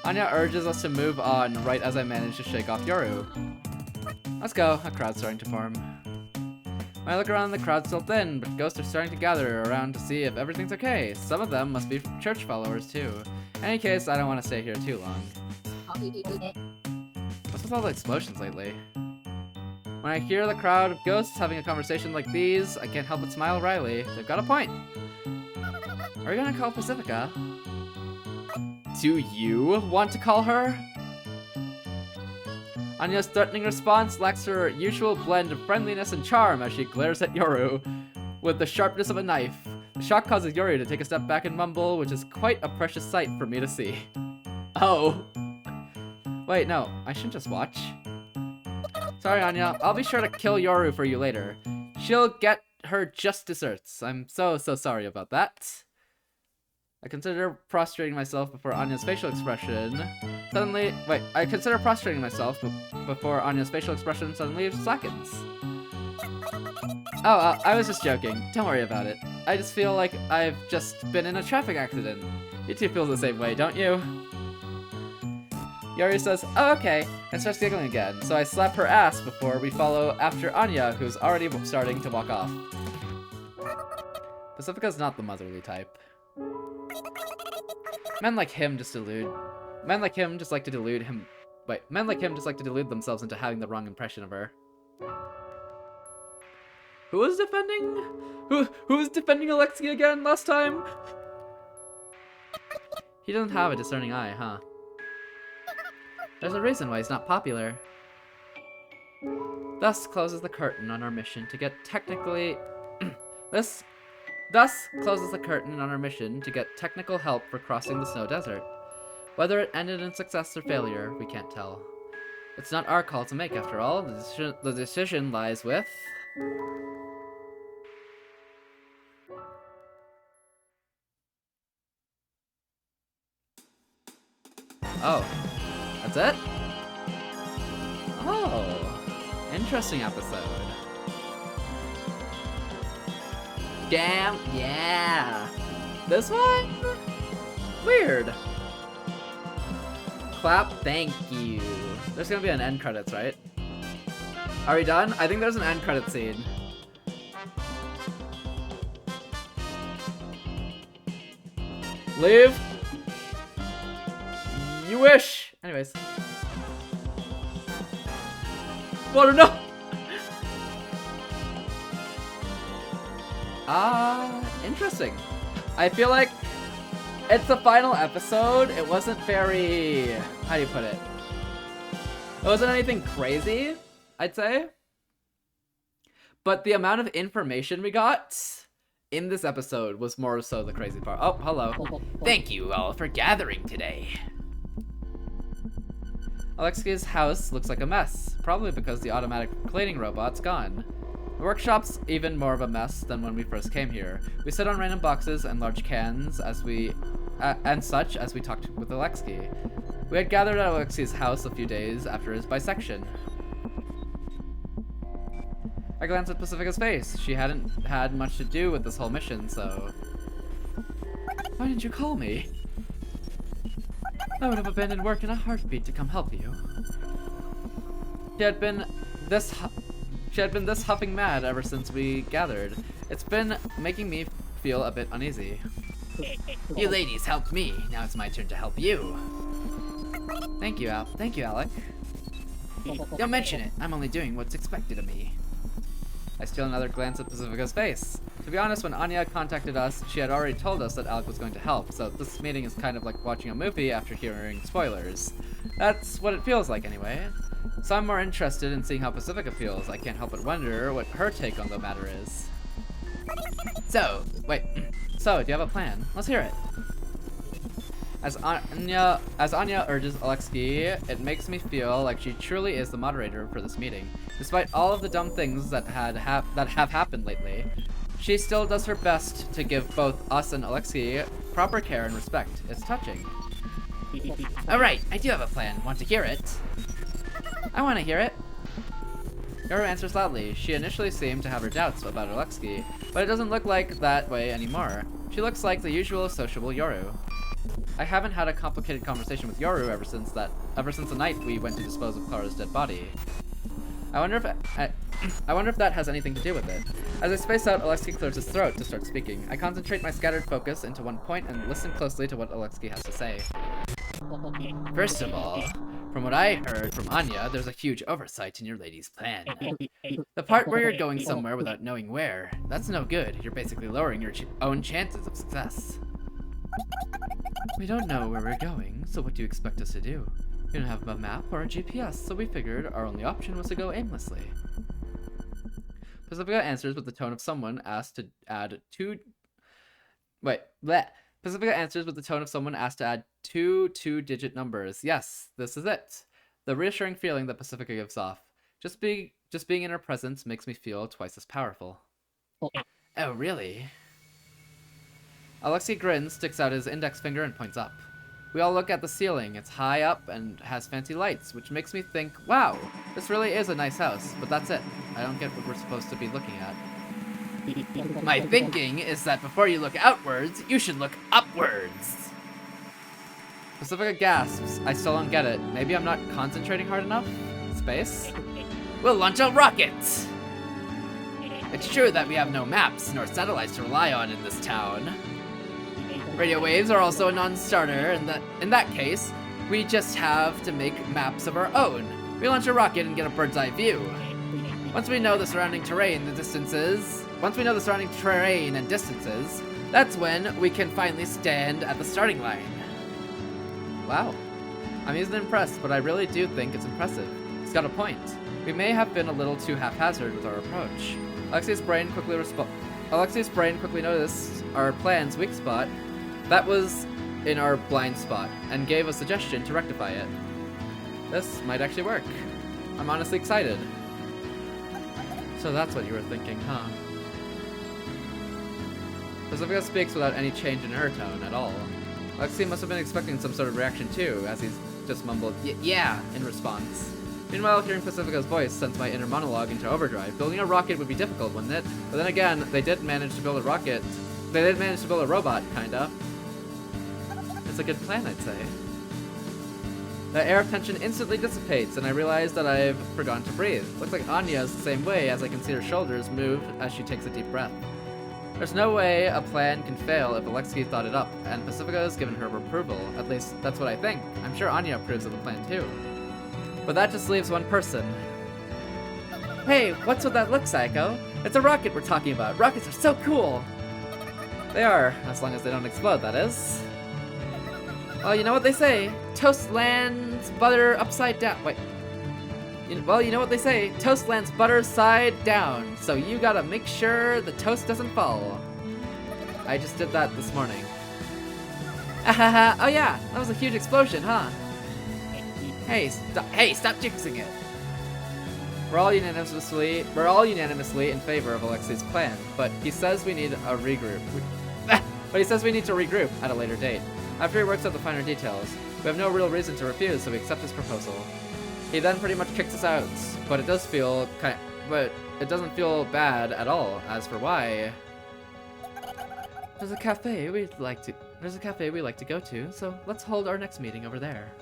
Anya urges us to move on right as I manage to shake off Yoru. Let's go, a crowd's starting to form. When I look around, the crowd's still thin, but ghosts are starting to gather around to see if everything's okay. Some of them must be church followers, too. In any case, I don't want to stay here too long. What's with all the explosions lately? When I hear the crowd of ghosts having a conversation like these, I can't help but smile wryly. They've got a point. Are we gonna call Pacifica? Do you want to call her? Anya's threatening response lacks her usual blend of friendliness and charm as she glares at Yoru with the sharpness of a knife. The shock causes Yoru to take a step back and mumble, which is quite a precious sight for me to see. Oh. Wait, no, I shouldn't just watch. Sorry, Anya, I'll be sure to kill Yoru for you later. She'll get her just desserts. I'm so sorry about that. I consider prostrating myself before Anya's facial expression suddenly slackens. Oh, I was just joking. Don't worry about it. I just feel like I've just been in a traffic accident. You two feel the same way, don't you? Yoru says, oh, okay, and starts giggling again, so I slap her ass before we follow after Anya, who's already starting to walk off. Pacifica's not the motherly type. Men like him just like to delude themselves into having the wrong impression of her. Who was defending? Who was defending Alexei again last time? He doesn't have a discerning eye, huh? There's a reason why he's not popular. Thus closes the curtain on our mission to get technically... Thus closes the curtain on our mission to get technical help for crossing the snow desert. Whether it ended in success or failure, we can't tell. It's not our call to make, after all. The decision lies with... Oh. That's it? Oh. Interesting episode. Damn, yeah. This one? Weird. Clap, thank you. There's gonna be an end credits, right? Are we done? I think there's an end credit scene. Leave. You wish. Anyways. Water, no! Interesting. I feel like it's the final episode. It wasn't very... How do you put it? It wasn't anything crazy, I'd say. But the amount of information we got in this episode was more so the crazy part. Oh, hello. Thank you all for gathering today. Alexei's house looks like a mess, probably because the automatic cleaning robot's gone. The workshop's even more of a mess than when we first came here. We sit on random boxes and large cans as we talked with Alexei. We had gathered at Alexei's house a few days after his bisection. I glanced at Pacifica's face. She hadn't had much to do with this whole mission, so... Why didn't you call me? I would have abandoned work in a heartbeat to come help you. She had been this huffing mad ever since we gathered. It's been making me feel a bit uneasy. You ladies helped me. Now it's my turn to help you. Thank you, Alec. Don't mention it. I'm only doing what's expected of me. I steal another glance at Pacifica's face. To be honest, when Anya contacted us, she had already told us that Alec was going to help, so this meeting is kind of like watching a movie after hearing spoilers. That's what it feels like anyway. So I'm more interested in seeing how Pacifica feels. I can't help but wonder what her take on the matter is. So, do you have a plan? Let's hear it. As Anya urges Alexei, it makes me feel like she truly is the moderator for this meeting. Despite all of the dumb things that have happened lately, she still does her best to give both us and Alexei proper care and respect. It's touching. Alright, I do have a plan. Want to hear it? I want to hear it. Yoru answers loudly. She initially seemed to have her doubts about Alexei, but it doesn't look like that way anymore. She looks like the usual sociable Yoru. I haven't had a complicated conversation with Yoru ever since the night we went to dispose of Clara's dead body. I wonder if that has anything to do with it. As I space out, Alexei clears his throat to start speaking. I concentrate my scattered focus into one point and listen closely to what Alexei has to say. First of all, from what I heard from Anya, there's a huge oversight in your lady's plan. The part where you're going somewhere without knowing where, that's no good. You're basically lowering your own chances of success. We don't know where we're going, so what do you expect us to do? We don't have a map or a GPS, so we figured our only option was to go aimlessly. Pacifica answers with the tone of someone asked to add Pacifica answers with the tone of someone asked to add two two-digit numbers. Yes, this is it. The reassuring feeling that Pacifica gives off. Just being in her presence makes me feel twice as powerful. Oh, really? Alexei grins, sticks out his index finger, and points up. We all look at the ceiling. It's high up and has fancy lights, which makes me think, wow, this really is a nice house, but that's it. I don't get what we're supposed to be looking at. My thinking is that before you look outwards, you should look upwards. Pacifica gasps. I still don't get it. Maybe I'm not concentrating hard enough? Space? We'll launch a rocket! It's true that we have no maps nor satellites to rely on in this town. Radio waves are also a non-starter, and in that case, we just have to make maps of our own. We launch a rocket and get a bird's eye view. Once we know the surrounding terrain and distances, that's when we can finally stand at the starting line. Wow. I'm easily impressed, but I really do think it's impressive. It's got a point. We may have been a little too haphazard with our approach. Alexei's brain quickly noticed our plan's weak spot. That was in our blind spot, and gave a suggestion to rectify it. This might actually work. I'm honestly excited. So that's what you were thinking, huh? Pacifica speaks without any change in her tone at all. Alexei must have been expecting some sort of reaction too, as he's just mumbled, yeah, in response. Meanwhile, hearing Pacifica's voice sends my inner monologue into overdrive. Building a rocket would be difficult, wouldn't it? But then again, they did manage to build a rocket. They did manage to build a robot, kinda. It's a good plan, I'd say. The air of tension instantly dissipates, and I realize that I've forgotten to breathe. Looks like Anya is the same way, as I can see her shoulders move as she takes a deep breath. There's no way a plan can fail if Alexei thought it up, and Pacifica has given her approval. At least, that's what I think. I'm sure Anya approves of the plan, too. But that just leaves one person. Hey, what's with that look, Psycho? It's a rocket we're talking about. Rockets are so cool! They are, as long as they don't explode, that is. Well, you know what they say. Toast lands butter upside down. Wait. Well, you know what they say. Toast lands butter side down. So you gotta make sure the toast doesn't fall. I just did that this morning. Ahaha. Oh yeah, that was a huge explosion, huh? Hey, stop jinxing it. We're all unanimously in favor of Alexei's plan, but he says we need a regroup. But he says we need to regroup at a later date. After he works out the finer details, we have no real reason to refuse, so we accept his proposal. He then pretty much kicks us out, but it doesn't feel bad at all. As for why, there's a cafe we like to go to, so let's hold our next meeting over there.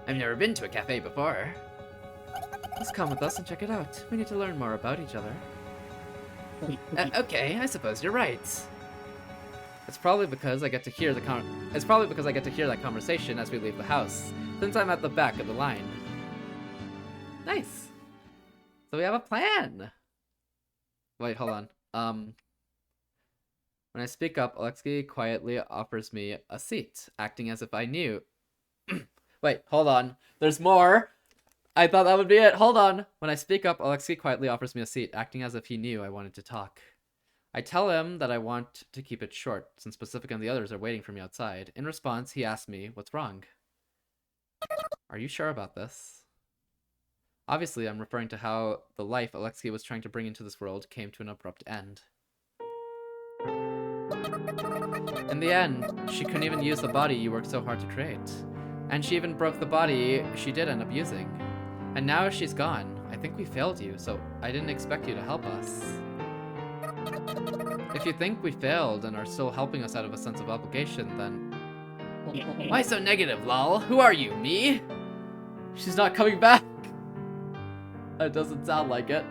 I've never been to a cafe before. Just come with us and check it out. We need to learn more about each other. Okay, I suppose you're right. It's probably because I get to hear that conversation as we leave the house, since I'm at the back of the line. Nice. So we have a plan. Wait, hold on. When I speak up, Alexei quietly offers me a seat, acting as if I knew. Wait, hold on. There's more. I thought that would be it. Hold on. When I speak up, Alexei quietly offers me a seat, acting as if he knew I wanted to talk. I tell him that I want to keep it short, since Pacifica and the others are waiting for me outside. In response, he asks me, what's wrong? Are you sure about this? Obviously, I'm referring to how the life Alexei was trying to bring into this world came to an abrupt end. In the end, she couldn't even use the body you worked so hard to create. And she even broke the body she did end up using. And now she's gone. I think we failed you, so I didn't expect you to help us. If you think we failed and are still helping us out of a sense of obligation, then... Why so negative, lol? Who are you, me? She's not coming back! It doesn't sound like it.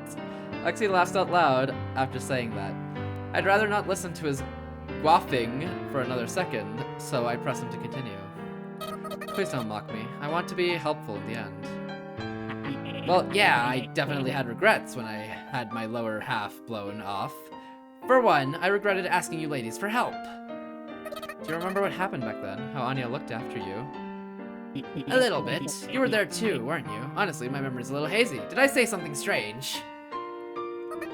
Lexi laughs out loud after saying that. I'd rather not listen to his quaffing for another second, so I press him to continue. Please don't mock me. I want to be helpful in the end. Well, yeah, I definitely had regrets when I had my lower half blown off. For one, I regretted asking you ladies for help. Do you remember what happened back then? How Anya looked after you? A little bit. You were there too, weren't you? Honestly, my memory's a little hazy. Did I say something strange?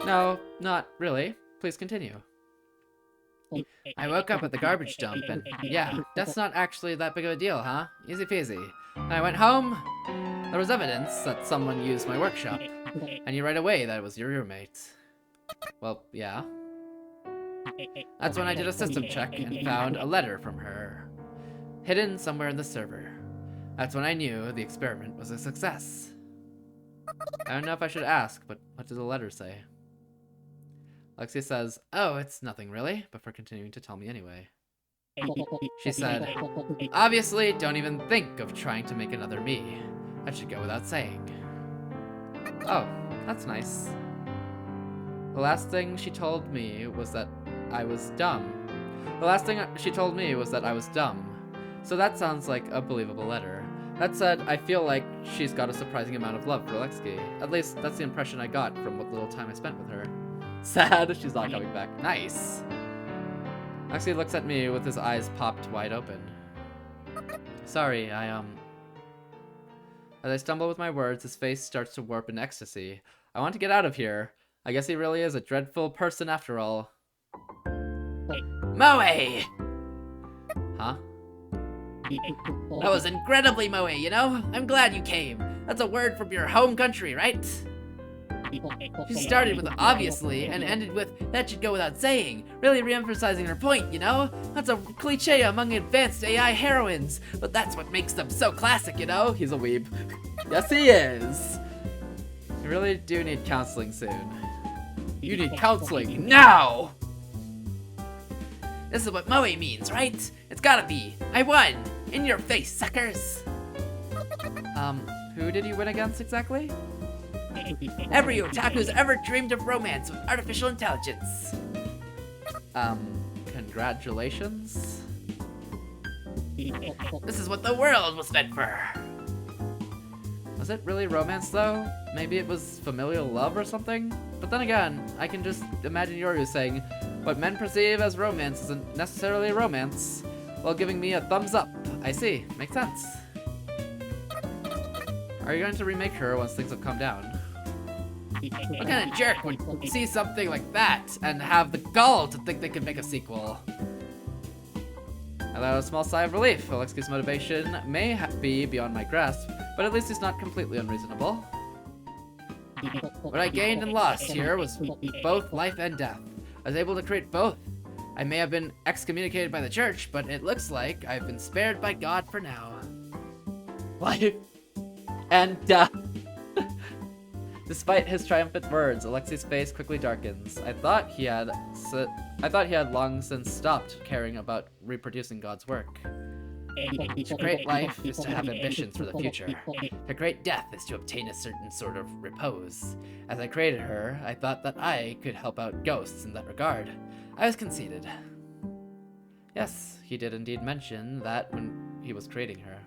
No, not really. Please continue. I woke up at the garbage dump and Yeah, that's not actually that big of a deal, huh? Easy peasy. And I went home. There was evidence that someone used my workshop. I knew right away that it was your roommate. Well, yeah. That's when I did a system check and found a letter from her, hidden somewhere in the server. That's when I knew the experiment was a success. I don't know if I should ask, but what does the letter say? Lexi says, oh, it's nothing really, before continuing to tell me anyway. She said, obviously, don't even think of trying to make another me. That should go without saying. Oh, that's nice. The last thing she told me was that I was dumb. The last thing she told me was that I was dumb. So that sounds like a believable letter. That said, I feel like she's got a surprising amount of love for Lexi. At least, that's the impression I got from what little time I spent with her. Sad, she's not coming back. Nice. Lexi looks at me with his eyes popped wide open. Sorry, As I stumble with my words, his face starts to warp in ecstasy. I want to get out of here. I guess he really is a dreadful person after all. Moe! Huh? That was incredibly Moe, you know? I'm glad you came. That's a word from your home country, right? She started with obviously and ended with that should go without saying, really re-emphasizing her point, you know? That's a cliche among advanced AI heroines, but that's what makes them so classic, you know? He's a weeb. Yes, he is. You really do need counseling soon. You need counseling now! This is what Moe means, right? It's gotta be. I won! In your face, suckers! Who did you win against exactly? Every otaku's ever dreamed of romance with artificial intelligence. Congratulations? This is what the world was meant for. Was it really romance though? Maybe it was familial love or something? But then again, I can just imagine Yoru saying, what men perceive as romance isn't necessarily romance, while giving me a thumbs up. I see, makes sense. Are you going to remake her once things have calmed down? What kind of jerk would see something like that and have the gall to think they could make a sequel? I let out a small sigh of relief. Alexi's motivation may be beyond my grasp, but at least it's not completely unreasonable. What I gained and lost here was both life and death. I was able to create both. I may have been excommunicated by the church, but it looks like I've been spared by God for now. Life and death. Despite his triumphant words, Alexi's face quickly darkens. I thought he had long since stopped caring about reproducing God's work. To create life is to have ambitions for the future. To create death is to obtain a certain sort of repose. As I created her, I thought that I could help out ghosts in that regard. I was conceited. Yes, he did indeed mention that when he was creating her.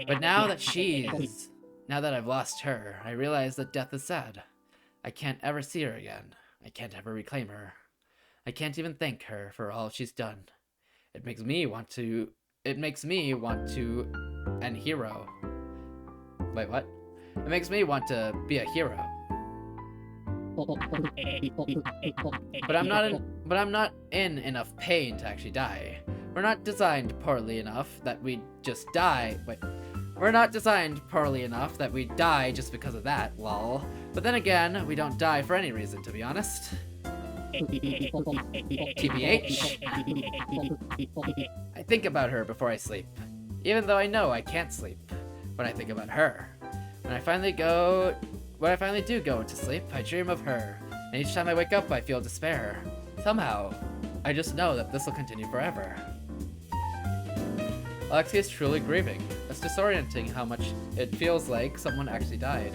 But now that I've lost her, I realize that death is sad. I can't ever see her again. I can't ever reclaim her. I can't even thank her for all she's done. It makes me want to and hero. Wait, what? It makes me want to be a hero. But I'm not in enough pain to actually die. We're not designed poorly enough that we just die. Wait. We're not designed poorly enough that we die just because of that, lol. But then again, we don't die for any reason, to be honest. TBH. I think about her before I sleep. Even though I know I can't sleep when I think about her. When I finally do go to sleep, I dream of her. And each time I wake up, I feel despair. Somehow, I just know that this will continue forever. Alexei is truly grieving. It's disorienting how much it feels like someone actually died.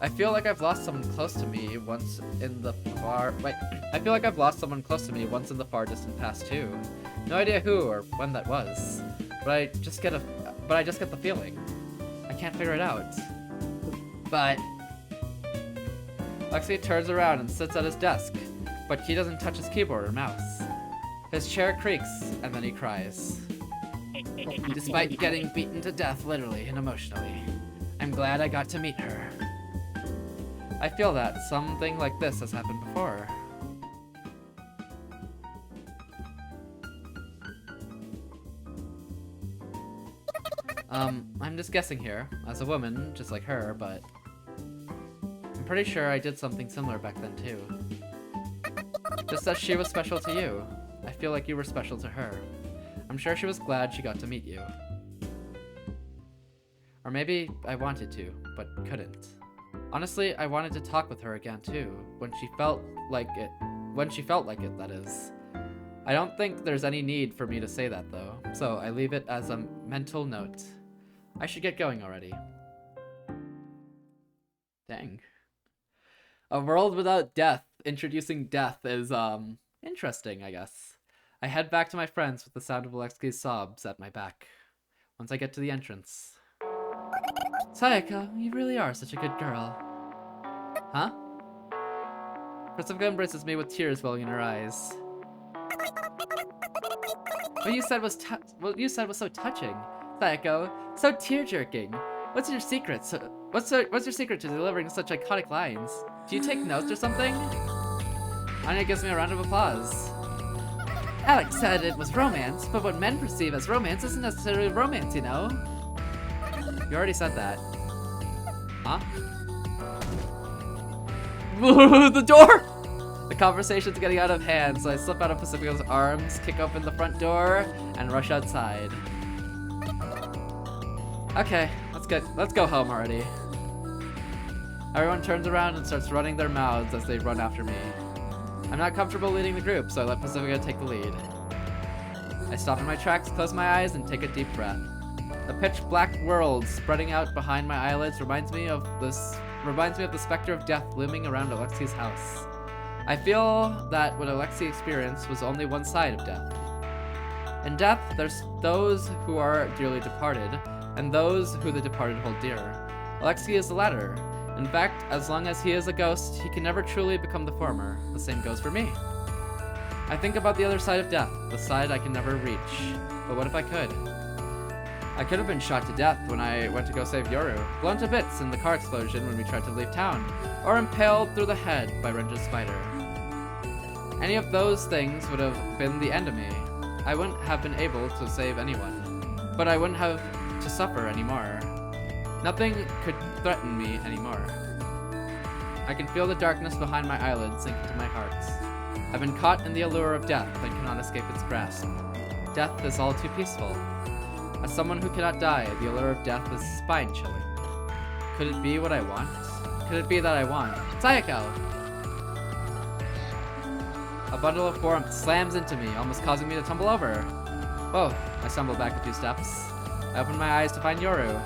I feel like I've lost someone close to me once in the far... Wait. I feel like I've lost someone close to me once in the far distant past too. No idea who or when that was. But I just get the feeling. I can't figure it out. But... Alexei turns around and sits at his desk, but he doesn't touch his keyboard or mouse. His chair creaks, and then he cries. Despite getting beaten to death literally and emotionally, I'm glad I got to meet her. I feel that something like this has happened before. I'm just guessing here, as a woman, just like her, but I'm pretty sure I did something similar back then too. Just as she was special to you, I feel like you were special to her. I'm sure she was glad she got to meet you. Or maybe I wanted to, but couldn't. Honestly, I wanted to talk with her again too, when she felt like it, that is. I don't think there's any need for me to say that though, so I leave it as a mental note. I should get going already. Dang. A world without death, introducing death is, interesting, I guess. I head back to my friends with the sound of Alexei's sobs at my back. Once I get to the entrance. Sayaka, you really are such a good girl. Huh? Priscilla embraces me with tears welling in her eyes. What you said was so touching. Sayako, so tear-jerking. What's your secret? What's your secret to delivering such iconic lines? Do you take notes or something? Anya gives me a round of applause. Alex said it was romance, but what men perceive as romance isn't necessarily romance, you know? You already said that. Huh? The door! The conversation's getting out of hand, so I slip out of Pacifico's arms, kick open the front door, and rush outside. Okay, let's go home already. Everyone turns around and starts running their mouths as they run after me. I'm not comfortable leading the group, so I let Pacifica take the lead. I stop in my tracks, close my eyes, and take a deep breath. The pitch-black world spreading out behind my eyelids reminds me of the specter of death looming around Alexei's house. I feel that what Alexei experienced was only one side of death. In death, there's those who are dearly departed, and those who the departed hold dear. Alexei is the latter. In fact, as long as he is a ghost, he can never truly become the former. The same goes for me. I think about the other side of death, the side I can never reach. But what if I could? I could have been shot to death when I went to go save Yoru, blown to bits in the car explosion when we tried to leave town, or impaled through the head by Renja's spider. Any of those things would have been the end of me. I wouldn't have been able to save anyone, but I wouldn't have to suffer anymore. Nothing could threaten me anymore. I can feel the darkness behind my eyelids sink into my heart. I've been caught in the allure of death and cannot escape its grasp. Death is all too peaceful. As someone who cannot die, the allure of death is spine-chilling. Could it be what I want? Could it be that I want? Sayako! A bundle of warmth slams into me, almost causing me to tumble over. Whoa, I stumble back a few steps. I open my eyes to find Yoru.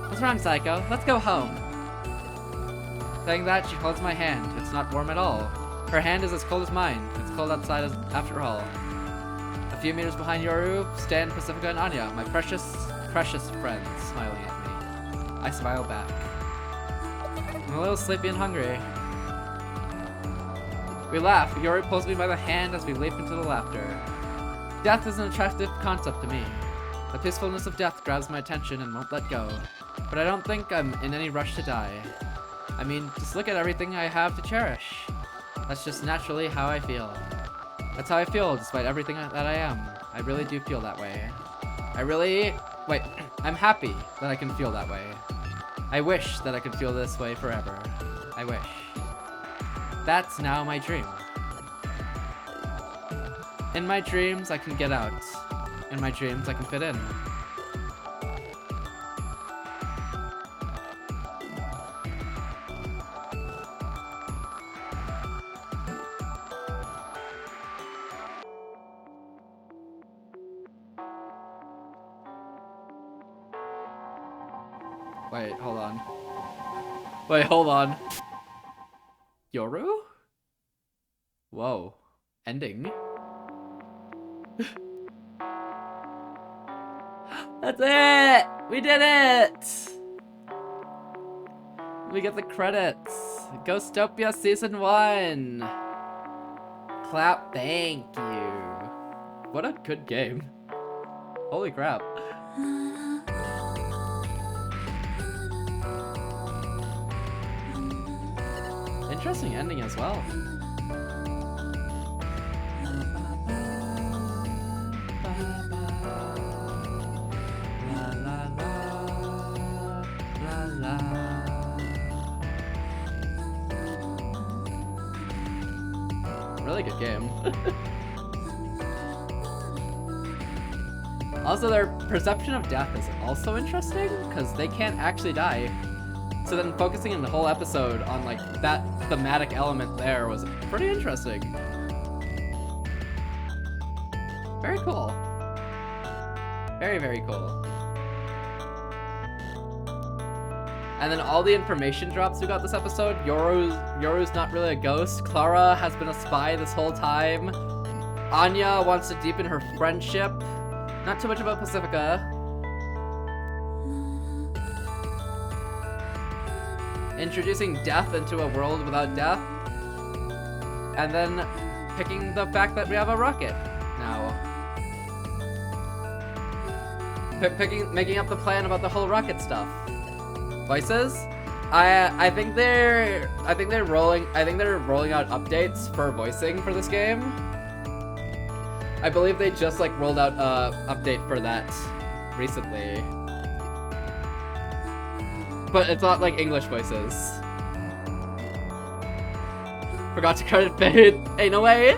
What's wrong, Sayako? Let's go home. Saying that, she holds my hand. It's not warm at all. Her hand is as cold as mine. It's cold outside after all. A few meters behind Yoru stand Pacifica and Anya, my precious, precious friends, smiling at me. I smile back. I'm a little sleepy and hungry. We laugh. Yoru pulls me by the hand as we leap into the laughter. Death is an attractive concept to me. The peacefulness of death grabs my attention and won't let go. But I don't think I'm in any rush to die. I mean, just look at everything I have to cherish. That's just naturally how I feel. That's how I feel despite everything that I am. I really do feel that way. I'm happy that I can feel that way. I wish that I could feel this way forever. I wish. That's now my dream. In my dreams, I can get out. In my dreams, I can fit in. Wait, hold on. Wait, hold on. Yoru? Whoa. Ending? That's it! We did it! We get the credits. Ghostopia Season 1. Clap, thank you. What a good game. Holy crap. Interesting ending as well. Really good game. Also, their perception of death is also interesting, because they can't actually die. So then focusing in the whole episode on like that thematic element there was pretty interesting. Very cool. Very, very cool. And then all the information drops we got this episode. Yoru's not really a ghost. Clara has been a spy this whole time. Anya wants to deepen her friendship. Not too much about Pacifica. Introducing death into a world without death. And then picking the fact that we have a rocket now. Making up the plan about the whole rocket stuff. Voices? I think they're rolling out updates for voicing for this game. I believe they just like rolled out a update for that recently. But it's not like English voices. Forgot to credit Fade. Ain't no way.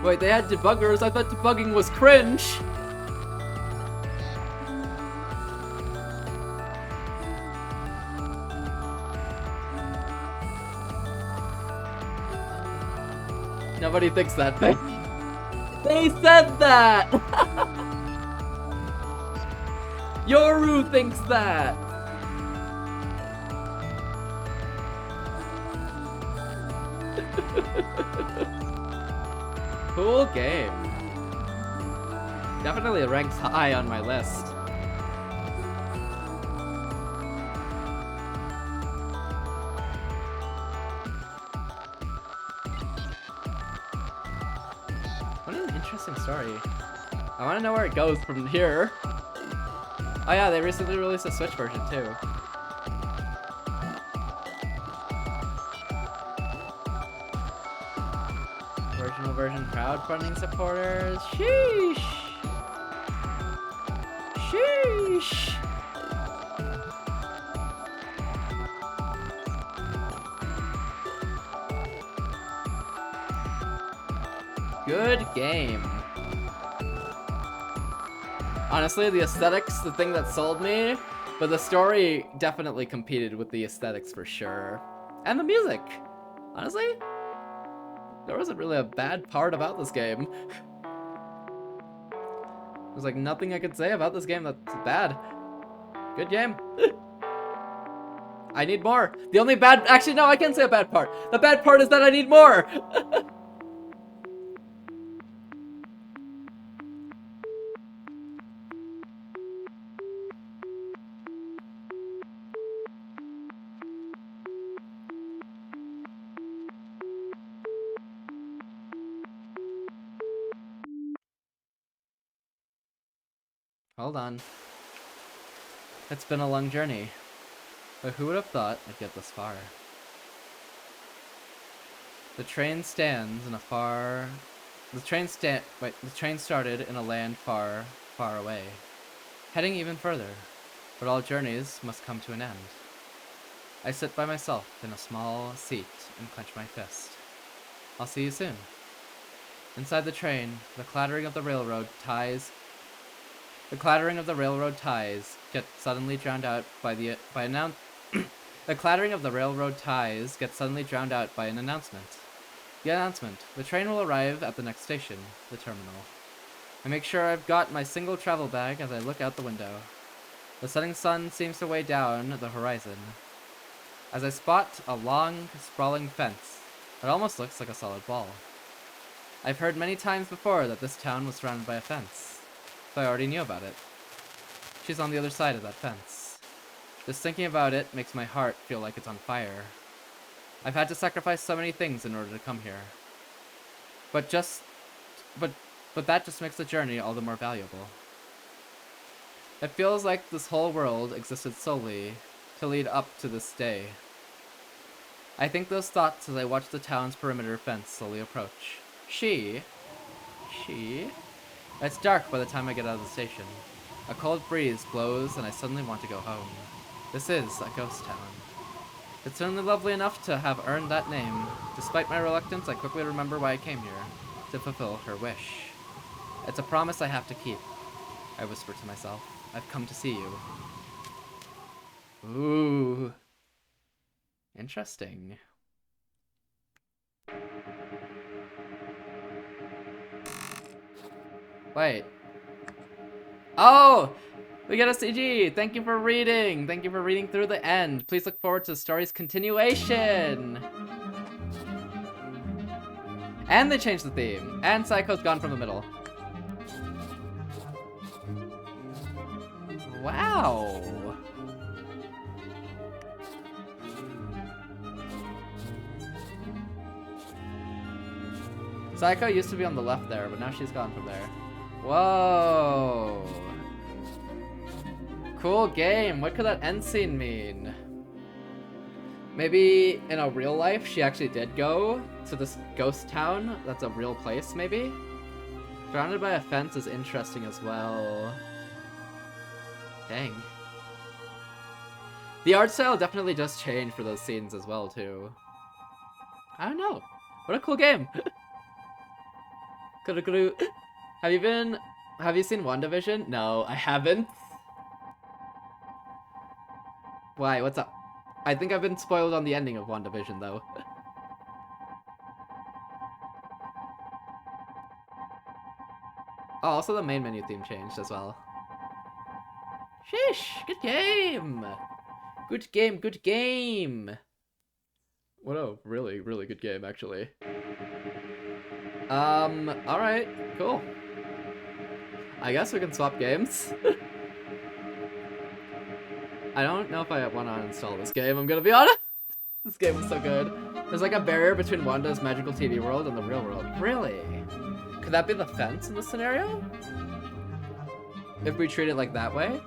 Wait, they had debuggers? I thought debugging was cringe. Nobody thinks that. They said that! Yoru thinks that! Cool game. Definitely ranks high on my list. What an interesting story. I want to know where it goes from here. Oh yeah, they recently released a Switch version too. Original version crowdfunding supporters. Sheesh! Sheesh! Good game. Honestly, the aesthetics, the thing that sold me, but the story definitely competed with the aesthetics for sure. And the music. Honestly, there wasn't really a bad part about this game. There's like nothing I could say about this game that's bad. Good game. I need more. The only bad, actually no, I can't say a bad part. The bad part is that I need more. Hold on. It's been a long journey, but who would have thought I'd get this far? The train stands in a far... The train started in a land far, far away, heading even further, but all journeys must come to an end. I sit by myself in a small seat and clench my fist. I'll see you soon. Inside the train, the clattering of the railroad ties get suddenly drowned out by the clattering of the railroad ties gets suddenly drowned out by an announcement. The announcement: the train will arrive at the next station, the terminal. I make sure I've got my single travel bag as I look out the window. The setting sun seems to weigh down the horizon. As I spot a long, sprawling fence, it almost looks like a solid ball. I've heard many times before that this town was surrounded by a fence, so I already knew about it. She's on the other side of that fence. Just thinking about it makes my heart feel like it's on fire. I've had to sacrifice so many things in order to come here. But that just makes the journey all the more valuable. It feels like this whole world existed solely to lead up to this day. I think those thoughts as I watch the town's perimeter fence slowly approach. It's dark by the time I get out of the station. A cold breeze blows and I suddenly want to go home. This is a ghost town. It's certainly lovely enough to have earned that name. Despite my reluctance, I quickly remember why I came here. To fulfill her wish. It's a promise I have to keep. I whisper to myself. I've come to see you. Ooh. Interesting. Wait. Oh! We got a CG! Thank you for reading! Thank you for reading through the end. Please look forward to the story's continuation! And they changed the theme. And Psycho's gone from the middle. Wow! Psycho used to be on the left there, but now she's gone from there. Whoa! Cool game. What could that end scene mean? Maybe in a real life, she actually did go to this ghost town. That's a real place, maybe? Surrounded by a fence is interesting as well. Dang. The art style definitely does change for those scenes as well, too. I don't know. What a cool game. Have you seen WandaVision? No, I haven't. Why, what's up? I think I've been spoiled on the ending of WandaVision, though. Oh, also the main menu theme changed as well. Sheesh, good game! Good game, good game! What a really, really good game, actually. Alright, cool. I guess we can swap games. I don't know if I want to uninstall this game, I'm gonna be honest. This game was so good. There's like a barrier between Wanda's magical TV world and the real world. Really? Could that be the fence in this scenario? If we treat it like that way?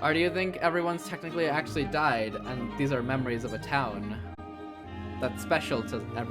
Or do you think everyone's technically actually died and these are memories of a town that's special to everyone?